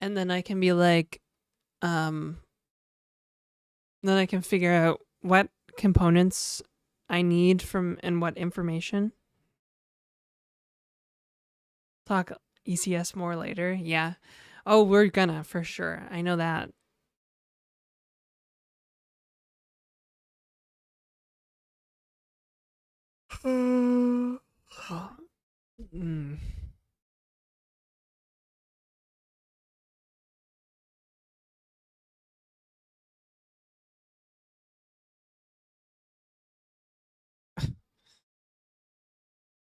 and then I can be like, then I can figure out what components I need from and what information. Talk ECS more later. Yeah. Oh, we're gonna, for sure. I know that. Mm.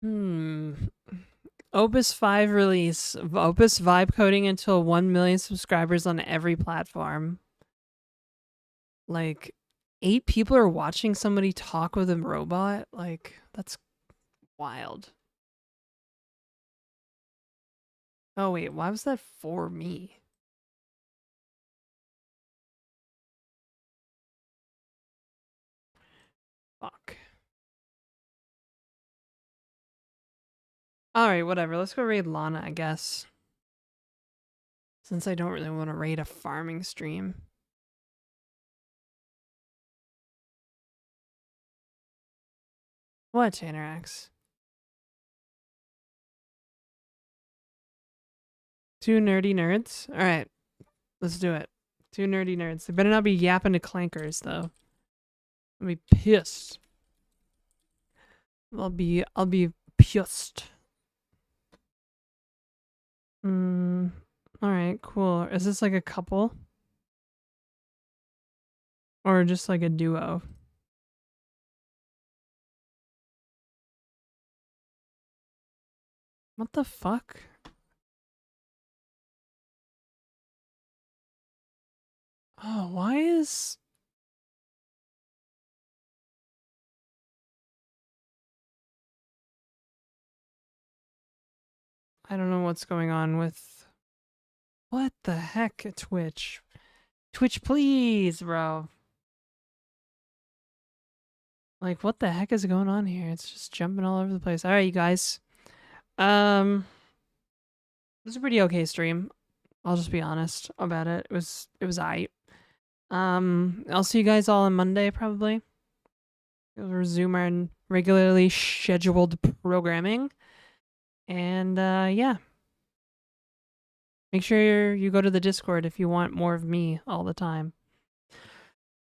Hmm. Opus 5 release. Opus vibe coding until 1 million subscribers on every platform. Like, 8 people are watching somebody talk with a robot? Like, that's wild. Oh, wait, why was that for me? Fuck. Alright, whatever. Let's go raid Lana, I guess. Since I don't really want to raid a farming stream. What, Tanerax? 2 nerdy nerds? Alright, let's do it. 2 nerdy nerds. They better not be yapping to clankers, though. I'll be pissed. I'll be pissed. Alright, cool. Is this like a couple? Or just like a duo? What the fuck? Oh, why is... I don't know what's going on with... What the heck, Twitch? Twitch, please, bro. Like, what the heck is going on here? It's just jumping all over the place. Alright, you guys. This is a pretty okay stream. I'll just be honest about it. It was aight. I'll see you guys all on Monday, probably. We'll resume our regularly scheduled programming. And, yeah. Make sure you go to the Discord if you want more of me all the time.